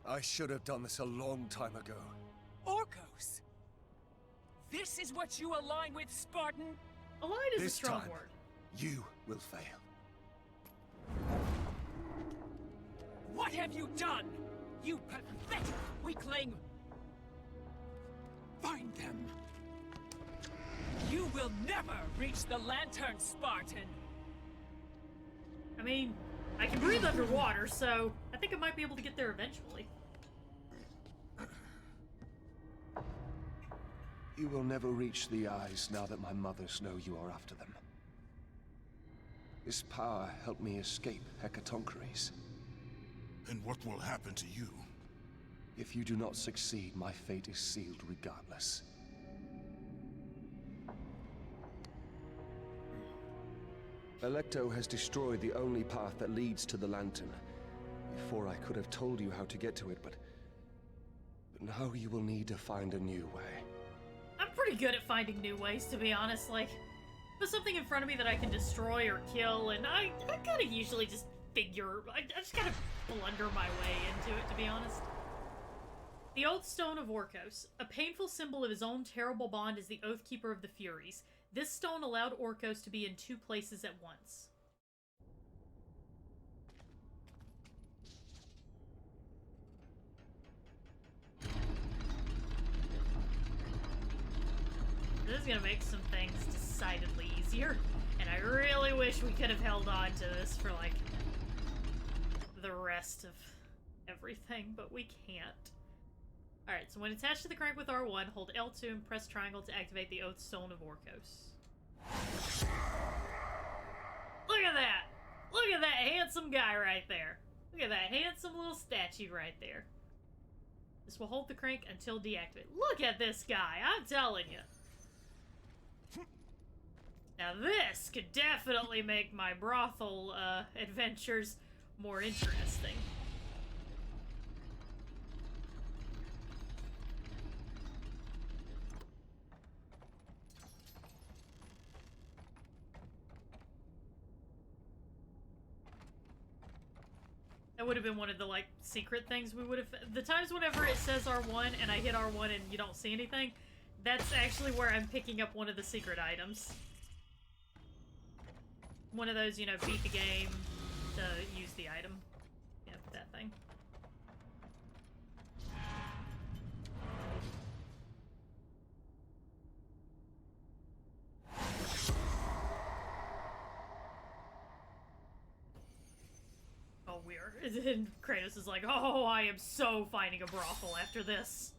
I should have done this a long time ago. Orcos! This is what you align with, Spartan? Align is This a strong time, word. you will fail. What have you done? You pathetic weakling! Find them! You will never reach the lantern, Spartan! I mean, I can breathe underwater, so I think I might be able to get there eventually. You will never reach the eyes now that my mothers know you are after them. This power helped me escape Hecatoncheires. And what will happen to you? If you do not succeed, my fate is sealed regardless. Electo has destroyed the only path that leads to the lantern. Before I could have told you how to get to it, but now you will need to find a new way. I'm pretty good at finding new ways, to be honest. Like, there's something in front of me that I can destroy or kill, and I kind of usually just figure... I just kind of blunder my way into it, to be honest. The Oath Stone of Orcos. A painful symbol of his own terrible bond as the Oathkeeper of the Furies. This stone allowed Orcos to be in two places at once. This is gonna make some things decidedly easier, and I really wish we could have held on to this for, like, the rest of everything, but we can't. Alright, so when attached to the crank with R1, hold L2 and press triangle to activate the Oath Stone of Orcos. Look at that! Look at that handsome guy right there! Look at that handsome little statue right there. This will hold the crank until deactivated. Look at this guy, I'm telling you. Now this could definitely make my brothel adventures more interesting. That would have been one of the, like, secret things we would have... The times whenever it says R1 and I hit R1 and you don't see anything, that's actually where I'm picking up one of the secret items. One of those, you know, beat the game to use the item. Yep, that thing. Oh, weird. And Kratos is like, oh, I am so finding a brothel after this.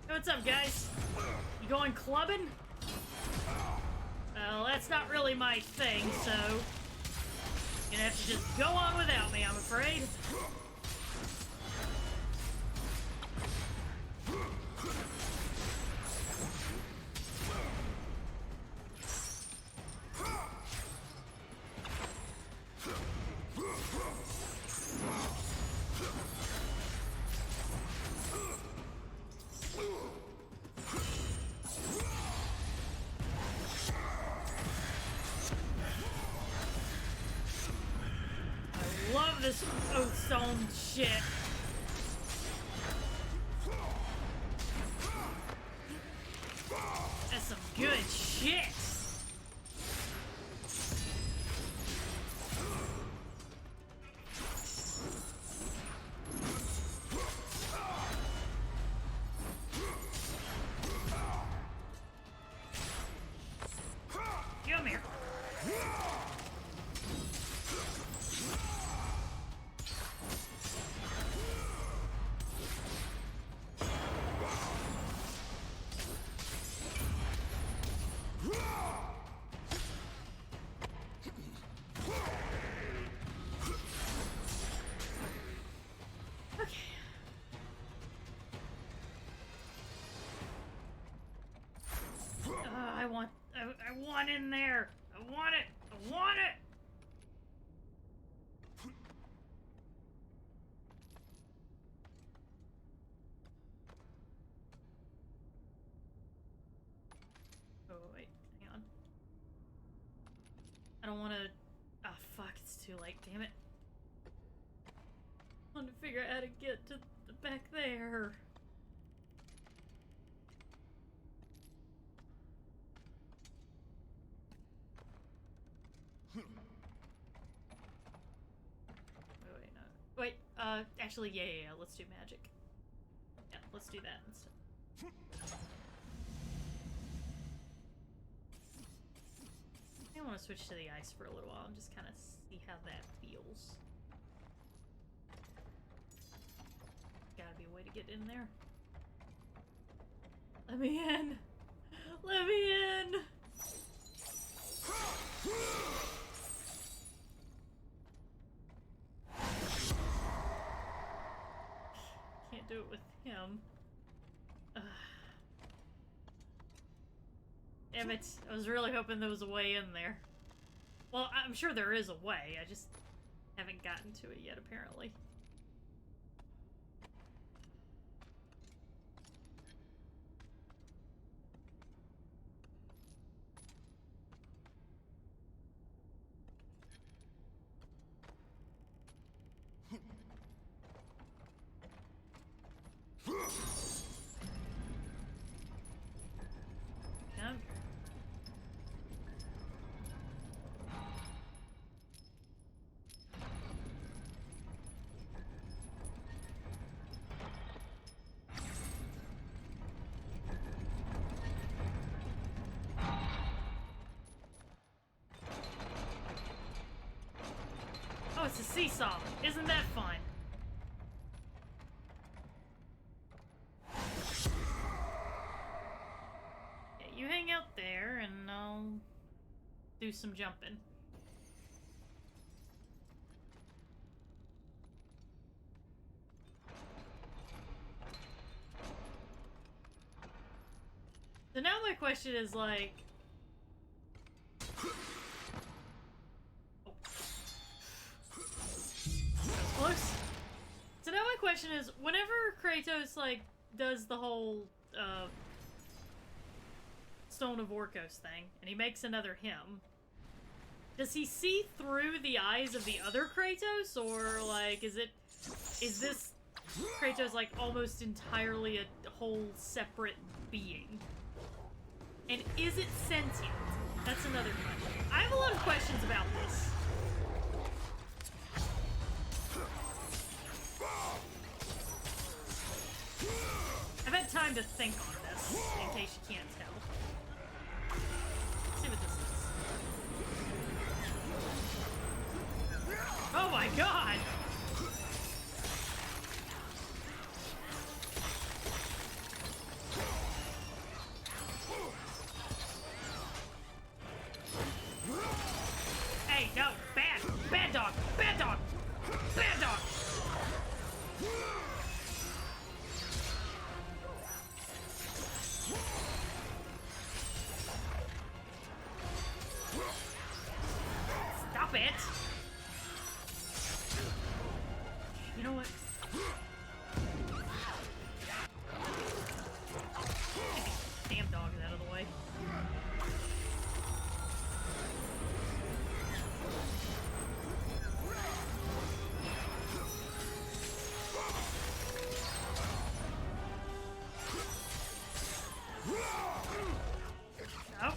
What's up, guys? You going clubbing? Well, that's not really my thing, so... You're gonna have to just go on without me, I'm afraid. Love this Oathstone shit. That's some good shit. Come here. I want in there. I want it. I want it. Oh, wait. Hang on. I don't want to... Oh, fuck. It's too late. Damn it. I want to figure out how to get to the back there. Wait, actually, yeah, let's do magic. Yeah, let's do that instead. I want to switch to the ice for a little while and just kind of see how that feels. Gotta be a way to get in there. Let me in! Let me in! Can't do it with him. Damn it. I was really hoping there was a way in there. Well, I'm sure there is a way. I just haven't gotten to it yet, apparently. seesaw. Isn't that fun? Yeah, you hang out there, and I'll do some jumping. So now my question is like... Close. So now my question is, whenever Kratos, like, does the whole, Stone of Orcos thing, and he makes another him, does he see through the eyes of the other Kratos, or, like, is this Kratos, like, almost entirely a whole separate being? And is it sentient? That's another question. I have a lot of questions about this. I've had time to think on this, in case you can't tell. Let's see what this is. Oh my god! Hey, no! Bad! Bad dog! Bad dog! Bad dog! Stop it! You know what? Damn dog is out of the way. No.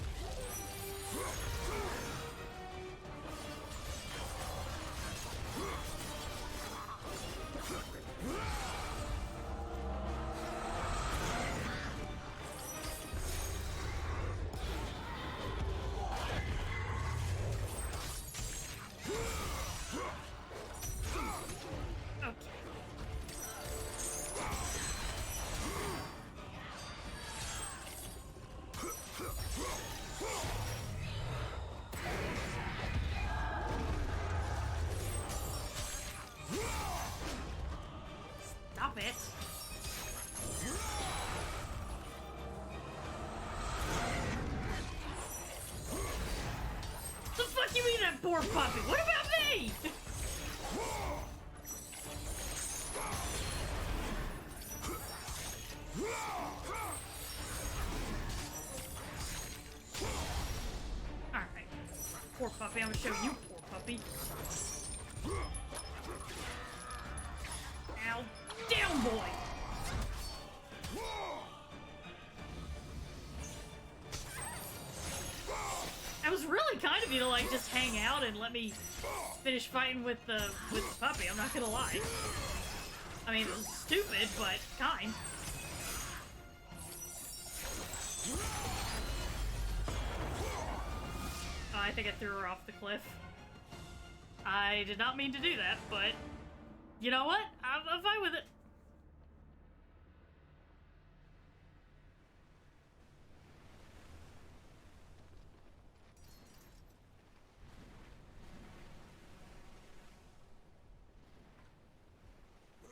Stop it. The fuck you mean that poor puppy? What about me? Alright. Poor puppy, I'm gonna show you, poor puppy. Ow. Down, boy! That was really kind of you to, like, just hang out and let me finish fighting with the puppy, I'm not gonna lie. I mean, it was stupid, but kind. Oh, I think I threw her off the cliff. I did not mean to do that, but... You know what? I'm fine with it.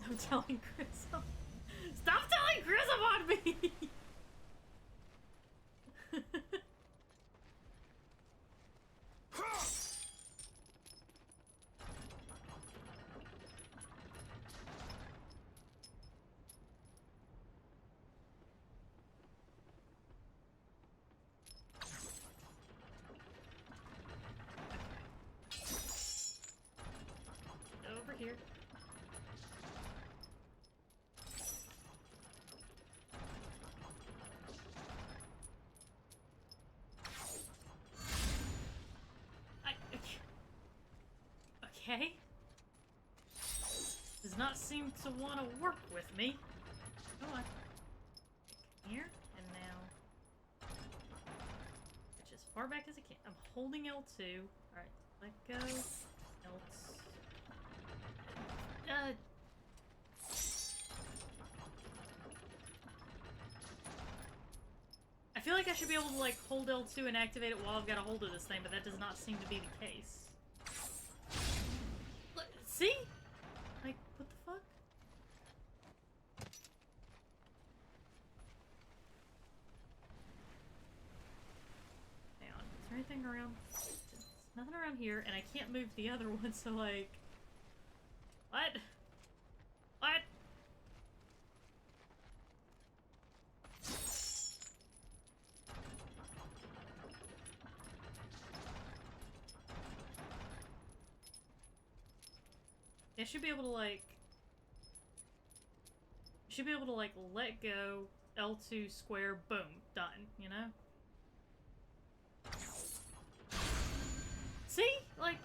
I'm telling Chris. Stop telling Chris on me! Over here. Okay. Does not seem to want to work with me. Come on. Here, and now... Reach as far back as I can. I'm holding L2. Alright, let go. L2. I feel like I should be able to, like, hold L2 and activate it while I've got a hold of this thing, but that does not seem to be the case. See? Like, what the fuck? Hang on. Is there anything around? There's nothing around here, and I can't move the other one, so, like... What? What? I should be able to, like... Should be able to, like, let go, L2 square, boom, done, you know? See? Like,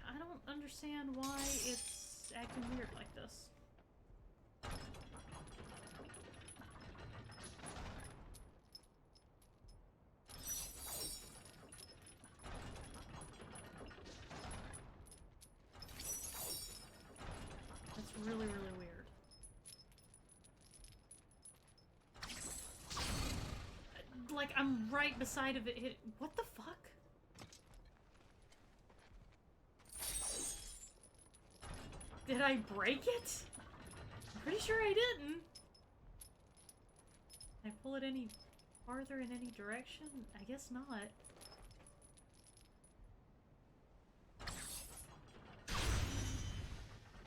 I don't understand why it's acting weird like this. That's really, really weird. Like, I'm right beside of it. What the fuck? Did I break it? I'm pretty sure I didn't. Can I pull it any farther in any direction? I guess not.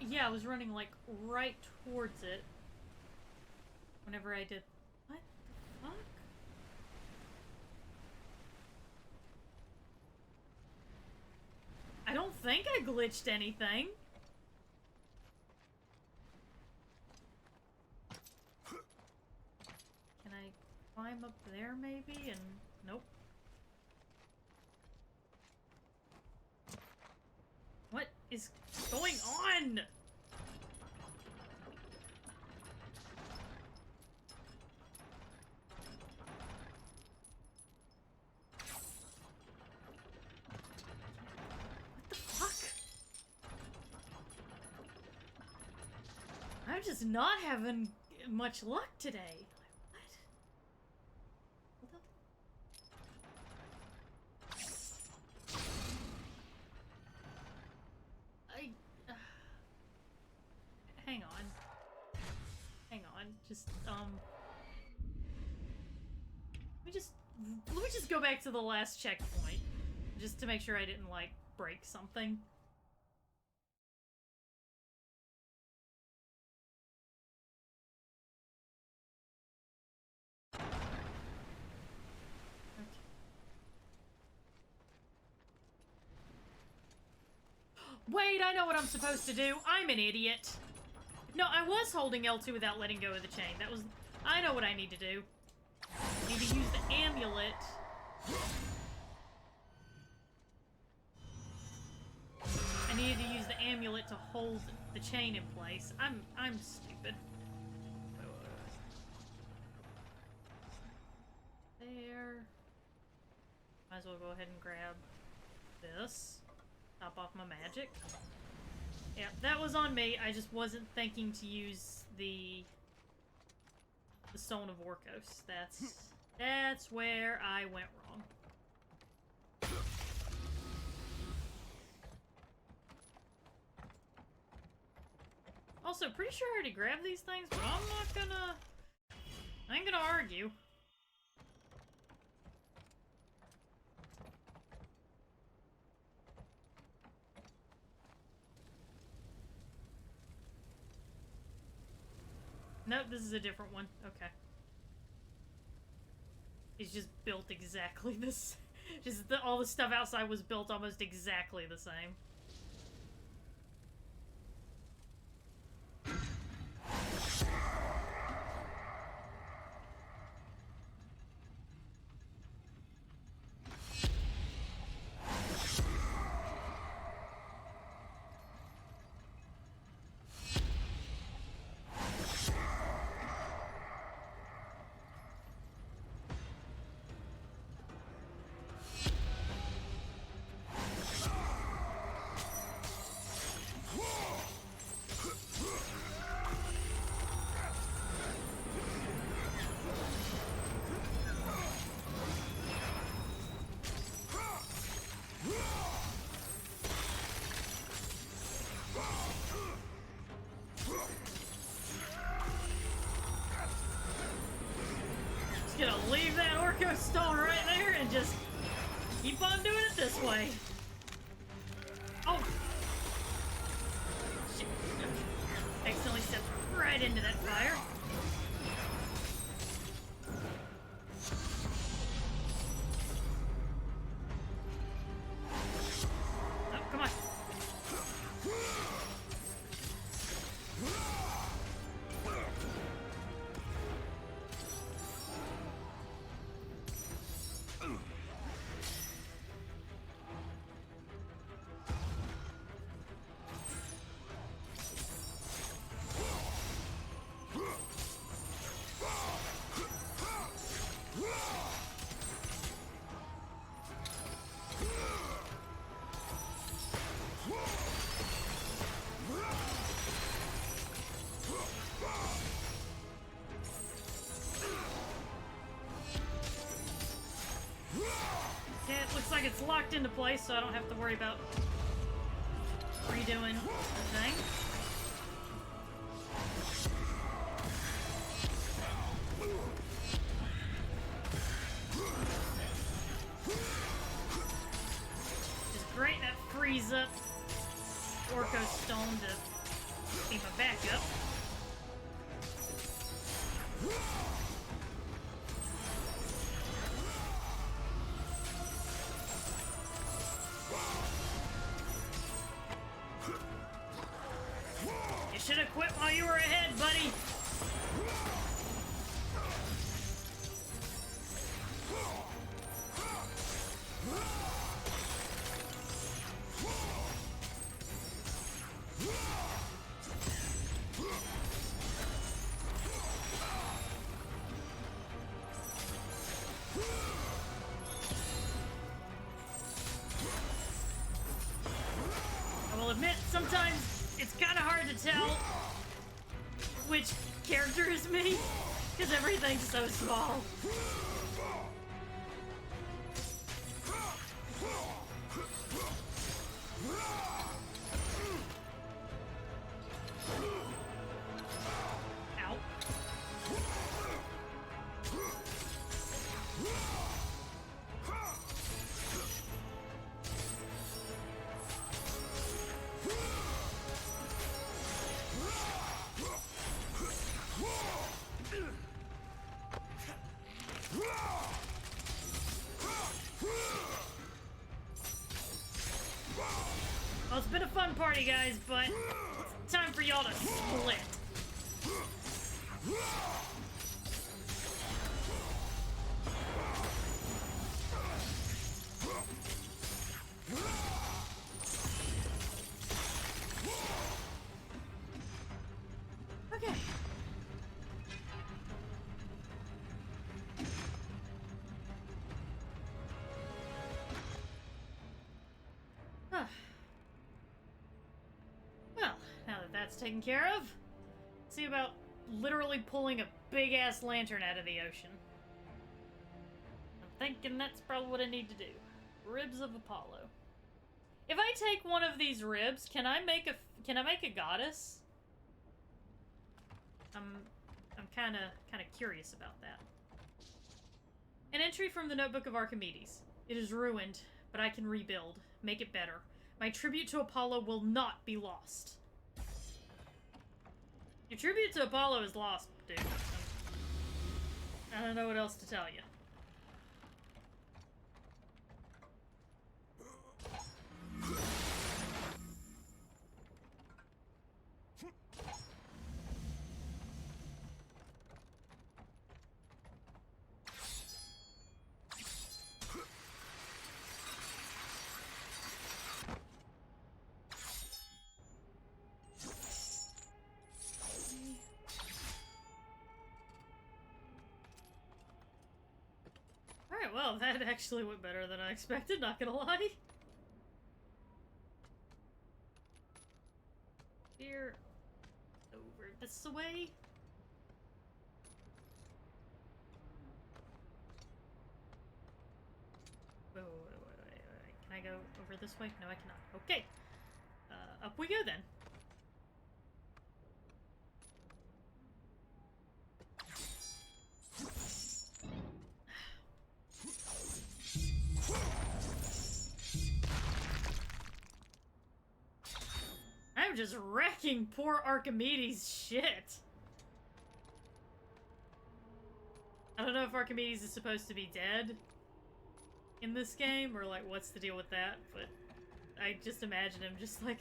Yeah, I was running, like, right towards it whenever I did... What the fuck? I don't think I glitched anything. Can I climb up there, maybe? And... Nope. What is going on? What the fuck? I'm just not having much luck today. Hang on. Hang on. Just, let me just go back to the last checkpoint. Just to make sure I didn't, like, break something. Okay. Wait, I know what I'm supposed to do. I'm an idiot. No, I was holding L2 without letting go of the chain. That was... I know what I need to do. I need to use the amulet. I needed to use the amulet to hold the chain in place. I'm stupid. There. Might as well go ahead and grab this. Top off my magic. Yeah, that was on me. I just wasn't thinking to use the Stone of Orcos. That's where I went wrong. Also, pretty sure I already grabbed these things, but I ain't gonna argue. Nope, this is a different one. Okay. It's just built exactly this. All the stuff outside was built almost exactly the same. Just gonna leave that Orco stone right there and just keep on doing it this way. Oh! Shit. Accidentally stepped right into that fire. Oh, come on. Okay, it looks like it's locked into place, so I don't have to worry about redoing the thing. Which is great, that frees up Orco Stone to be my backup. You should have quit while you were ahead, buddy. I will admit, sometimes it's kind of hard to tell which character is me, because everything's so small. Ow. Well, it's been a fun party, guys, but it's time for y'all to split. Okay. Huh. Well, now that that's taken care of, let's see about literally pulling a big-ass lantern out of the ocean. I'm thinking that's probably what I need to do. Ribs of Apollo. If I take one of these ribs, can I make a goddess? I'm kind of curious about that. An entry from the Notebook of Archimedes. It is ruined, but I can rebuild, make it better. My tribute to Apollo will not be lost. Your tribute to Apollo is lost, dude. I don't know what else to tell you. Alright, well, that actually went better than I expected, not gonna lie. Here. Over this way. Wait. Can I go over this way? No, I cannot. Okay. Up we go then. I'm just wrecking poor Archimedes' shit. I don't know if Archimedes is supposed to be dead in this game, or like what's the deal with that, but I just imagine him just like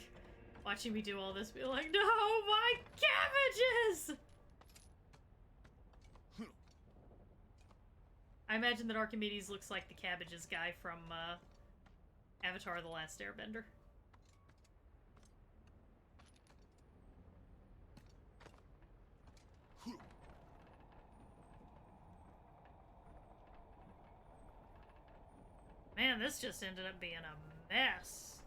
watching me do all this, be like, no, my cabbages! I imagine that Archimedes looks like the cabbages guy from Avatar: The Last Airbender. Man, this just ended up being a mess.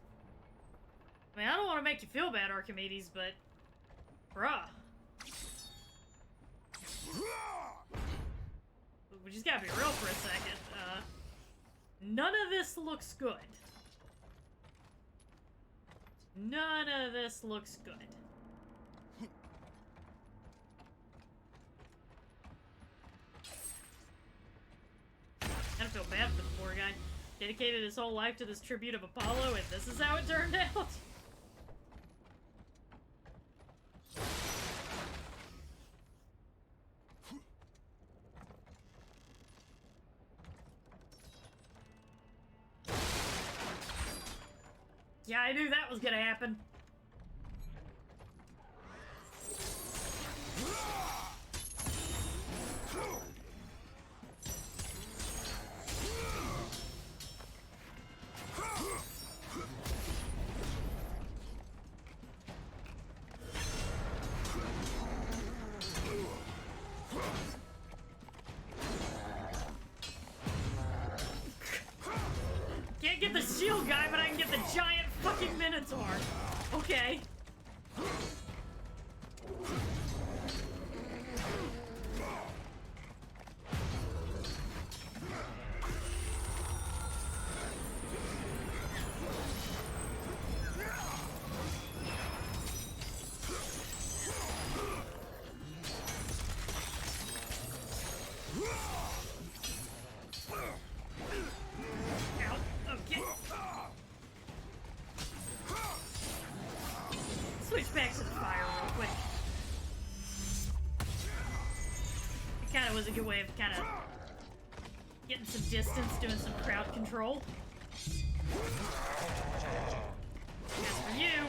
I mean, I don't want to make you feel bad, Archimedes, but... bruh. We just gotta be real for a second. None of this looks good. None of this looks good. Kinda feel bad for the poor guy. Dedicated his whole life to this tribute of Apollo, and this is how it turned out. Yeah, I knew that was gonna happen. Can't get the shield guy, but I can get the giant fucking Minotaur. Okay. Switch back to the fire real quick. It kind of was a good way of kind of getting some distance, doing some crowd control. As for you,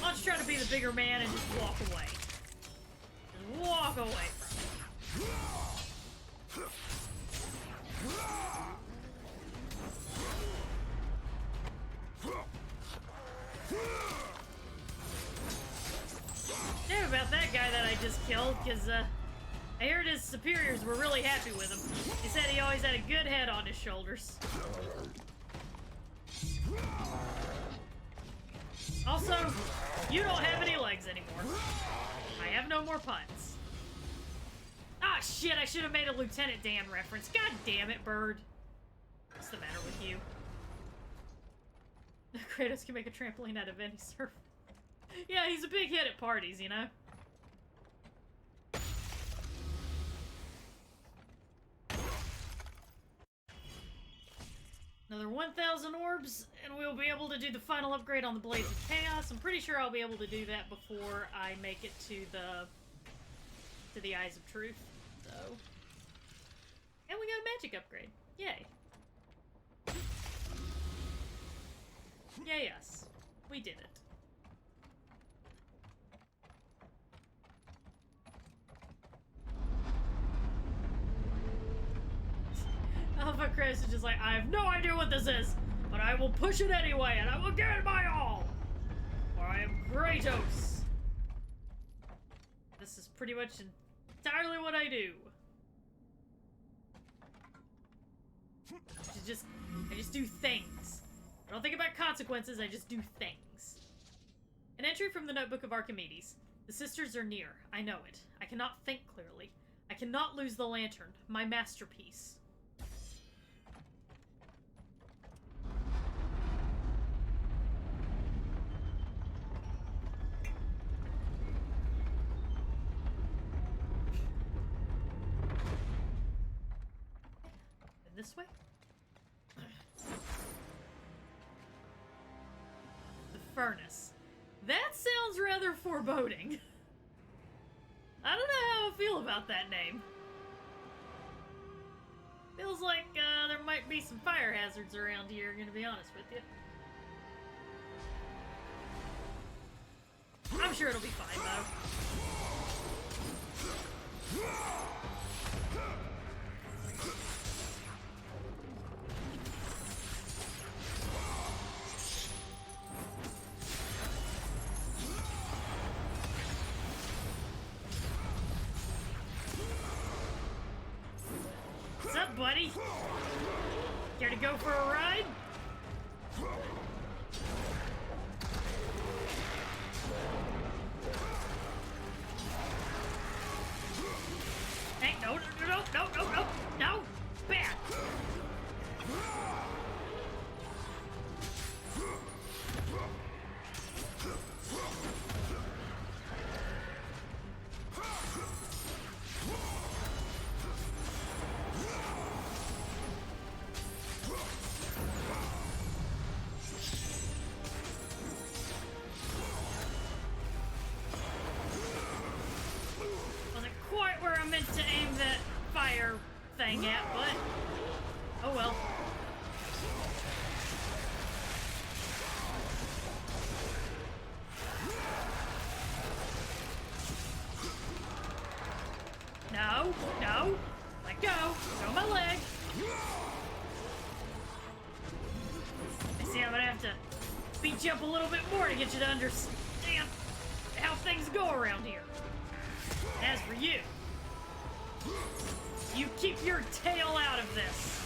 why don't you try to be the bigger man and just walk away. Just walk away from it. Damn about that guy that I just killed, because I heard his superiors were really happy with him. He said he always had a good head on his shoulders. Also, you don't have any legs anymore. I have no more puns. Ah, shit, I should have made a Lieutenant Dan reference. God damn it, Bird. What's the matter with you? Kratos can make a trampoline out of any surf. Yeah, he's a big hit at parties, you know? Another 1,000 orbs, and we'll be able to do the final upgrade on the Blades of Chaos. I'm pretty sure I'll be able to do that before I make it to the Eyes of Truth, so... And we got a magic upgrade. Yay. Yay us. We did it. Alpha Chris is just like, I have no idea what this is, but I will push it anyway, and I will give it my all! For I am Kratos! This is pretty much entirely what I do. I just do things. I don't think about consequences, I just do things. An entry from the Notebook of Archimedes. The sisters are near. I know it. I cannot think clearly. I cannot lose the lantern, my masterpiece. this way? The furnace. That sounds rather foreboding. I don't know how I feel about that name. Feels like there might be some fire hazards around here, gonna be honest with you. I'm sure it'll be fine, though. What's up, buddy? Care to go for a ride? Hey, no, bad. Wasn't quite where I meant to aim that fire thing at, but oh well. No, no, let go, show my leg. I see I'm gonna have to beat you up a little bit more to get you to understand how things go around here. As for you, you keep your tail out of this.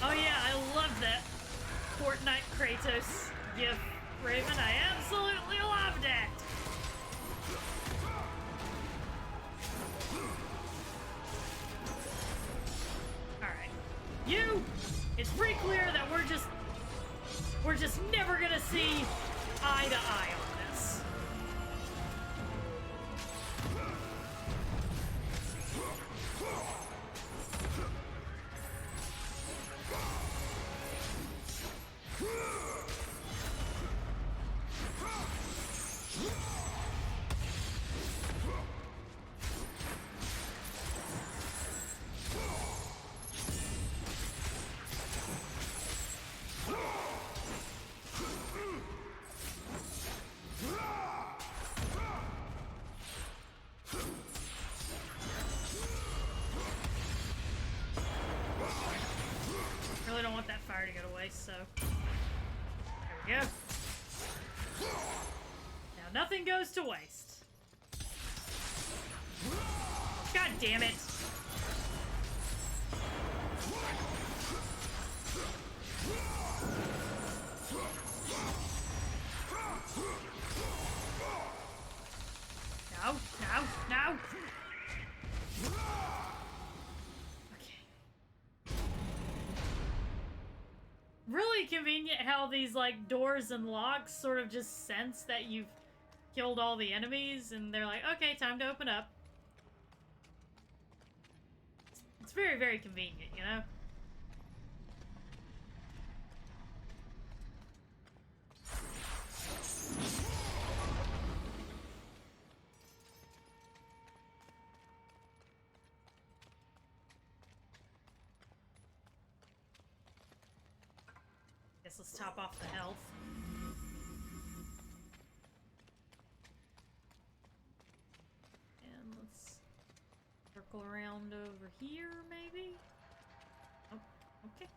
Oh yeah, I love that Fortnite Kratos gif, Raven. I absolutely loved it. Alright. You! It's pretty clear that we're just never gonna see eye to eye on this. Really don't want that fire to go to waste, so there we go. Now nothing goes to waste. God damn it. No, no, no. Really convenient how these, like, doors and locks sort of just sense that you've killed all the enemies, and they're like, okay, time to open up. It's very, very convenient, you know? Guess let's top off the health. And let's circle around over here, maybe? Oh, okay.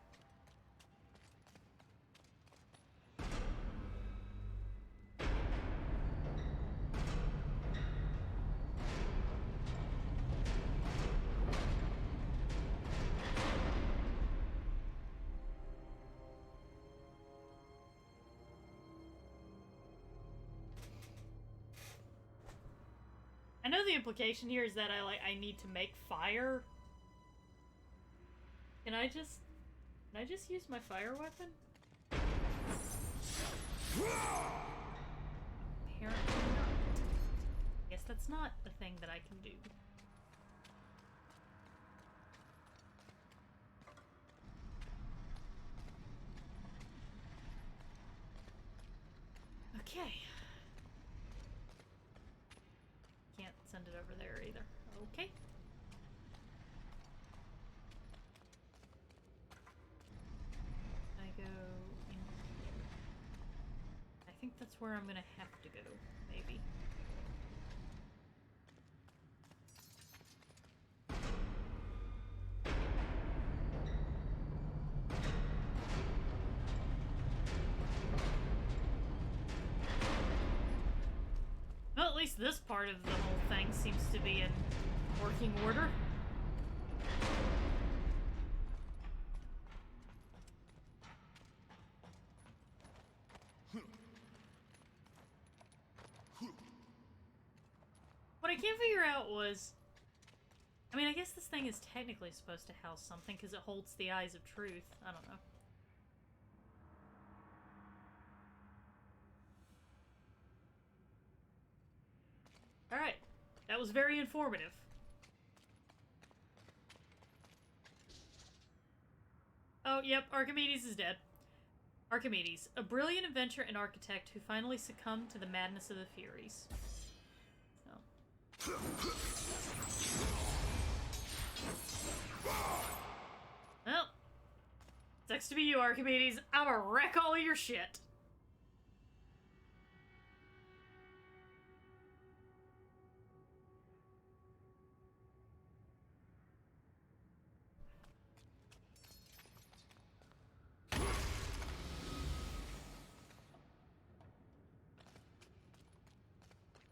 I know the implication here is that I need to make fire. Can I just use my fire weapon? Apparently not. Guess That's not a thing that I can do. Okay. Can't send it over there either. Okay. I go in here. I think that's where I'm gonna have to go, maybe. Well, at least this part of the whole thing seems to be in working order. What I can't figure out was... I mean, I guess this thing is technically supposed to house something because it holds the eyes of truth. I don't know. Alright. That was very informative. Oh, yep, Archimedes is dead. Archimedes, a brilliant inventor and architect who finally succumbed to the madness of the Furies. Oh. Well, sucks to be you, Archimedes. I'ma wreck all of your shit.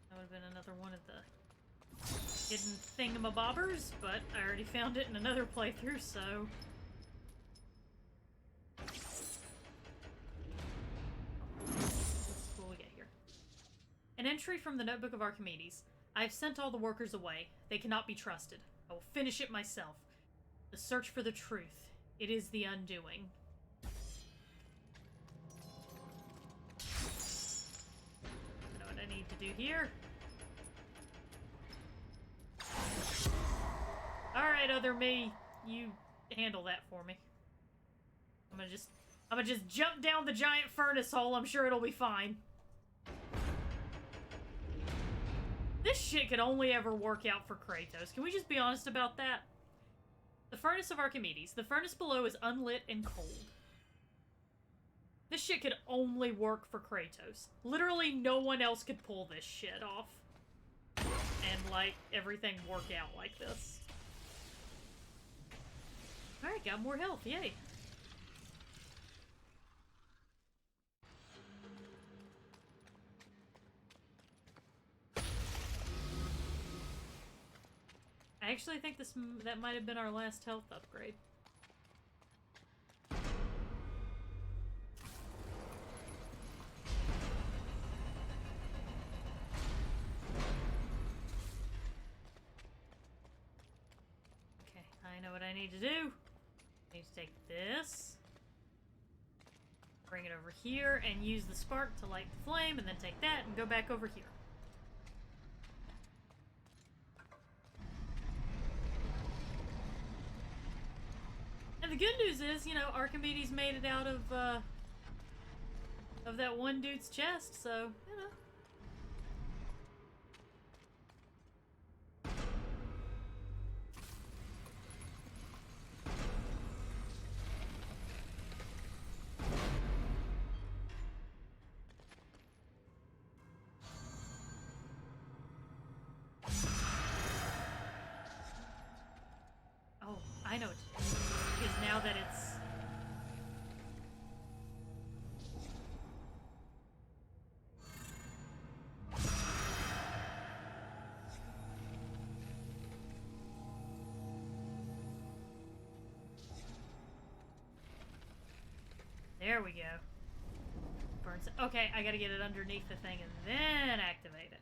That would have been another one of the hidden thingamabobbers, but I already found it in another playthrough, so... What will we get here? An entry from the Notebook of Archimedes. I have sent all the workers away. They cannot be trusted. I will finish it myself. The search for the truth. It is the undoing. I know what I need to do here. Alright, other me. You handle that for me. I'm gonna just jump down the giant furnace hole. I'm sure it'll be fine. This shit could only ever work out for Kratos. Can we just be honest about that? The Furnace of Archimedes. The furnace below is unlit and cold. This shit could only work for Kratos. Literally no one else could pull this shit off. And, like, everything work out like this. Alright, got more health. Yay. I actually think that might have been our last health upgrade. Okay, I know what I need to do. I need to take this, bring it over here, and use the spark to light the flame, and then take that and go back over here. And the good news is, you know, Archimedes made it out of that one dude's chest, so, you know. Oh, I know what to do. Because now that it's... There we go. Burns it. Okay, I gotta get it underneath the thing and then activate it.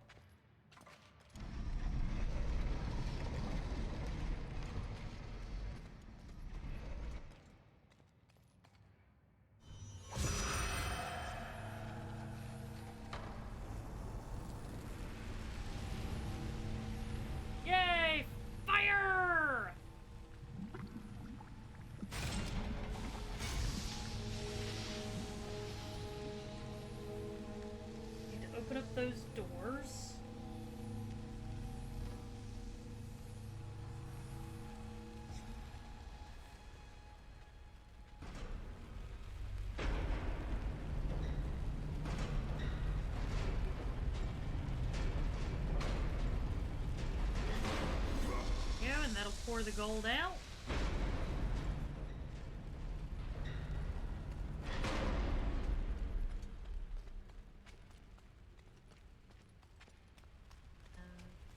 and that'll pour the gold out.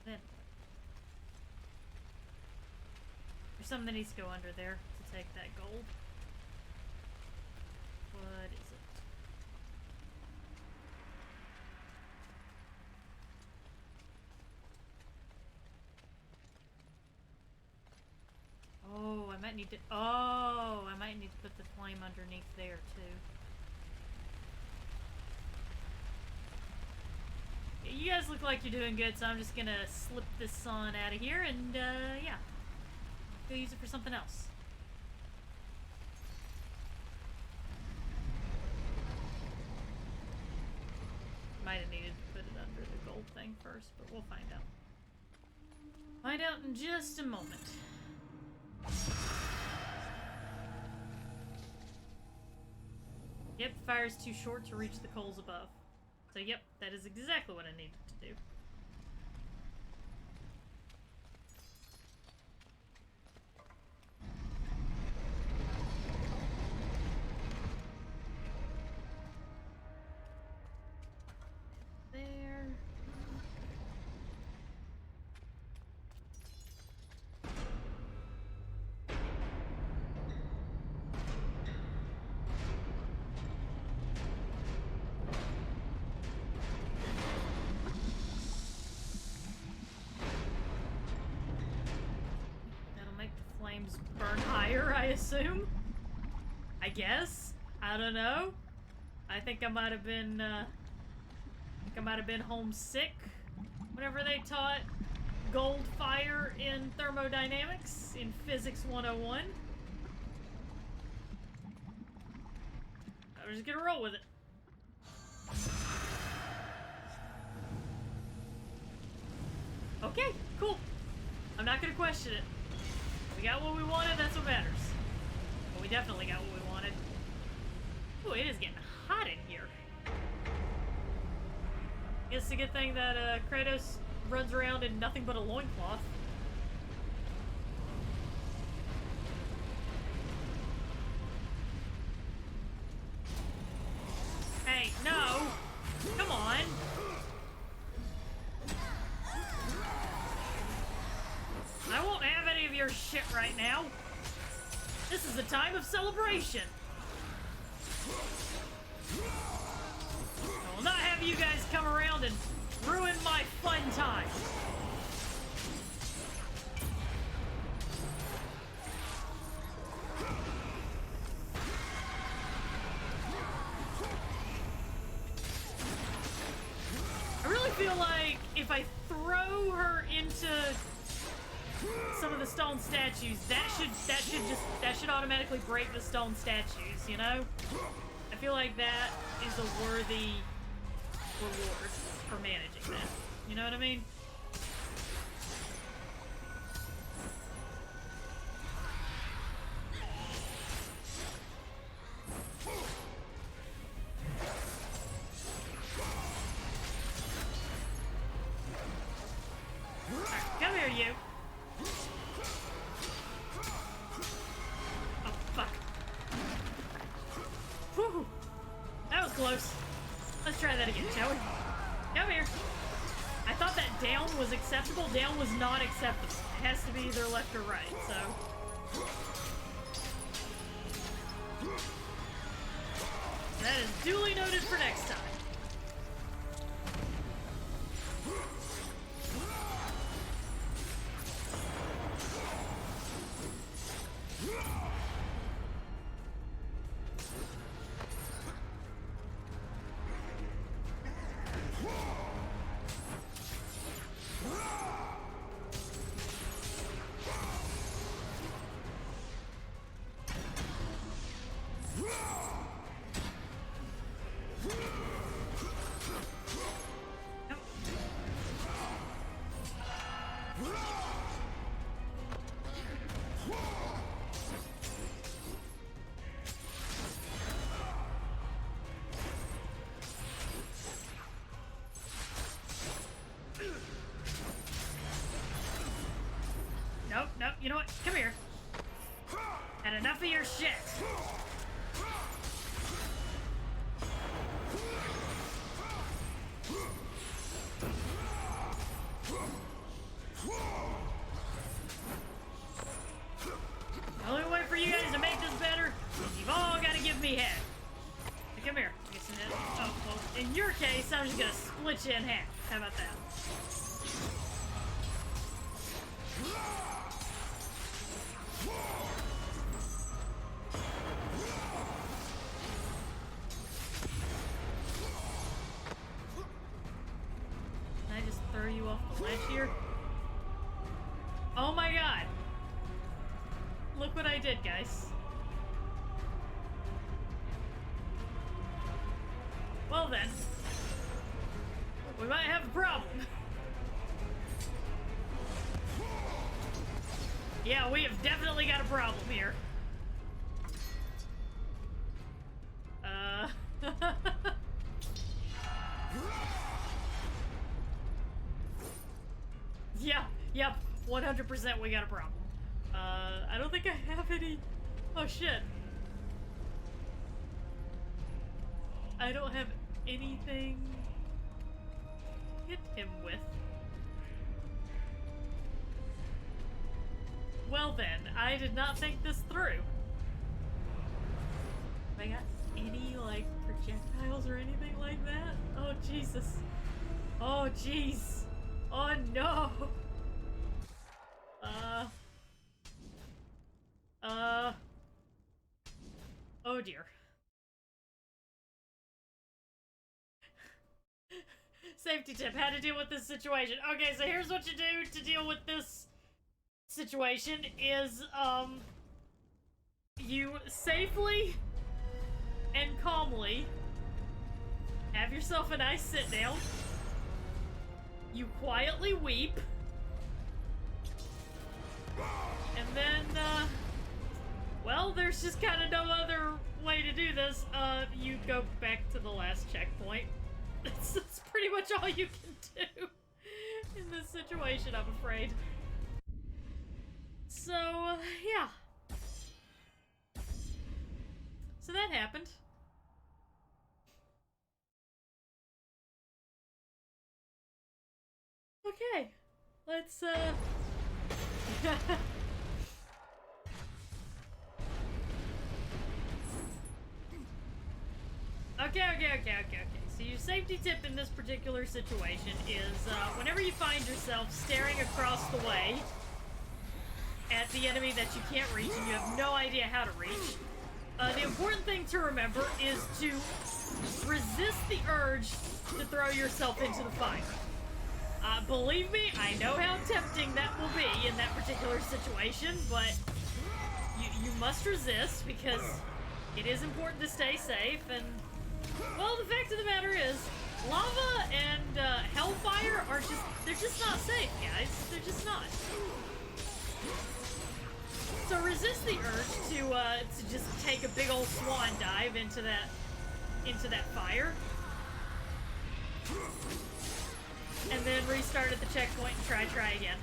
Then there's something that needs to go under there to take that gold. What is it? Oh, I might need to. Oh, I might need to put the flame underneath there too. You guys look like you're doing good, so I'm just gonna slip this sun out of here and, yeah. Go use it for something else. Might have needed to put it under the gold thing first, but we'll find out. Find out in just a moment. Yep, fire's too short to reach the coals above. So yep, that is exactly what I needed to do. There. Flames burn higher, I assume? I guess? I don't know. I think I might have been, homesick whenever they taught gold fire in thermodynamics in Physics 101. I'm just gonna roll with it. Okay, cool. I'm not gonna question it. We got what we wanted, that's what matters. Well, we definitely got what we wanted. Ooh, it is getting hot in here. It's a good thing that Kratos runs around in nothing but a loincloth. Hey, no! Come on! I won't have any of your shit right now. This is a time of celebration. I will not have you guys come around and ruin my fun time. I really feel like if I throw her into some of the stone statues, that should automatically break the stone statues, you know? I feel like that is a worthy reward for managing that. You know what I mean? Alright, come here, you. Oh, fuck. Whew. That was close. Let's try that again, shall we? Come here. I thought that down was acceptable. Down was not acceptable. It has to be either left or right, so. That is duly noted for next time. no, you know what? Come here. Had enough of your shit. The only way for you guys to make this better is you've all got to give me head. Now come here. Oh, well, in your case, I'm just gonna split you in half. How about that? Can I just throw you off the ledge here? Oh my god! Look what I did, guys. Well then, we might have a problem. Yeah, we have definitely got a problem here. Yeah, yep, 100% we got a problem. I don't think I have any... Oh shit. I don't have anything to hit him with. Well then, I did not think this through. Have I got any, like, projectiles or anything like that? Oh, Jesus. Oh, jeez. Oh, no. Oh, dear. Safety tip, how to deal with this situation. Okay, so here's what you do to deal with this situation is, you safely and calmly have yourself a nice sit down. You quietly weep. And then, well, there's just kind of no other way to do this. You go back to the last checkpoint. That's pretty much all you can do in this situation, I'm afraid. So, yeah. So that happened. Okay. Let's, Okay. So your safety tip in this particular situation is, whenever you find yourself staring across the way at the enemy that you can't reach and you have no idea how to reach, the important thing to remember is to resist the urge to throw yourself into the fire. Believe me, I know how tempting that will be in that particular situation, but you must resist because it is important to stay safe. And, well, the fact of the matter is, lava and hellfire are they're just not safe, guys. They're just not. So resist the urge to just take a big old swan dive into that fire. And then restart at the checkpoint and try again.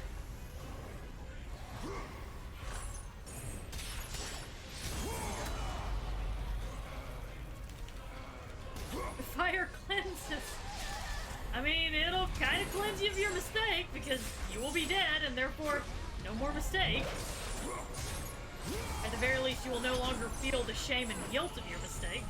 The fire cleanses. I mean, it'll kind of cleanse you of your mistake because you will be dead and therefore no more mistake. At the very least, you will no longer feel the shame and guilt of your mistake.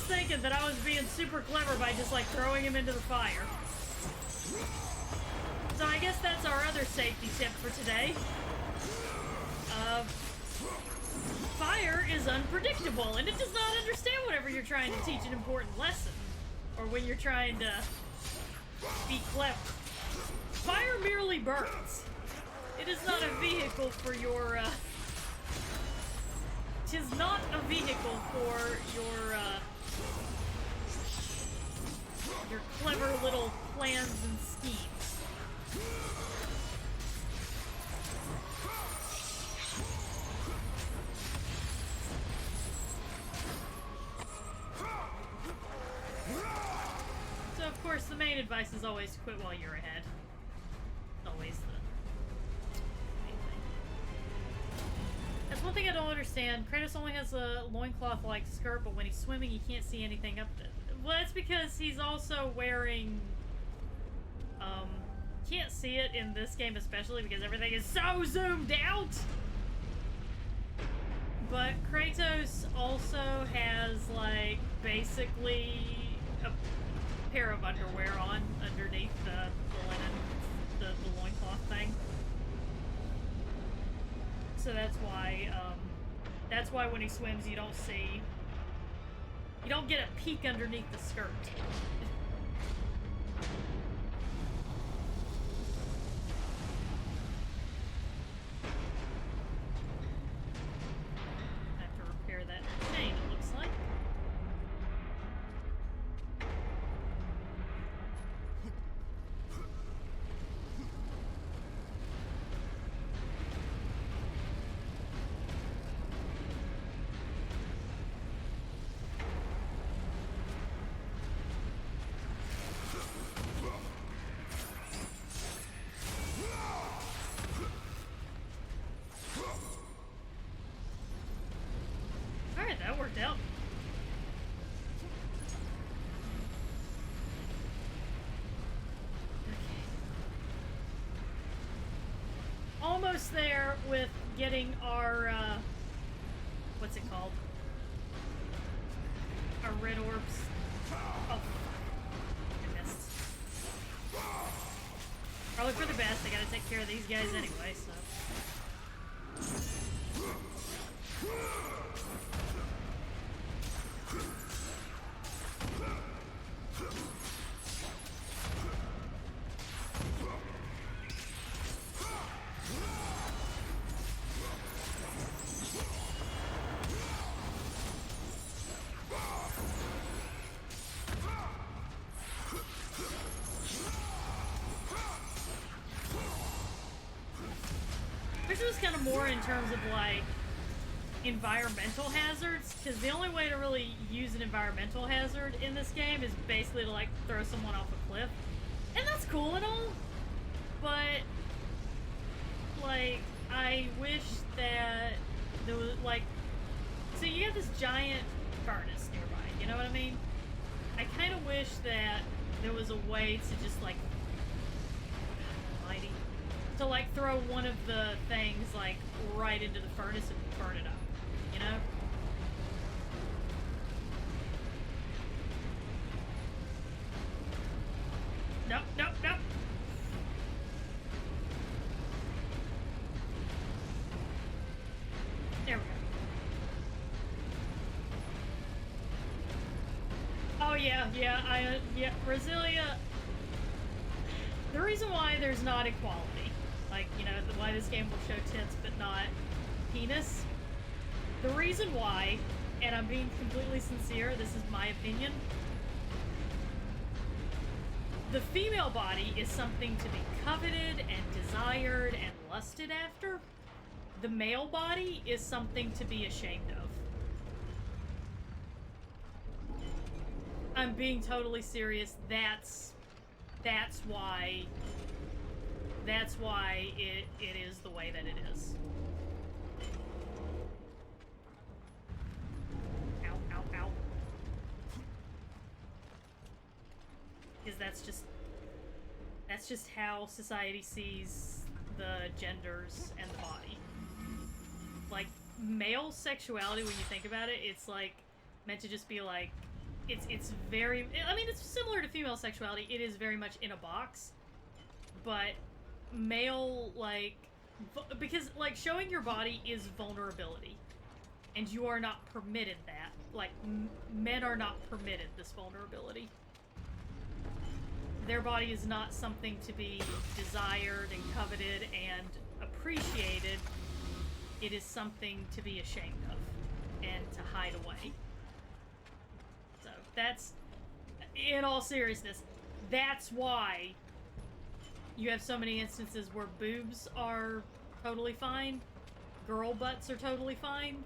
thinking that I was being super clever by just, like, throwing him into the fire. So I guess that's our other safety tip for today. Fire is unpredictable, and it does not understand whenever you're trying to teach an important lesson. Or when you're trying to be clever. Fire merely burns. It is not a vehicle for your, tis not a vehicle for your clever little plans and schemes. So, of course, the main advice is always to quit while you're ahead. Always the main thing. That's one thing I don't understand. Kratos only has a loincloth-like skirt, but when he's swimming, he can't see anything up there. Well, that's because he's also wearing... Can't see it in this game especially because everything is so zoomed out! But Kratos also has, like, basically a pair of underwear on underneath the linen, the loincloth thing. So that's why when he swims you don't see... You don't get a peek underneath the skirt. I have to repair that chain, it looks like. Alright, that worked out. Okay. Almost there with getting our, what's it called? Our red orbs. Oh, I missed. Probably for the best, I gotta take care of these guys anyway, so. This was kind of more in terms of, like, environmental hazards, because the only way to really use an environmental hazard in this game is basically to, like, throw someone off a cliff. And that's cool and all, but, like, I wish that there was, like, so you have this giant furnace nearby, you know what I mean? I kind of wish that there was a way to just, like, almighty, to, like, throw one of the things, like, right into the furnace and burn it up, you know? Nope, nope, nope. There we go. Oh, yeah, yeah, Brasilia... The reason why there's not equality, like, you know, why this game will show tits but not penis, the reason why, and I'm being completely sincere, this is my opinion, the female body is something to be coveted and desired and lusted after. The male body is something to be ashamed of. I'm being totally serious. That's why it is the way that it is. Ow, ow, ow. Because that's just how society sees the genders and the body. Like, male sexuality, when you think about it, it's like meant to just be like it's very, I mean, it's similar to female sexuality. It is very much in a box, but male, like, because, like, showing your body is vulnerability, and you are not permitted that. Like, men are not permitted this vulnerability. Their body is not something to be desired and coveted and appreciated. It is something to be ashamed of and to hide away. So that's, in all seriousness, that's why you have so many instances where boobs are totally fine, girl butts are totally fine,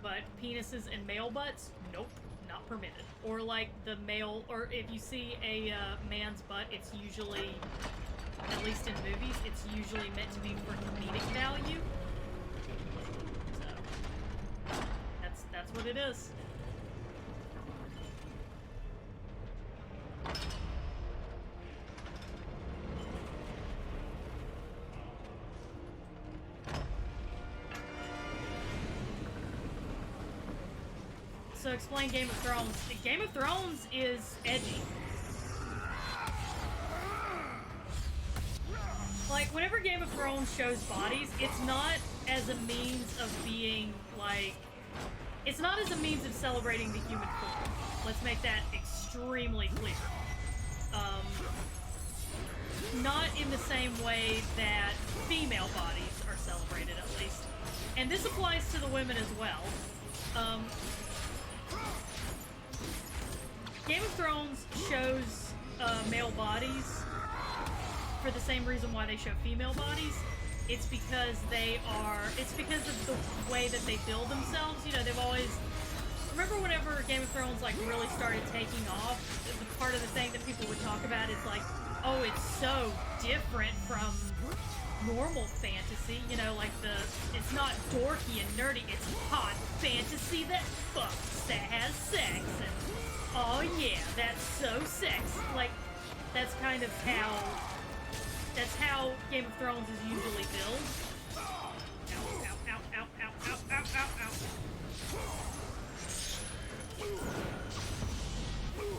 but penises and male butts, nope, not permitted. Or like the male, or if you see a man's butt, it's usually, at least in movies, it's usually meant to be for comedic value. So that's what it is. So explain Game of Thrones. Game of Thrones is edgy. Like, whenever Game of Thrones shows bodies, it's not as a means of being, like... It's not as a means of celebrating the human form. Let's make that extremely clear. Not in the same way that female bodies are celebrated, at least. And this applies to the women as well. Game of Thrones shows male bodies for the same reason why they show female bodies. It's because it's because of the way that they build themselves. You know, they've always... Remember whenever Game of Thrones, like, really started taking off, the part of the thing that people would talk about is like, oh, it's so different from normal fantasy. You know, like it's not dorky and nerdy, it's hot fantasy that fucks, that has sex, and oh yeah, that's so sexy. Like, that's kind of how Game of Thrones is usually billed. Ow, ow, ow, ow, ow, ow, ow, ow, ow.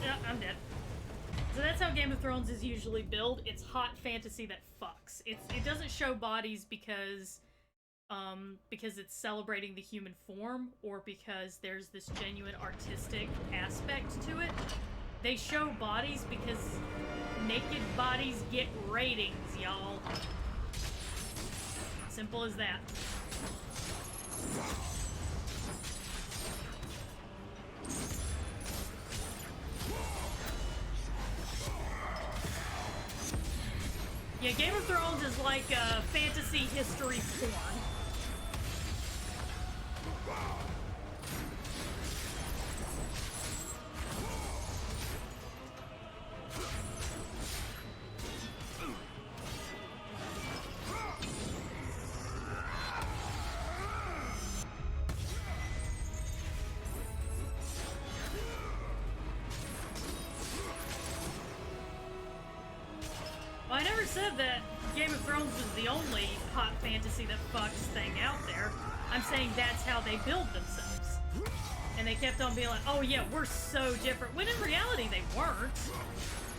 Yeah, I'm dead. So that's how Game of Thrones is usually billed. It's hot fantasy that fucks. It doesn't show bodies because it's celebrating the human form or because there's this genuine artistic aspect to it. They show bodies because naked bodies get ratings, y'all. Simple as that. Yeah, Game of Thrones is like fantasy history porn. Well, I never said that Game of Thrones was the only hot fantasy that fucks thing out there. I'm saying that's how they build themselves. And they kept on being like, oh yeah, we're so different. When in reality, they weren't.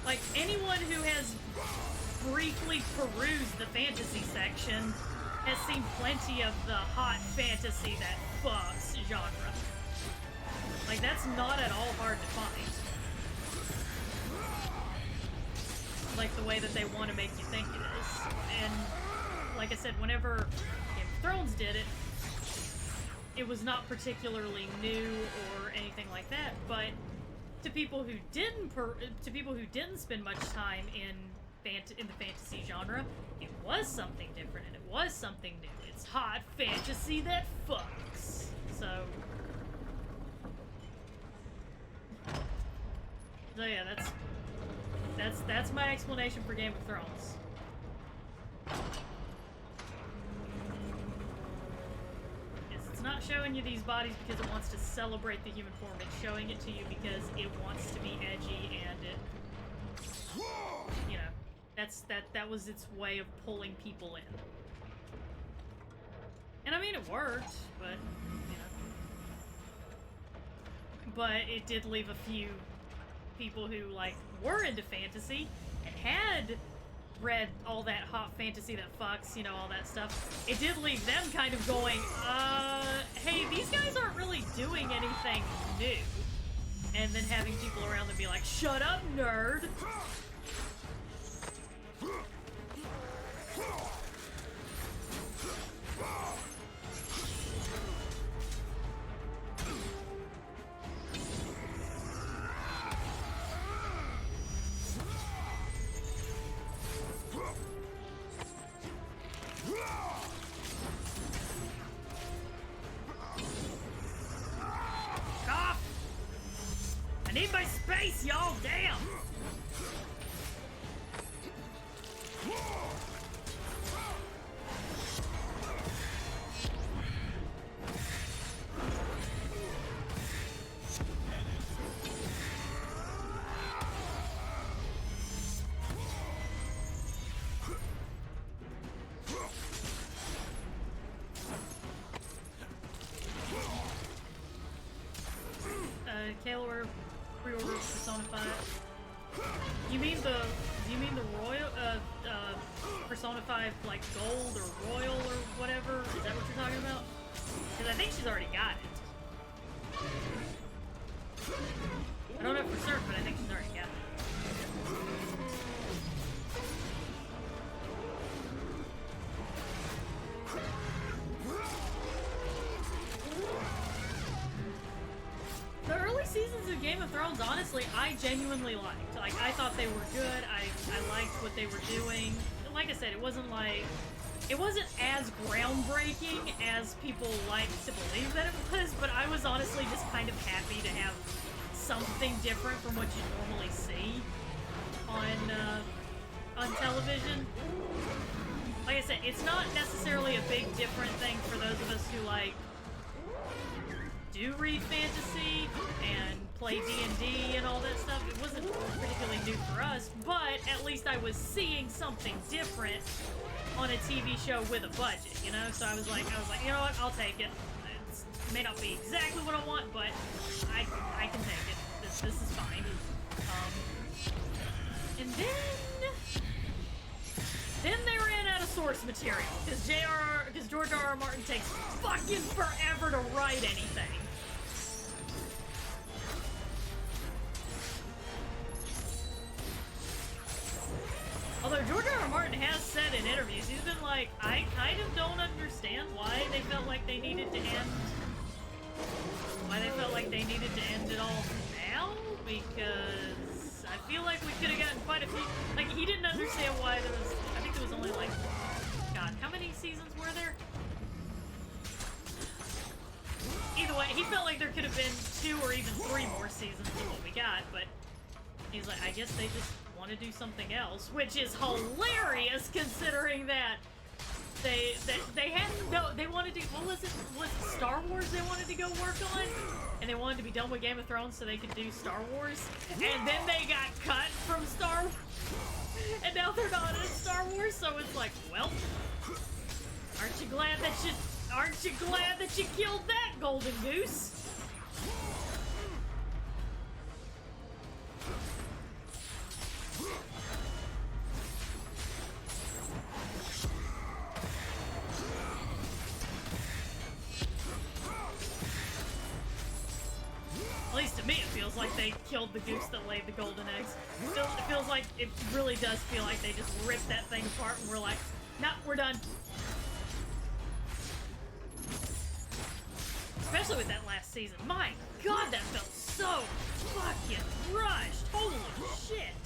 Like, anyone who has briefly perused the fantasy section has seen plenty of the hot fantasy that fucks genre. Like, that's not at all hard to find. Like the way that they want to make you think it is. And like I said, whenever Game of Thrones did it, it was not particularly new or anything like that, but to people who didn't spend much time in the fantasy genre, it was something different and it was something new. It's hot fantasy that fucks. So yeah, that's my explanation for Game of Thrones. It's not showing you these bodies because it wants to celebrate the human form. It's showing it to you because it wants to be edgy and it, you know, that was its way of pulling people in. And I mean, it worked, but, you know. but it did leave a few people who, like, were into fantasy and had read all that hot fantasy that fucks, you know, all that stuff. It did leave them kind of going, hey, these guys aren't really doing anything new. And then having people around them be like, shut up, nerd! I need my space, y'all! Damn! Kayla pre-ordered Persona 5. You mean the royal, Persona 5, like, gold or royal or whatever? Is that what you're talking about? Because I think she's already got it. I don't know for certain, but I think she's already got it. The early seasons of Game of Thrones, honestly, I genuinely liked. Like, I thought they were good. I liked what they were doing. Like I said, it wasn't as groundbreaking as people like to believe that it was, but I was honestly just kind of happy to have something different from what you normally see on television. Like I said, it's not necessarily a big different thing for those of us who, like, do read fantasy and play D&D and all that stuff. It wasn't particularly new for us, but at least I was seeing something different on a TV show with a budget, you know? So I was like, you know what, I'll take it. It may not be exactly what I want, but I can take it. This is fine. And then they ran out of source material, because George R.R. Martin takes fucking forever to write anything. Although George R.R. Martin has said in interviews, he's been like, I kind of don't understand why they felt like they needed to end it all now, because I feel like we could have gotten quite a few, like, he didn't understand why there was, I think there was only, like, God, how many seasons were there? Either way, he felt like there could have been 2 or even 3 more seasons than what we got, but he's like, I guess they just want to do something else, which is hilarious considering that they wanted to, what was it Star Wars they wanted to go work on, and they wanted to be done with Game of Thrones so they could do Star Wars, and then they got cut from Star Wars, and now they're not in Star Wars, so it's like, well, aren't you glad that you killed that golden goose? At least to me, it feels like they killed the goose that laid the golden eggs. It feels like, it really does feel like they just ripped that thing apart and we're like, nah, we're done. Especially with that last season. My God, that felt so fucking rushed. Holy shit.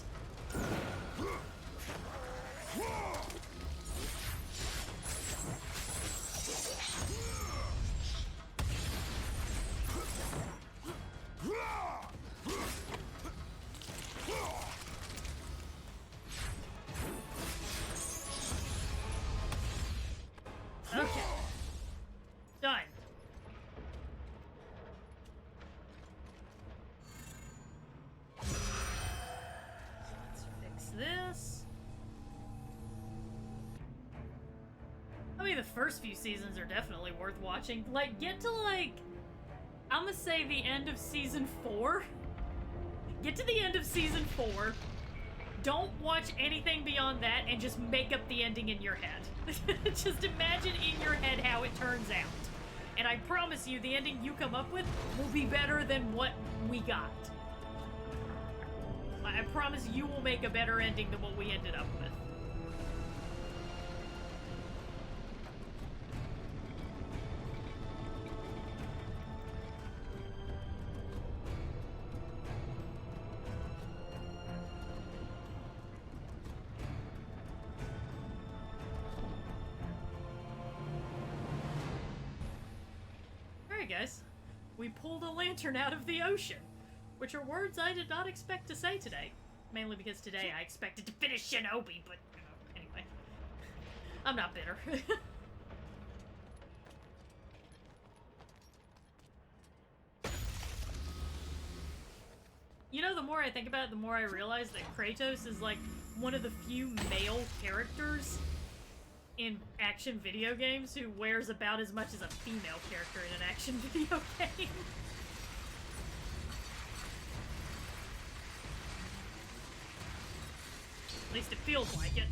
Okay. Done. Let's fix this. I mean, the first few seasons are definitely worth watching. Like, get to, like, I'm gonna say the end of season 4. Get to the end of season 4. Don't watch anything beyond that and just make up the ending in your head. Just imagine in your head how it turns out. And I promise you, the ending you come up with will be better than what we got. I promise you will make a better ending than what we ended up with. Guys, we pulled a lantern out of the ocean, which are words I did not expect to say today. Mainly because today I expected to finish Shinobi, but anyway. I'm not bitter. You know, the more I think about it, the more I realize that Kratos is like one of the few male characters in action video games who wears about as much as a female character in an action video game. At least it feels like it.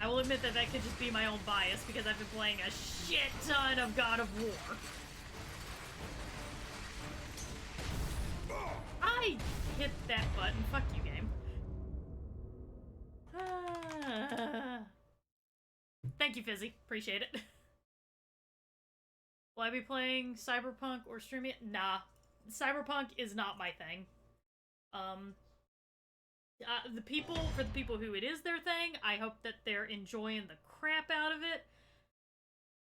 I will admit that that could just be my own bias because I've been playing a shit ton of God of War. I hit that button. Fuck you, game. Thank you, Fizzy. Appreciate it. Will I be playing Cyberpunk or streaming it? Nah. Cyberpunk is not my thing. For the people who it is their thing, I hope that they're enjoying the crap out of it.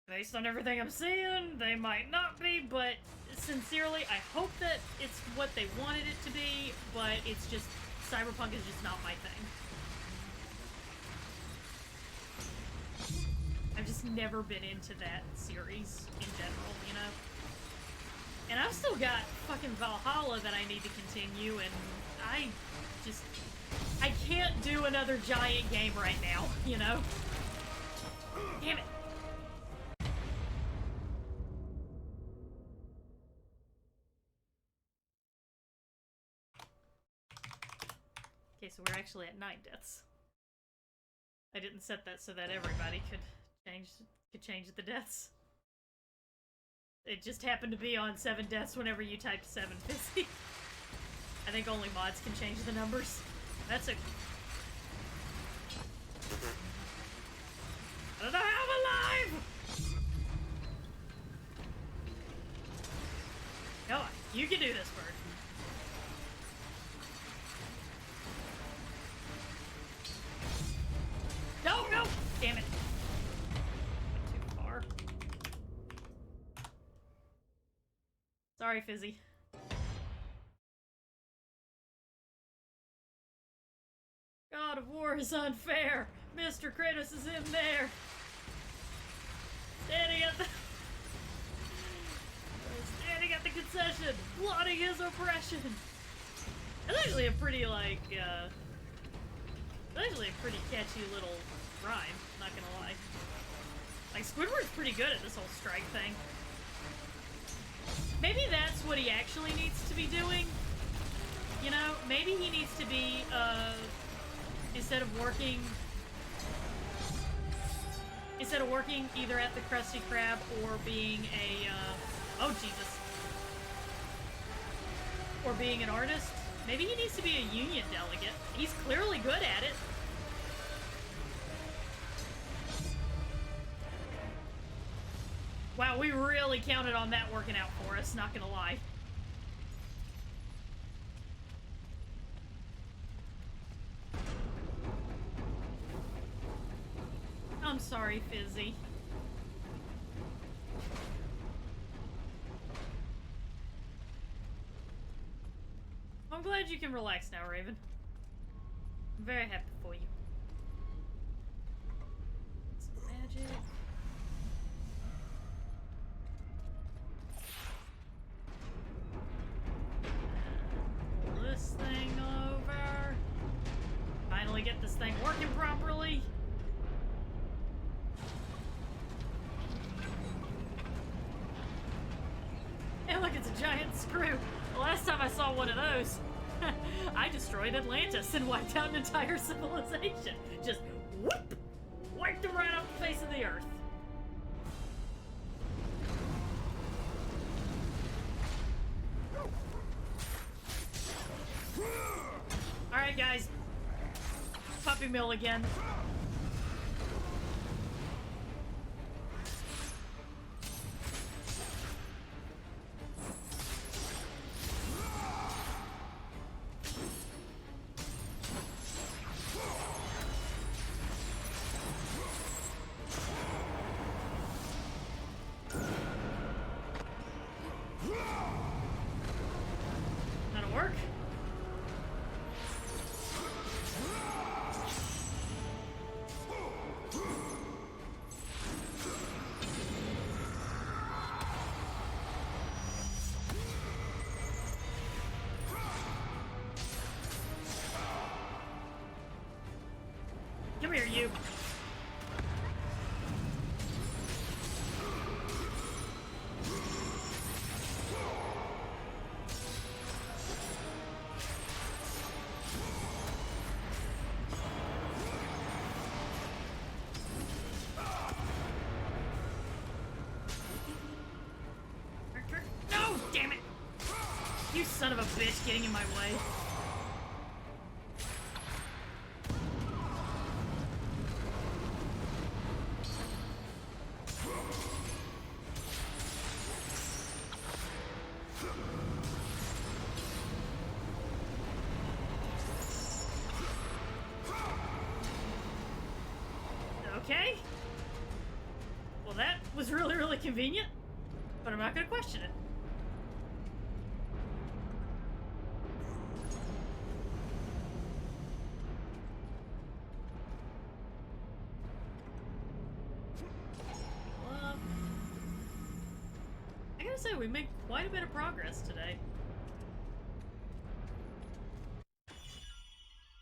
Based on everything I'm seeing, they might not be, but sincerely, I hope that it's what they wanted it to be, but it's just, Cyberpunk is just not my thing. I've just never been into that series in general, you know? And I've still got fucking Valhalla that I need to continue, and I can't do another giant game right now, you know? Damn it. Okay, so we're actually at 9 deaths. I didn't set that so that everybody could change the deaths. It just happened to be on 7 deaths whenever you typed 750. I think only mods can change the numbers. That's a... I don't know how I'm alive! Come on, you can do this, bird. No, no! Damn it. Went too far. Sorry, Fizzy. God of War is unfair. Mr. Kratos is in there. Standing at the concession, plotting his oppression. It's actually a pretty, like, it's actually a pretty catchy little rhyme, not gonna lie. Like, Squidward's pretty good at this whole strike thing. Maybe that's what he actually needs to be doing. You know, maybe he needs to be, instead of working either at the Krusty Krab or being a, oh Jesus. Or being an artist, maybe he needs to be a union delegate. He's clearly good at it. Wow, we really counted on that working out for us, not gonna lie. I'm sorry, Fizzy. I'm glad you can relax now, Raven. I'm very happy for you. Some magic. Pull this thing over. Finally get this thing working properly. giant screw. The last time I saw one of those, I destroyed Atlantis and wiped out an entire civilization. Just whoop! Wiped them right off the face of the earth. Alright, guys. Puppy mill again. That'll work. Come here, you. No, damn it! You son of a bitch getting in my way. Okay. Well, that was really, really convenient, but I'm not gonna question it. Well, I gotta say, we made quite a bit of progress today.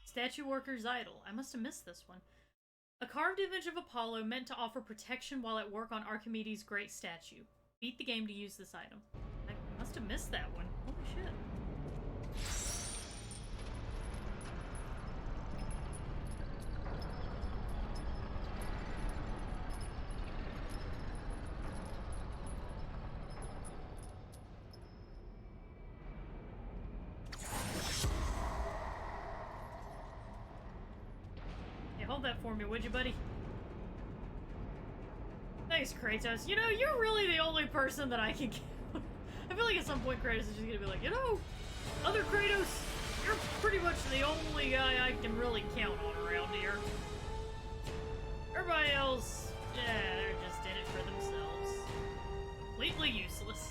Statue Worker's Idol. I must have missed this one. A carved image of Apollo meant to offer protection while at work on Archimedes' great statue. Beat the game to use this item. I must have missed that one. Holy shit. Hold that for me, would you, buddy? Thanks, Kratos. You know, you're really the only person that I can count. I feel like at some point Kratos is just gonna be like, you know, other Kratos, you're pretty much the only guy I can really count on around here. Everybody else, yeah, they're just in it for themselves. Completely useless.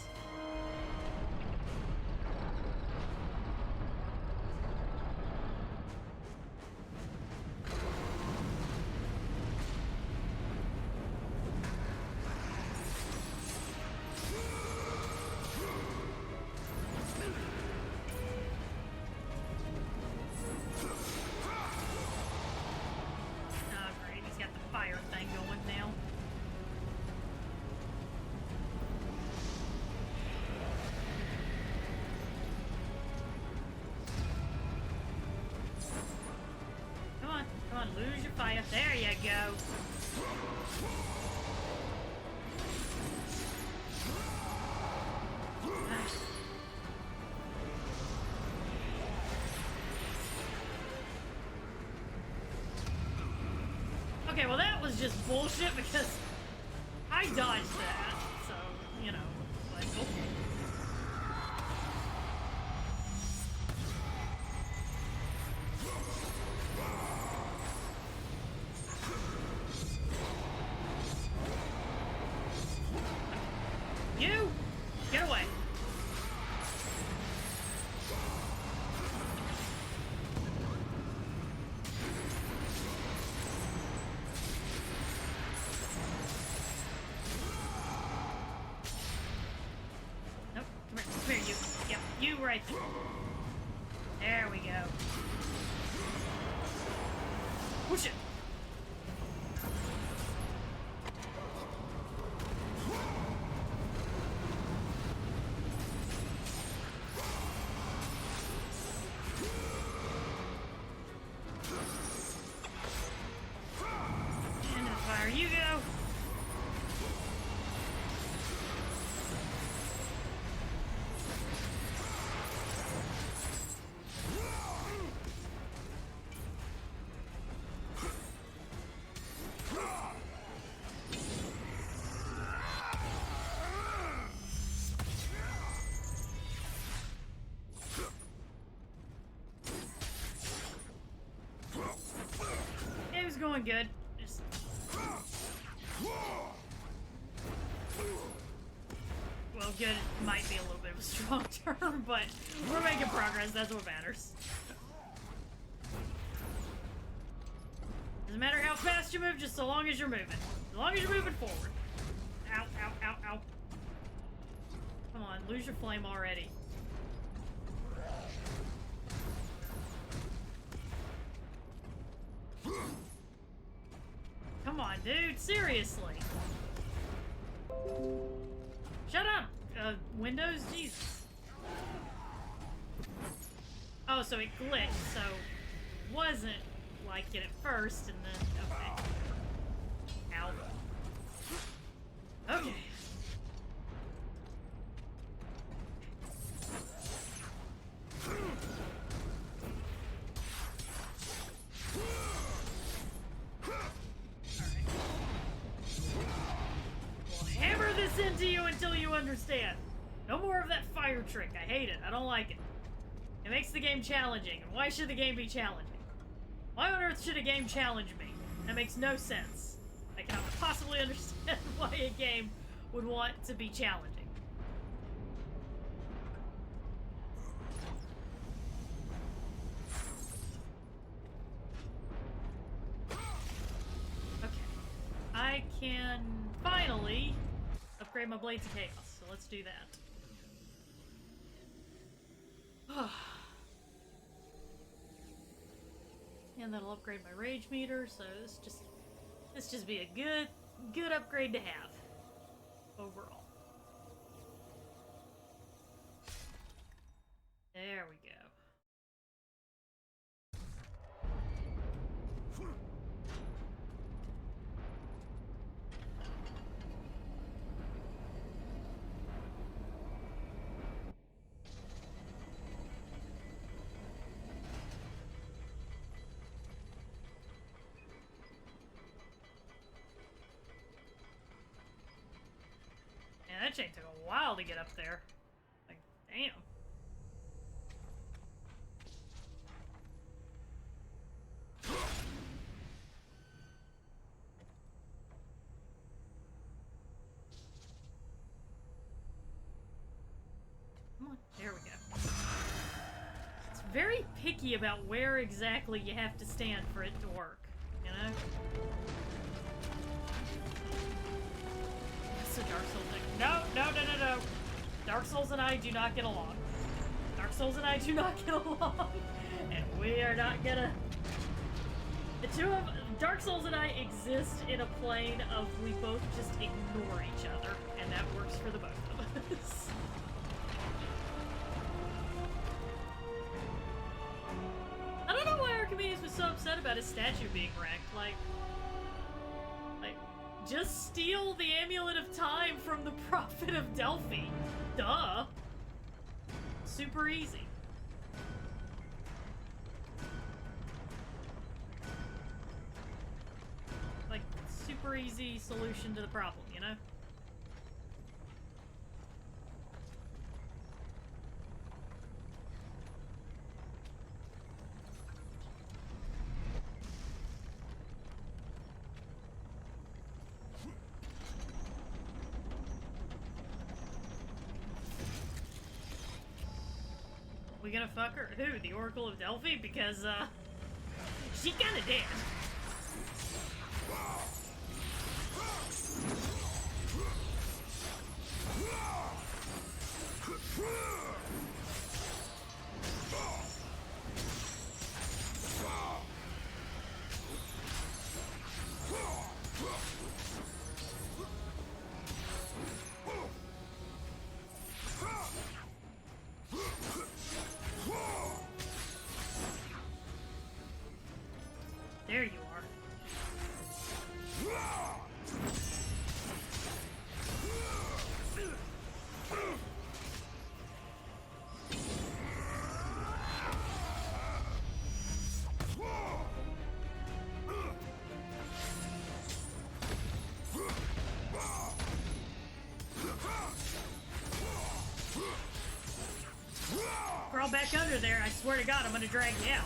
Lose your fire. There you go. Okay, well that was just bullshit because I dodged that, so, you know, but okay. You! Get away! Nope, come here, you. Yep, you right there. There we go. Push it! doing good. Just... Well, good might be a little bit of a strong term, but we're making progress. That's what matters. Doesn't matter how fast you move, just so long as you're moving. As long as you're moving forward. Ow, ow, ow, ow. Come on, lose your flame already. Come on, dude, seriously. Shut up! Windows? Jesus. Oh, so it glitched, so wasn't like it at first, and then, okay. Ow. Okay. Hammer this into you until you understand. No more of that fire trick. I hate it. I don't like it. It makes the game challenging. And why should the game be challenging? Why on earth should a game challenge me? That makes no sense. I cannot possibly understand why a game would want to be challenging. Okay. I can finally upgrade my Blades of Chaos, so let's do that. And that'll upgrade my rage meter, so this just be a good upgrade to have overall. There we go. Man, that chain took a while to get up there. Like, damn. Come on, there we go. It's very picky about where exactly you have to stand for it to work, you know? It's a Dark Souls thing. No. Dark Souls and I do not get along. Dark Souls and I do not get along. And we are not gonna... The two of... Dark Souls and I exist in a plane of we both just ignore each other. And that works for the both of us. I don't know why Archimedes was so upset about his statue being wrecked. Like, just steal the Amulet of Time from the Prophet of Delphi. Duh. Super easy. Like, super easy solution to the problem, you know? We gonna fuck her? Who? The Oracle of Delphi? Because, she kinda dead. There you are. Crawl back under there. I swear to God, I'm gonna drag you out.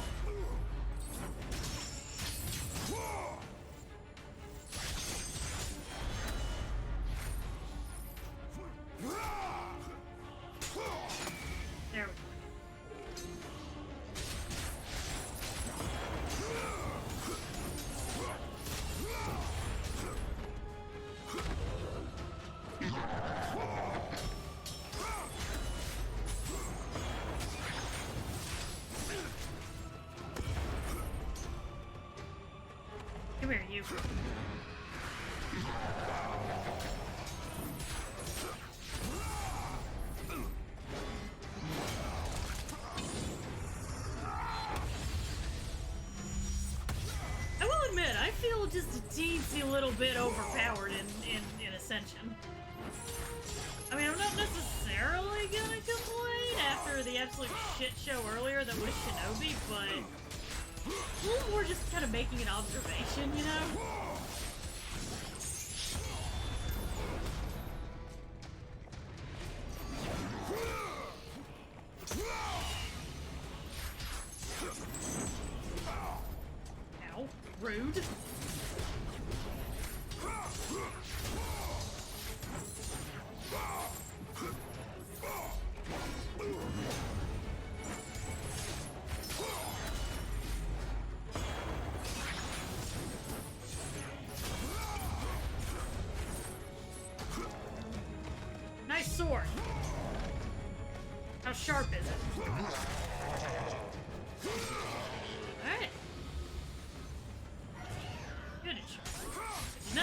situation. I will admit, I feel just a teensy little bit overpowered in Ascension. I mean, I'm not necessarily gonna complain after the absolute shit show earlier that was Shinobi, but a little more just kind of making an observation, you know? Ow. Rude. Nice sword. How sharp is it? Alright. Good and sharp. No.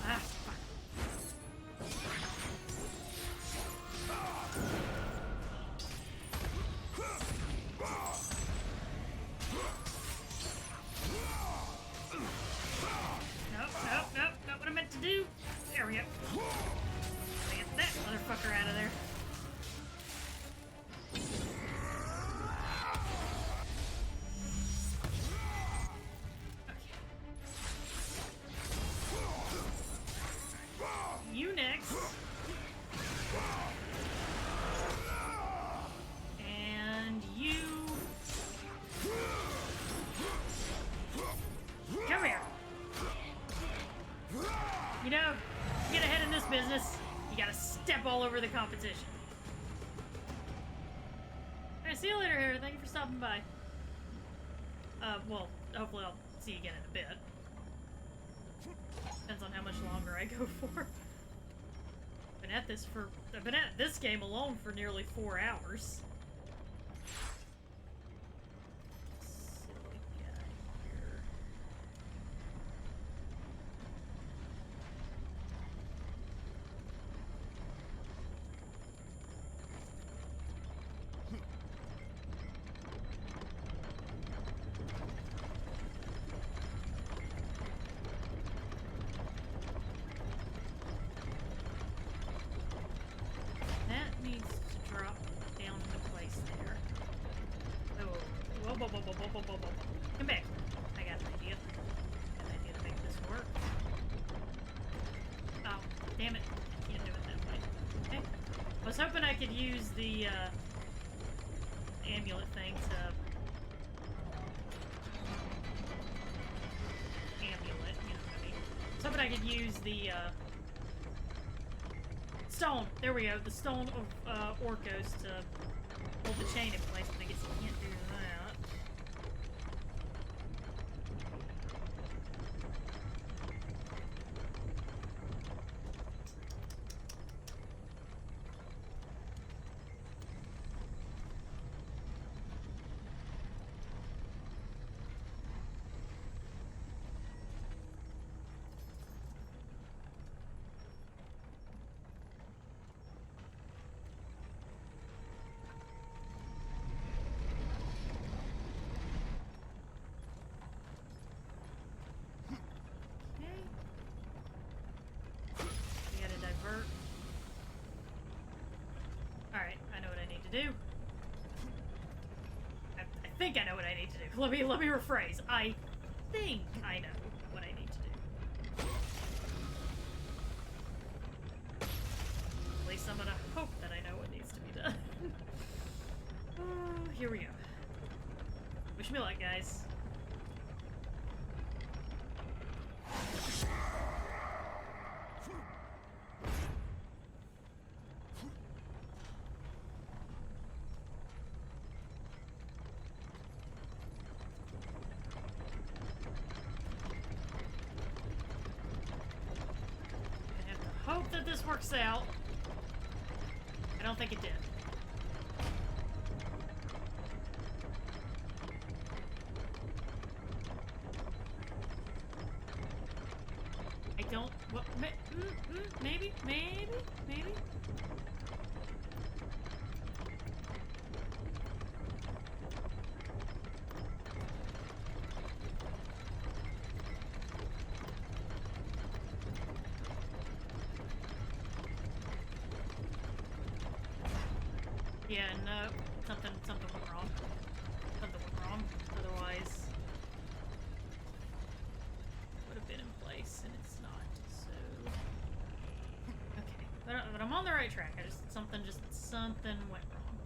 Ah, fuck. Nope, nope, nope, not what I meant to do. There we go. Gotta get that motherfucker out of there. Okay. You next. And you. Come here. You know, to get ahead in this business, you gotta step all over the competition. Alright, see you later, Harry. Thank you for stopping by. Well, hopefully I'll see you again in a bit. Depends on how much longer I go for. I've been at this game alone for nearly 4 hours. Silly guy here. That needs to drop down into place there. Oh, whoa, whoa, whoa, whoa, whoa, whoa, whoa, whoa. Come back. I got an idea. An idea to make this work. Oh, damn it. I can't do it that way. Okay. I was hoping I could use the, amulet thing to... Amulet, you know what I mean. I was hoping I could use the, stone! There we go. The stone of, Orcos to hold the chain in place, but I guess you can't do that. We gotta divert. Alright, I know what I need to do. I think I know what I need to do. Let me rephrase. I think I know what I need to do. At least I'm gonna hope that I know what needs to be done. Oh, here we go. Wish me luck, guys. that this works out. I don't think it did. I don't... What? Maybe? Maybe? Maybe? Yeah, no. Something went wrong. Something went wrong. Otherwise, would have been in place, and it's not. So, okay, but I'm on the right track. Something went wrong.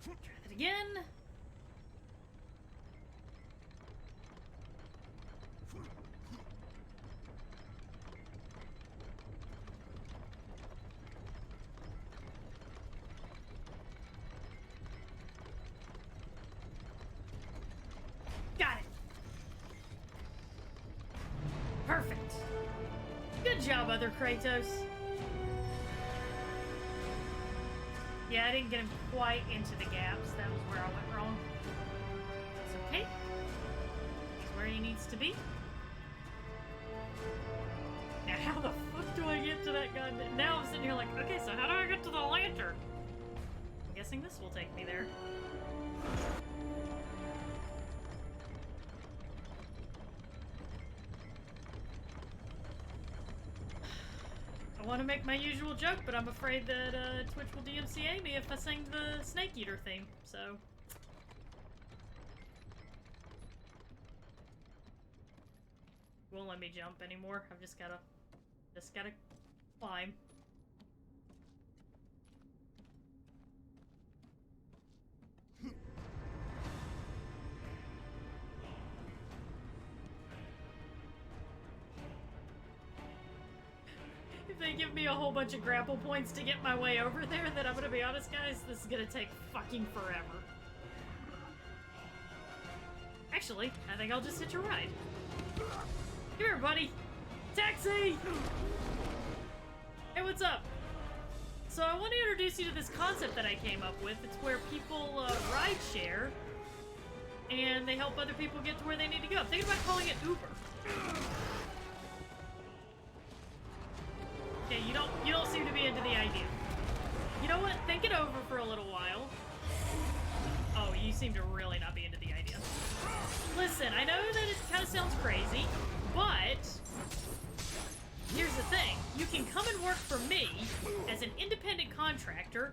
Try that again. Got it. Perfect. Good job, other Kratos. Yeah, I didn't get him quite into the gaps. That was where I went wrong. It's okay. He's where he needs to be. Now, how the fuck do I get to that gun? Now I'm sitting here like, okay, so how do I get to the lantern? I'm guessing this will take me there. I want to make my usual joke, but I'm afraid that Twitch will DMCA me if I sing the Snake Eater theme, so... Won't let me jump anymore. I've just gotta climb. If they give me a whole bunch of grapple points to get my way over there, then I'm gonna be honest, guys, this is gonna take fucking forever. Actually, I think I'll just hitch a ride. Come here, buddy! Taxi! Hey, what's up? So I want to introduce you to this concept that I came up with. It's where people ride share, and they help other people get to where they need to go. I'm thinking about calling it Uber. Okay, you don't seem to be into the idea. You know what? Think it over for a little while. Oh, you seem to really not be into the idea. Listen, I know that it kind of sounds crazy, but here's the thing. You can come and work for me as an independent contractor,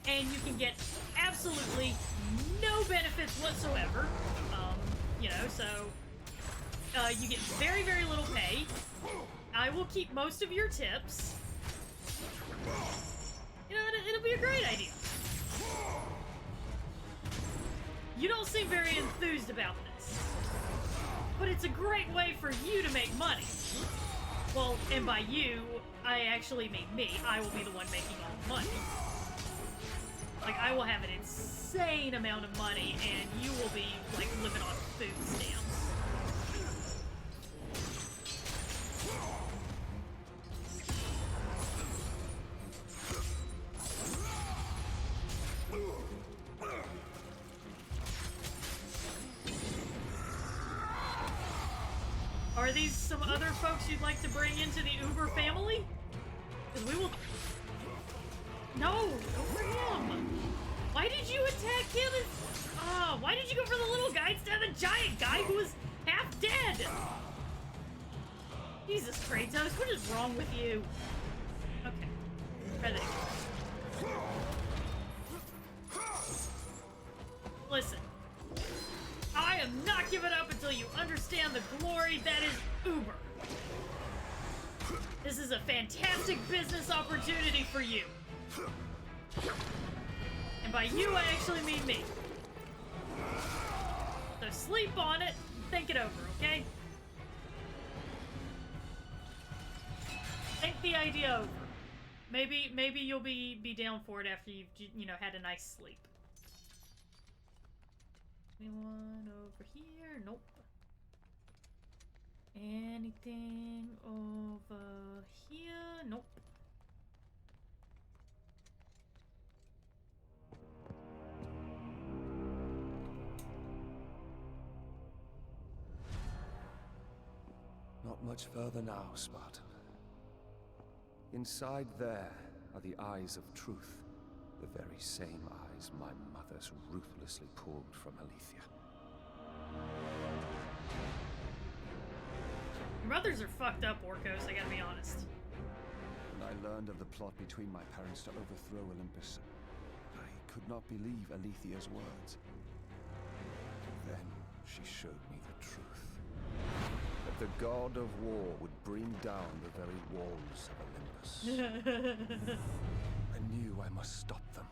and you can get absolutely no benefits whatsoever. You know, so you get very, very little pay. I will keep most of your tips. You know, it'll be a great idea. You don't seem very enthused about this. But it's a great way for you to make money. Well, and by you, I actually mean me. I will be the one making all the money. Like, I will have an insane amount of money, and you will be, like, living on food stamps. Are these some other folks you'd like to bring into the Uber family? Because we will... No! Go for him! Why did you attack him? Why did you go for the little guy instead of the giant guy who was half dead? Jesus, Kratos, what is wrong with you? Okay. Try that again. Listen. I am not giving up until you understand the glory that is Uber. This is a fantastic business opportunity for you. And by you, I actually mean me. So sleep on it and think it over, okay? think the idea over. Maybe you'll be down for it after you've, you know, had a nice sleep. Anyone over here? Nope. Anything over here? Nope. Not much further now, Spartan. Inside there are the eyes of truth. The very same eyes my mother's ruthlessly pulled from Alethea. Your mothers are fucked up, Orcos, I gotta be honest. When I learned of the plot between my parents to overthrow Olympus, I could not believe Alethea's words. Then she showed me the truth. That the god of war would bring down the very walls of Olympus. I knew I must stop them.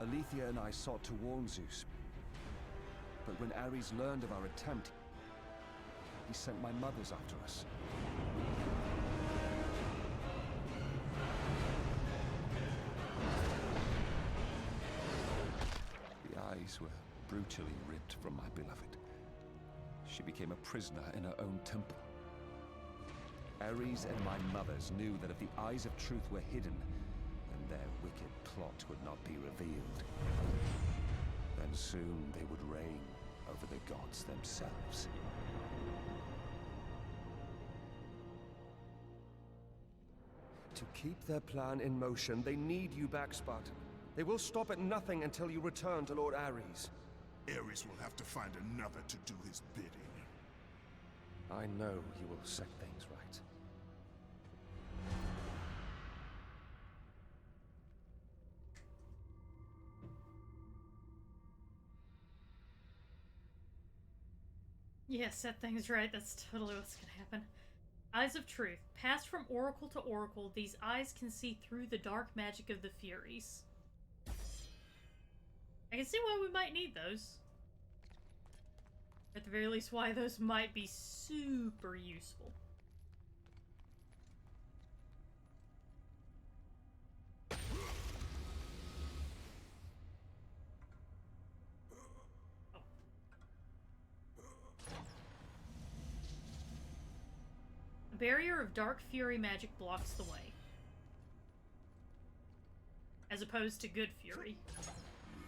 Alethea and I sought to warn Zeus. But when Ares learned of our attempt, he sent my mothers after us. The eyes were brutally ripped from my beloved. She became a prisoner in her own temple. Ares and my mothers knew that if the eyes of truth were hidden, then their wicked plot would not be revealed. Then soon they would reign over the gods themselves. To keep their plan in motion, they need you back, Spartan. They will stop at nothing until you return to Lord Ares. Ares will have to find another to do his bidding. I know you will set things right. Yeah, set things right. That's totally what's gonna happen. Eyes of Truth. Passed from oracle to oracle, these eyes can see through the dark magic of the Furies. I can see why we might need those. At the very least, why those might be super useful. A barrier of dark fury magic blocks the way. As opposed to good fury.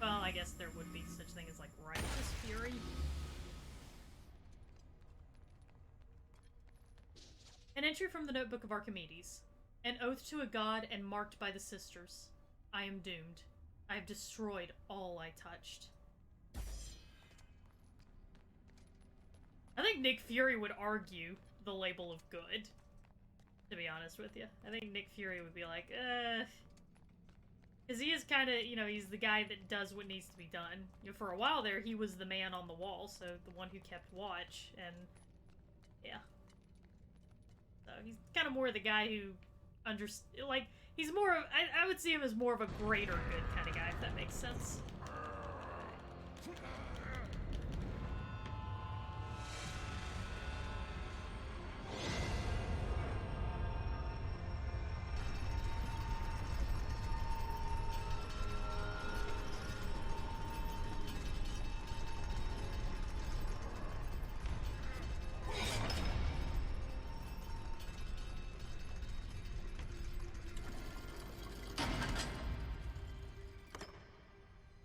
Well, I guess there would be such thing as, like, righteous fury. An entry from the Notebook of Archimedes. An oath to a god and marked by the sisters. I am doomed. I have destroyed all I touched. I think Nick Fury would argue the label of good, to be honest with you. I think Nick Fury would be like, because he is kind of, you know, he's the guy that does what needs to be done. You know, for a while there, he was the man on the wall, so the one who kept watch, and yeah. So he's kind of more the guy who like, he's more of, I would see him as more of a greater good kind of guy, if that makes sense.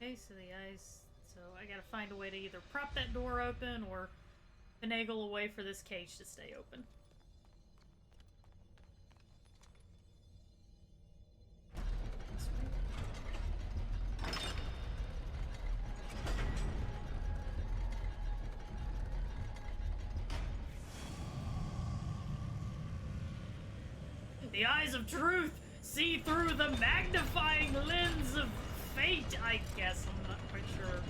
Okay, so the eyes... So I gotta find a way to either prop that door open or finagle a way for this cage to stay open. The eyes of truth see through the magnifying lens of fate, I guess. I'm not quite sure.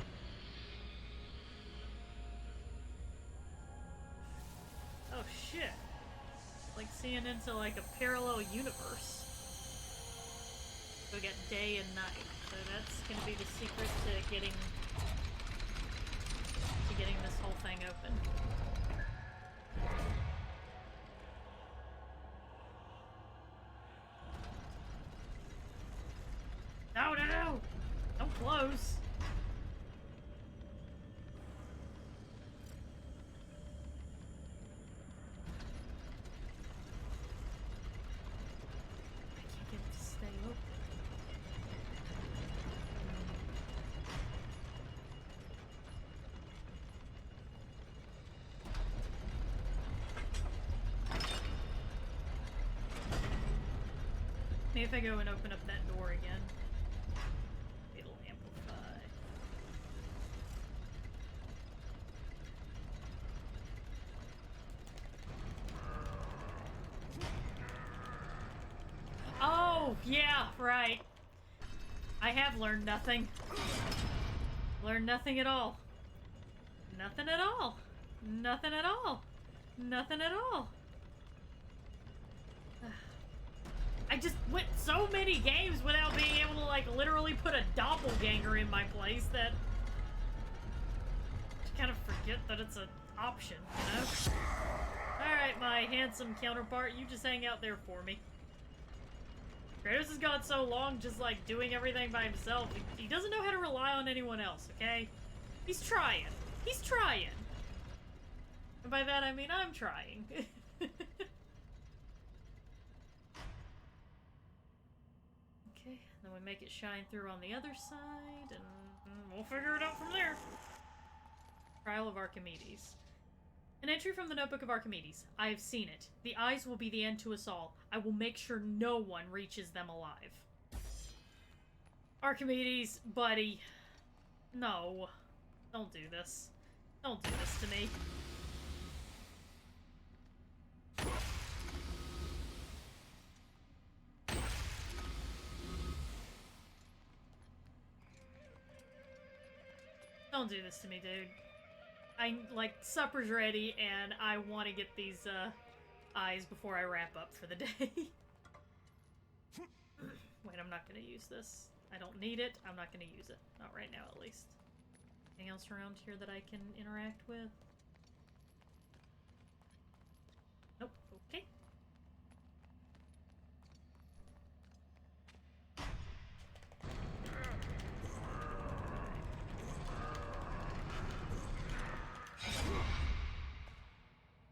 Oh shit. Like seeing into like a parallel universe. So we got day and night. So that's gonna be the secret to getting this whole thing open. close. I can't get it to stay open. Maybe if I go and open up that door again, it'll amplify. Oh, yeah, right. I have learned nothing. Learned nothing at all. Nothing at all. Nothing at all. Nothing at all. I just went so many games without being able to, like, literally put a doppelganger in my place that I kind of forget that it's an option, you know? Alright, my handsome counterpart, you just hang out there for me. Kratos has gone so long just, like, doing everything by himself. He doesn't know how to rely on anyone else, okay? He's trying. He's trying. And by that I mean I'm trying. Okay, then we make it shine through on the other side, and we'll figure it out from there. Trial of Archimedes. An entry from the Notebook of Archimedes. I have seen it. The eyes will be the end to us all. I will make sure no one reaches them alive. Archimedes, buddy. No. Don't do this. Don't do this to me. Don't do this to me, dude. Like, supper's ready, and I want to get these, eyes before I wrap up for the day. Wait, I'm not gonna use this. I don't need it. I'm not gonna use it. Not right now, at least. Anything else around here that I can interact with? Nope. Okay.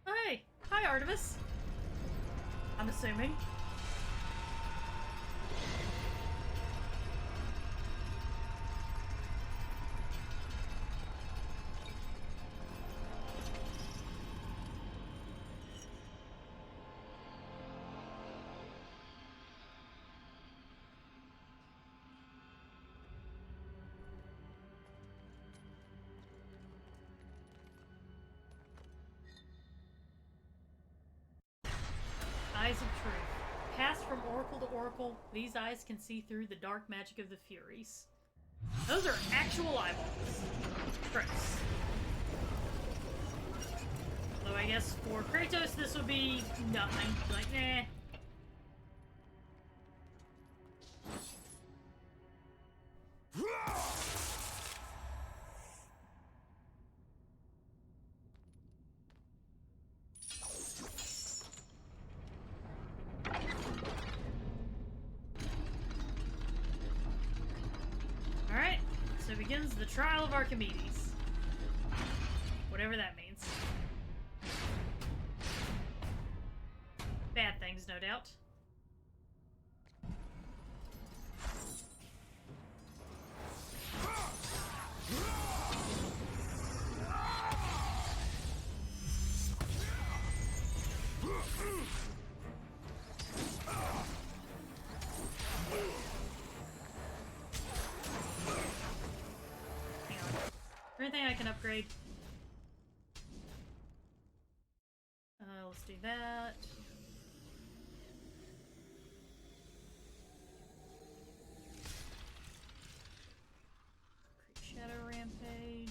Hey! Hi, Artemis! I'm assuming. Eyes of Truth. Passed from oracle to oracle, these eyes can see through the dark magic of the Furies. Those are actual eyeballs. Gross. Though I guess for Kratos this would be nothing. Like, nah. Alright, so begins the trial of Archimedes. Whatever that means. Bad things, no doubt. Anything I can upgrade? Let's do that. Create Shadow Rampage.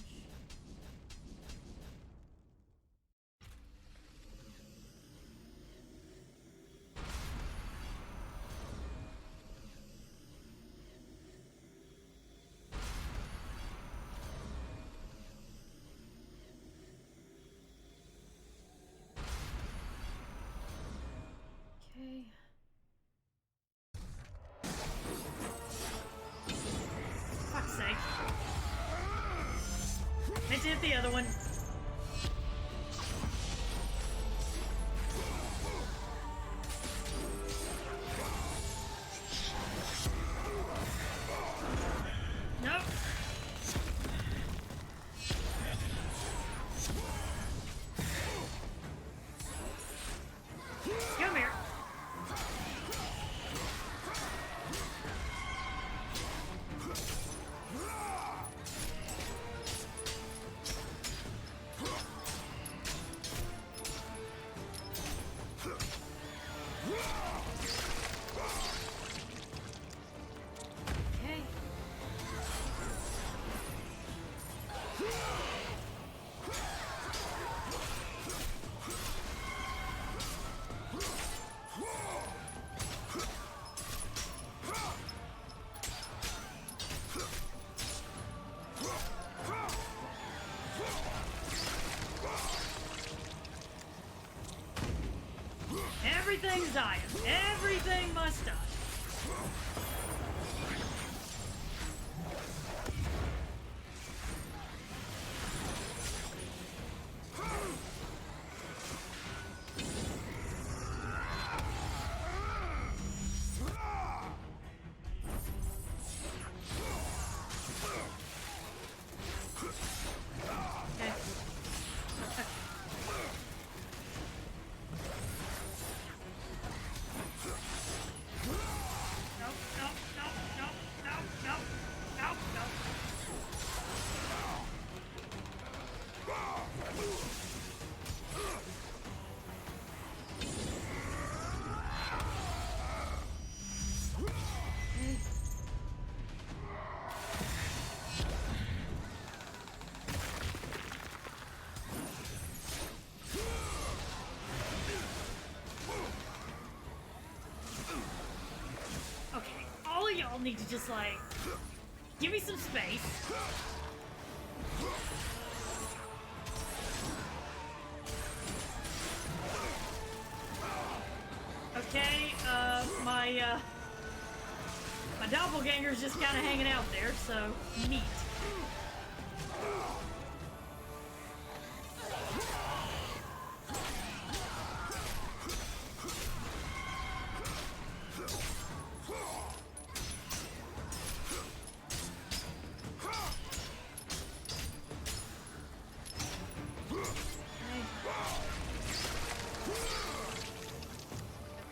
another one. Nope. Come here. Okay. Everything's dying. Everything must die. Okay. Nope, nope, nope, nope, nope, nope, nope, nope. Okay, all of y'all need to just like give me some space. Okay, my doppelganger's just kind of hanging out there, so neat.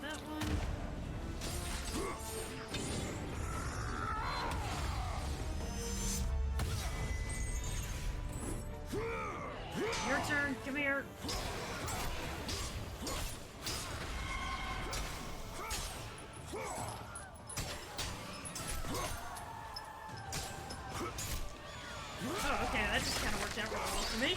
That one. Your turn. Come here. Oh, okay. That just kind of worked out really well for me.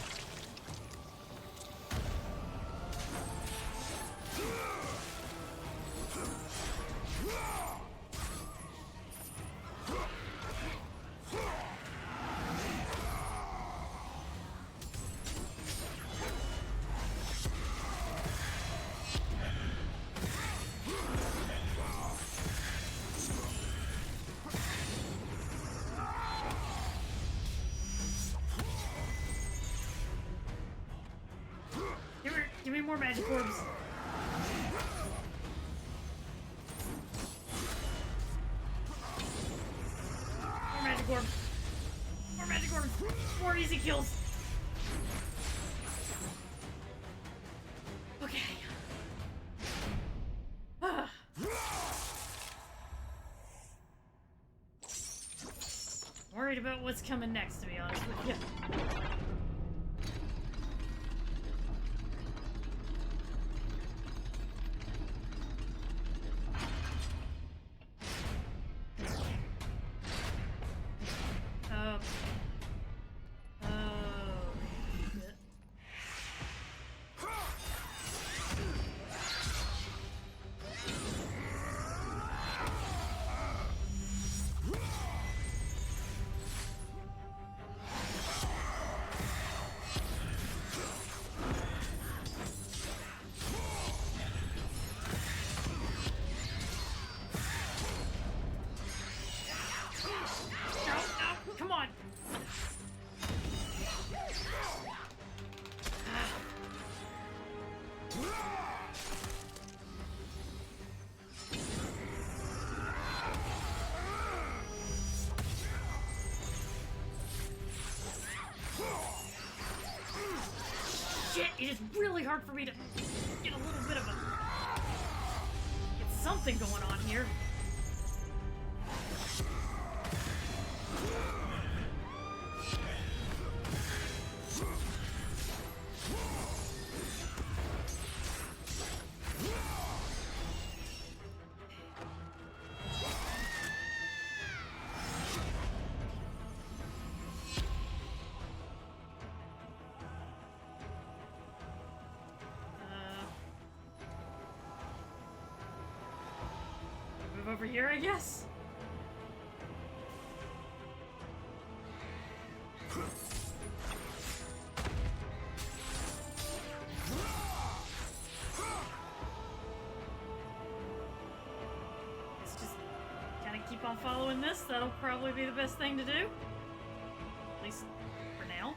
Give me more magic orbs. More magic orbs. More magic orbs. More easy kills. Okay. Ah. Worried about what's coming next, to be honest with you. Shit. hard for me to get a little bit of a... get something going on here. Over here, I guess. Let's just kind of keep on following this. That'll probably be the best thing to do. At least for now.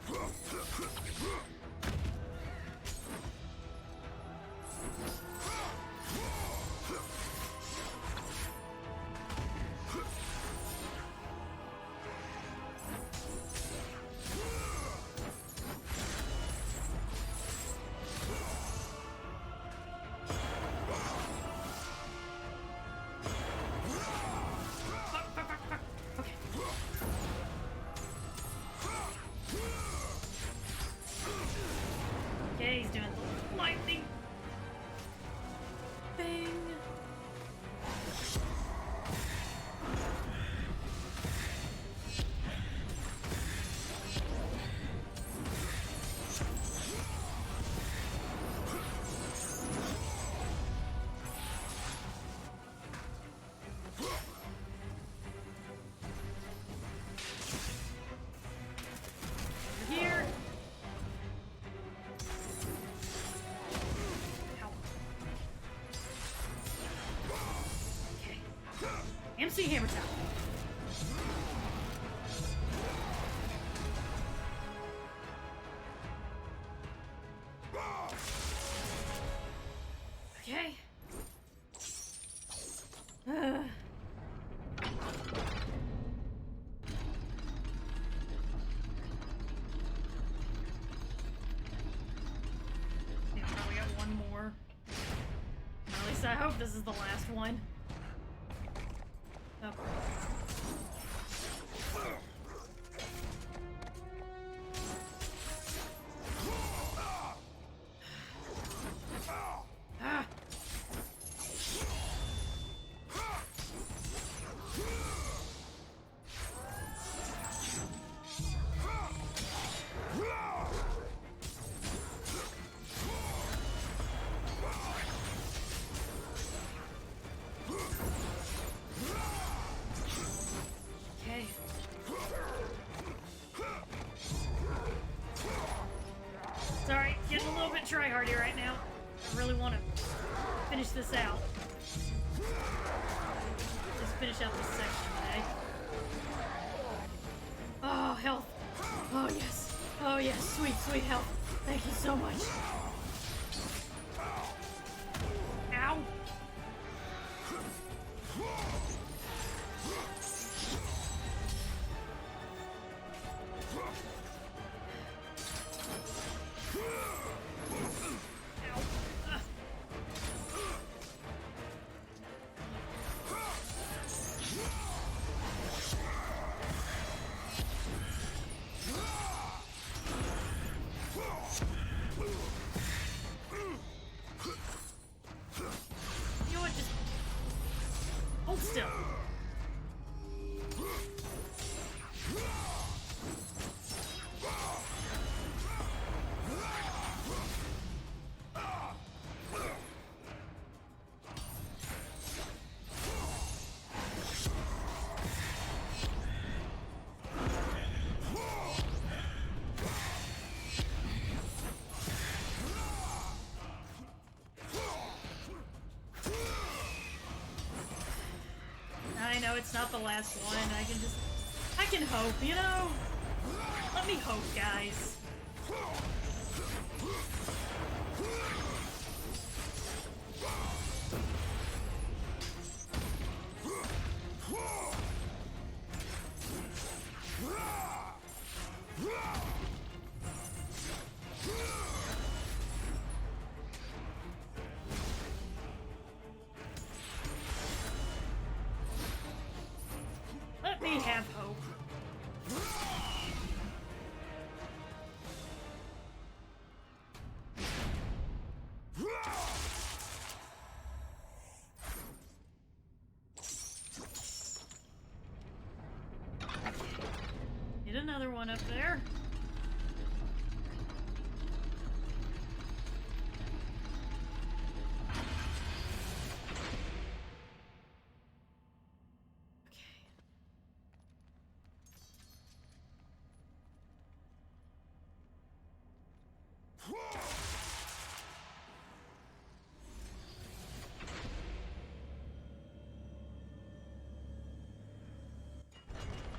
Okay, he's doing the lightning thing. Here. MC Hammer Time. Okay. Yeah, probably got one more. Or at least I hope this is the last one. Okay. Ah. Okay. Sorry, getting a little bit tryhardy right now. I really want to finish this out. Just finish out this section today. Oh, health. Oh, yes. Oh, yes. Sweet, sweet health. Thank you so much. Ow. You know what, just hold still. I know it's not the last one. I can hope, you know? Let me hope, guys. me have hope. Get another one up there.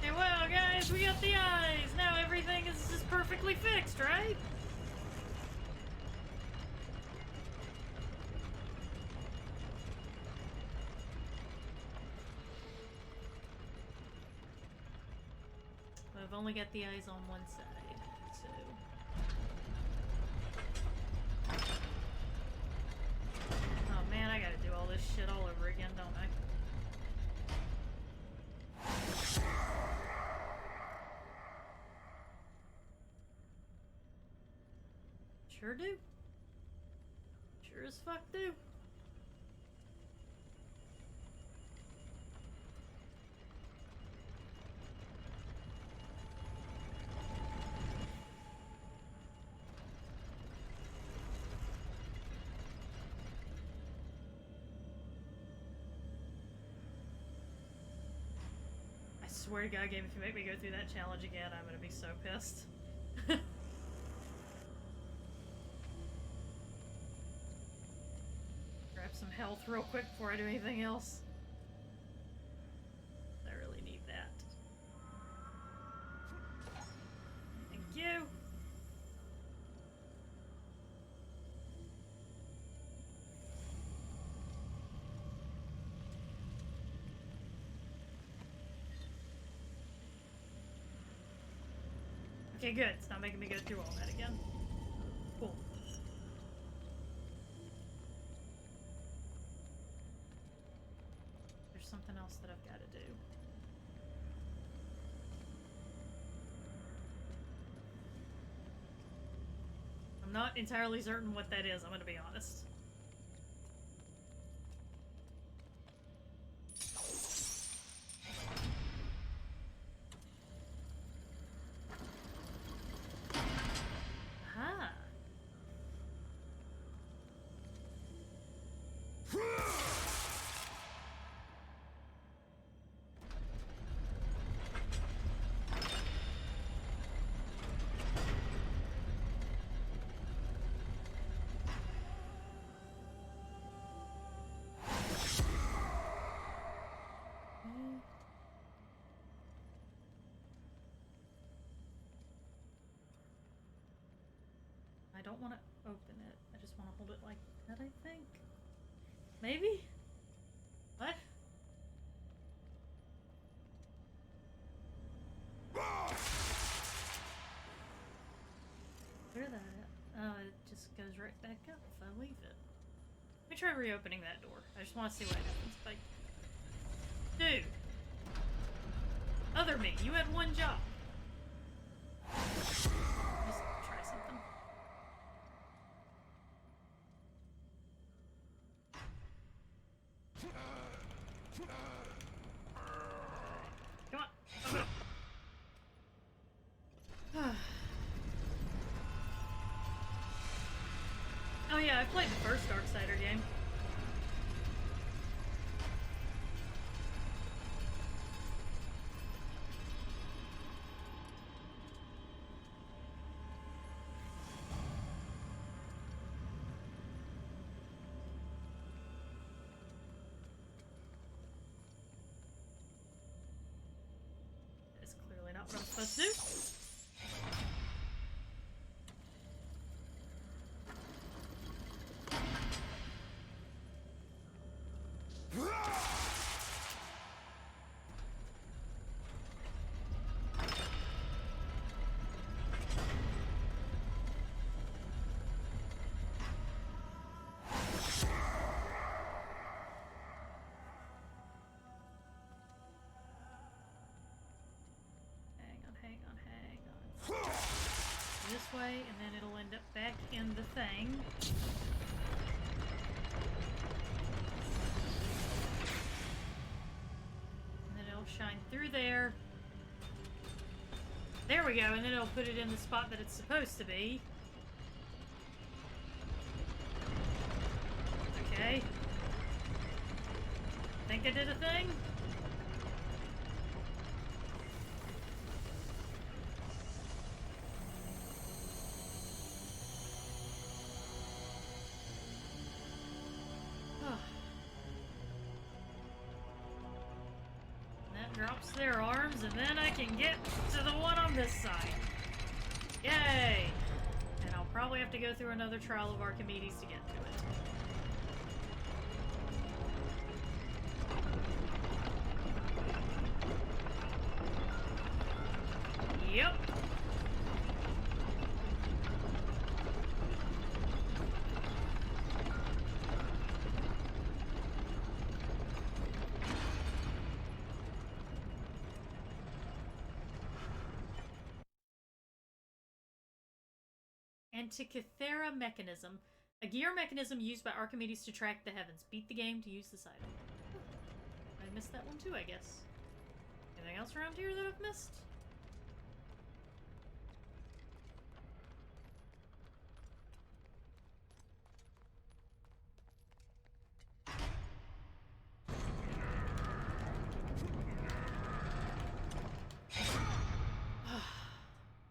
Hey, well, guys, we got the eyes. Now everything is just perfectly fixed, right? I've only got the eyes on one side, so... Oh man, I gotta do all this shit all over again, don't I? Sure do. Sure as fuck do. I swear to God, game, if you make me go through that challenge again, I'm gonna be so pissed. Grab some health real quick before I do anything else. I really need that. Thank you. Okay, good. It's not making me go through all that again. Cool. There's something else that I've got to do. I'm not entirely certain what that is, I'm gonna be honest. Aha! I don't want to open it. I just want to hold it like that, I think. Maybe? What? Where that at? Oh, it just goes right back up if I leave it. Let me try reopening that door. I just want to see what happens if I... Dude! Other me, you had one job. Just try something. Come on. Open it. Oh yeah, I played the first Darksider game. That's clearly not what I'm supposed to do. this way, and then it'll end up back in the thing. And then it'll shine through there. There we go, and then it'll put it in the spot that it's supposed to be. Okay. Think I did a thing? That drops their arms, and then I can get to the one on this side. Yay! And I'll probably have to go through another trial of Archimedes to get to it. Yep. Antikythera mechanism. A gear mechanism used by Archimedes to track the heavens. Beat the game to use this item. I missed that one too, I guess. Anything else around here that I've missed?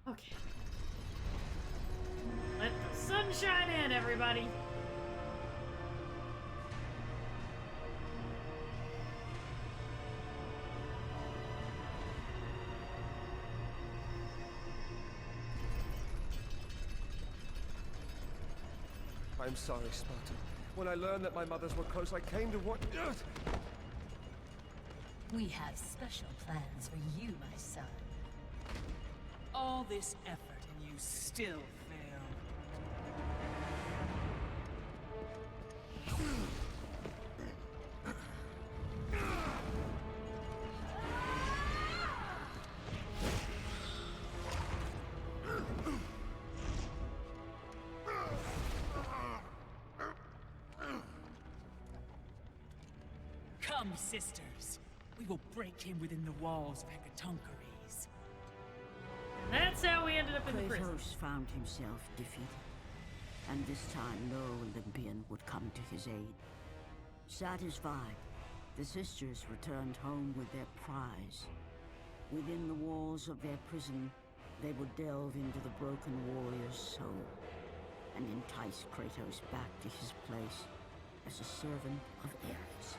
Okay. Let the sun shine in, everybody! I'm sorry, Spartan. When I learned that my mothers were close, I came to what... We have special plans for you, my son. All this effort and you still fail. Come, sisters. We will break him within the walls of Hecatoncheires. And that's how we ended up in the prison. Kratos found himself defeated, and this time no Olympian would come to his aid. Satisfied, the sisters returned home with their prize. Within the walls of their prison, they would delve into the broken warrior's soul and entice Kratos back to his place as a servant of Ares.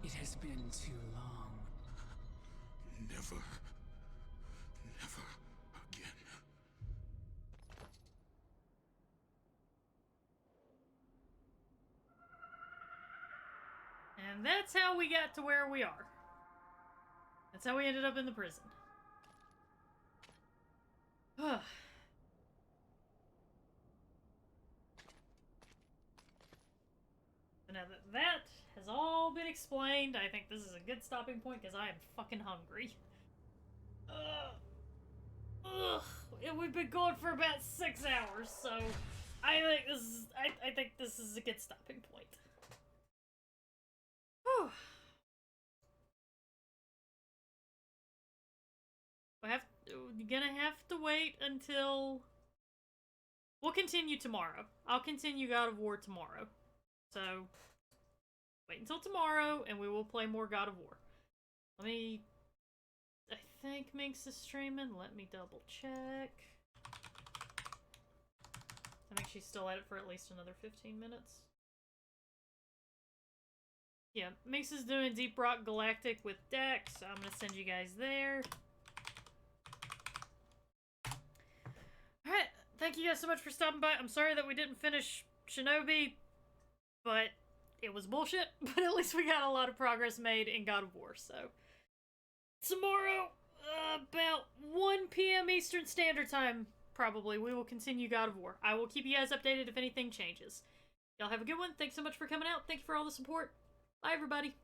It has been too long. Never again. And that's how we got to where we are. That's how we ended up in the prison. So now that that has all been explained, I think this is a good stopping point because I am fucking hungry. We've been going for about 6 hours, so I think this is a good stopping point. Whew. You're gonna have to wait until... We'll continue tomorrow. I'll continue God of War tomorrow. So, wait until tomorrow, and we will play more God of War. Let me... I think Minx is streaming. Let me double check. I think she's still at it for at least another 15 minutes. Yeah, Minx is doing Deep Rock Galactic with Dex, so I'm gonna send you guys there. Alright, thank you guys so much for stopping by. I'm sorry that we didn't finish Shinobi, but it was bullshit. But at least we got a lot of progress made in God of War, so. Tomorrow, about 1 p.m. Eastern Standard Time, probably, we will continue God of War. I will keep you guys updated if anything changes. Y'all have a good one. Thanks so much for coming out. Thank you for all the support. Bye, everybody.